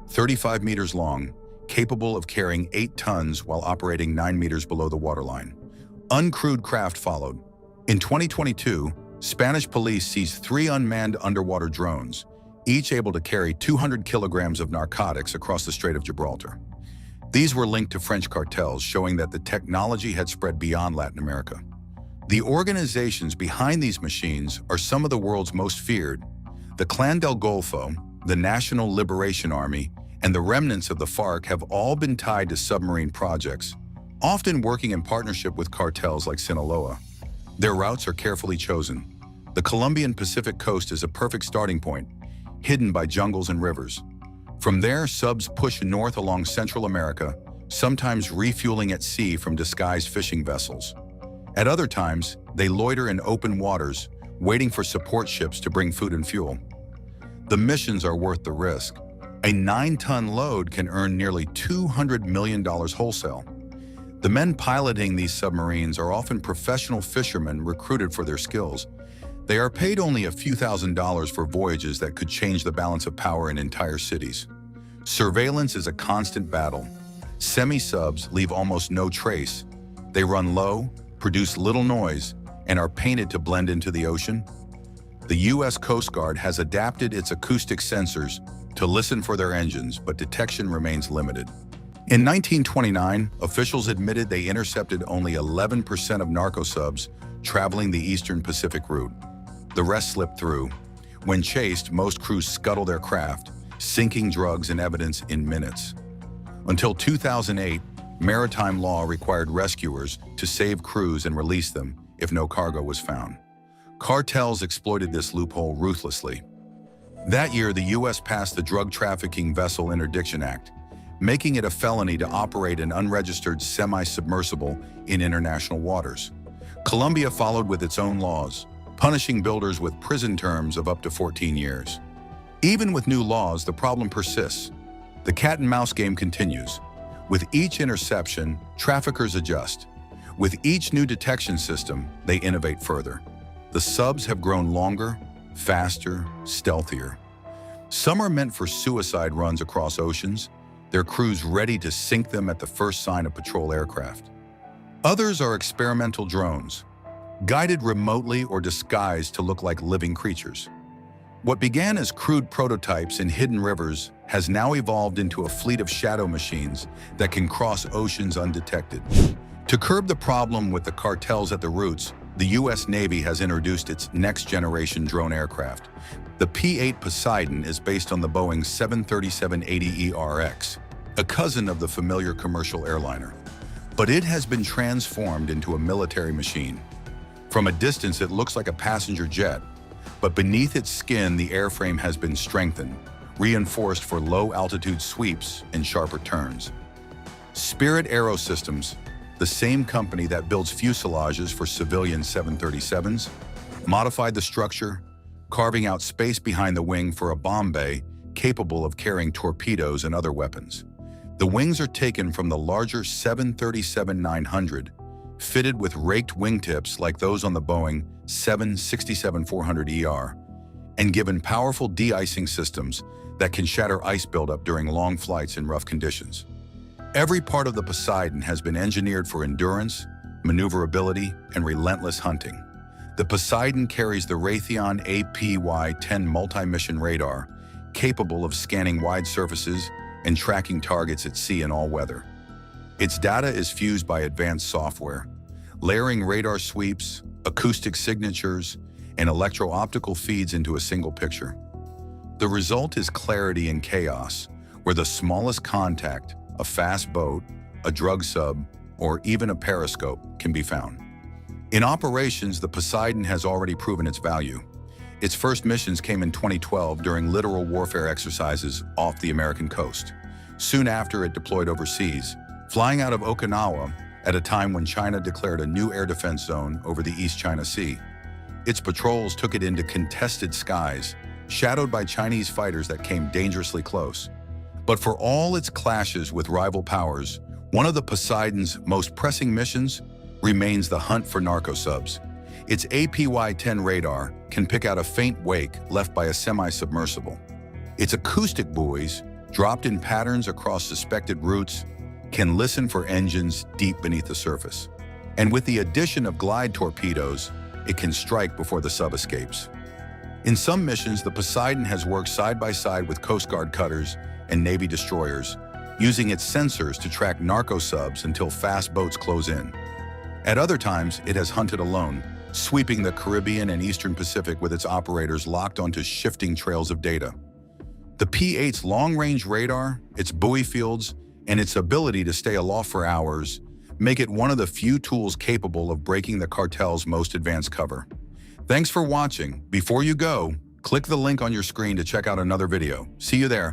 35 meters long, capable of carrying 8 tons while operating 9 meters below the waterline. Uncrewed craft followed. In 2022, Spanish police seized 3 unmanned underwater drones, each able to carry 200 kilograms of narcotics across the Strait of Gibraltar. These were linked to French cartels, showing that the technology had spread beyond Latin America. The organizations behind these machines are some of the world's most feared. The Clan del Golfo, the National Liberation Army, and the remnants of the FARC have all been tied to submarine projects, often working in partnership with cartels like Sinaloa. Their routes are carefully chosen. The Colombian Pacific coast is a perfect starting point, hidden by jungles and rivers. From there, subs push north along Central America, sometimes refueling at sea from disguised fishing vessels. At other times, they loiter in open waters, waiting for support ships to bring food and fuel. The missions are worth the risk. A 9-ton load can earn nearly $200 million wholesale. The men piloting these submarines are often professional fishermen recruited for their skills. They are paid only a few $1,000s for voyages that could change the balance of power in entire cities. Surveillance is a constant battle. Semi-subs leave almost no trace. They run low, produce little noise, and are painted to blend into the ocean. The U.S. Coast Guard has adapted its acoustic sensors to listen for their engines, but detection remains limited. In 1929, officials admitted they intercepted only 11% of narco subs traveling the Eastern Pacific route. The rest slipped through. When chased, most crews scuttle their craft, sinking drugs and evidence in minutes. Until 2008, maritime law required rescuers to save crews and release them if no cargo was found. Cartels exploited this loophole ruthlessly. That year, the U.S. passed the Drug Trafficking Vessel Interdiction Act, making it a felony to operate an unregistered semi-submersible in international waters. Colombia followed with its own laws, punishing builders with prison terms of up to 14 years. Even with new laws, the problem persists. The cat-and-mouse game continues. With each interception, traffickers adjust. With each new detection system, they innovate further. The subs have grown longer, faster, stealthier. Some are meant for suicide runs across oceans, their crews ready to sink them at the first sign of patrol aircraft. Others are experimental drones, guided remotely or disguised to look like living creatures. What began as crude prototypes in hidden rivers has now evolved into a fleet of shadow machines that can cross oceans undetected. To curb the problem with the cartels at the roots, the U.S. Navy has introduced its next-generation drone aircraft. The P-8 Poseidon is based on the Boeing 737-80ERX, a cousin of the familiar commercial airliner. But it has been transformed into a military machine. From a distance, it looks like a passenger jet, but beneath its skin, the airframe has been strengthened, reinforced for low-altitude sweeps and sharper turns. Spirit Aerosystems, the same company that builds fuselages for civilian 737s, modified the structure, carving out space behind the wing for a bomb bay capable of carrying torpedoes and other weapons. The wings are taken from the larger 737-900, fitted with raked wingtips like those on the Boeing 767-400ER, and given powerful de-icing systems that can shatter ice buildup during long flights in rough conditions. Every part of the Poseidon has been engineered for endurance, maneuverability, and relentless hunting. The Poseidon carries the Raytheon APY-10 multi-mission radar, capable of scanning wide surfaces and tracking targets at sea in all weather. Its data is fused by advanced software, layering radar sweeps, acoustic signatures, and electro-optical feeds into a single picture. The result is clarity in chaos, where the smallest contact, a fast boat, a drug sub, or even a periscope can be found. In operations, the Poseidon has already proven its value. Its first missions came in 2012 during littoral warfare exercises off the American coast. Soon after, it deployed overseas, flying out of Okinawa at a time when China declared a new air defense zone over the East China Sea. Its patrols took it into contested skies, shadowed by Chinese fighters that came dangerously close. But for all its clashes with rival powers, one of the Poseidon's most pressing missions remains the hunt for narco subs. Its APY-10 radar can pick out a faint wake left by a semi-submersible. Its acoustic buoys, dropped in patterns across suspected routes, can listen for engines deep beneath the surface. And with the addition of glide torpedoes, it can strike before the sub escapes. In some missions, the Poseidon has worked side by side with Coast Guard cutters and Navy destroyers, using its sensors to track narco subs until fast boats close in. At other times, it has hunted alone, sweeping the Caribbean and Eastern Pacific with its operators locked onto shifting trails of data. The P-8's long-range radar, its buoy fields, and its ability to stay aloft for hours make it one of the few tools capable of breaking the cartel's most advanced cover. Thanks for watching. Before you go, click the link on your screen to check out another video. See you there.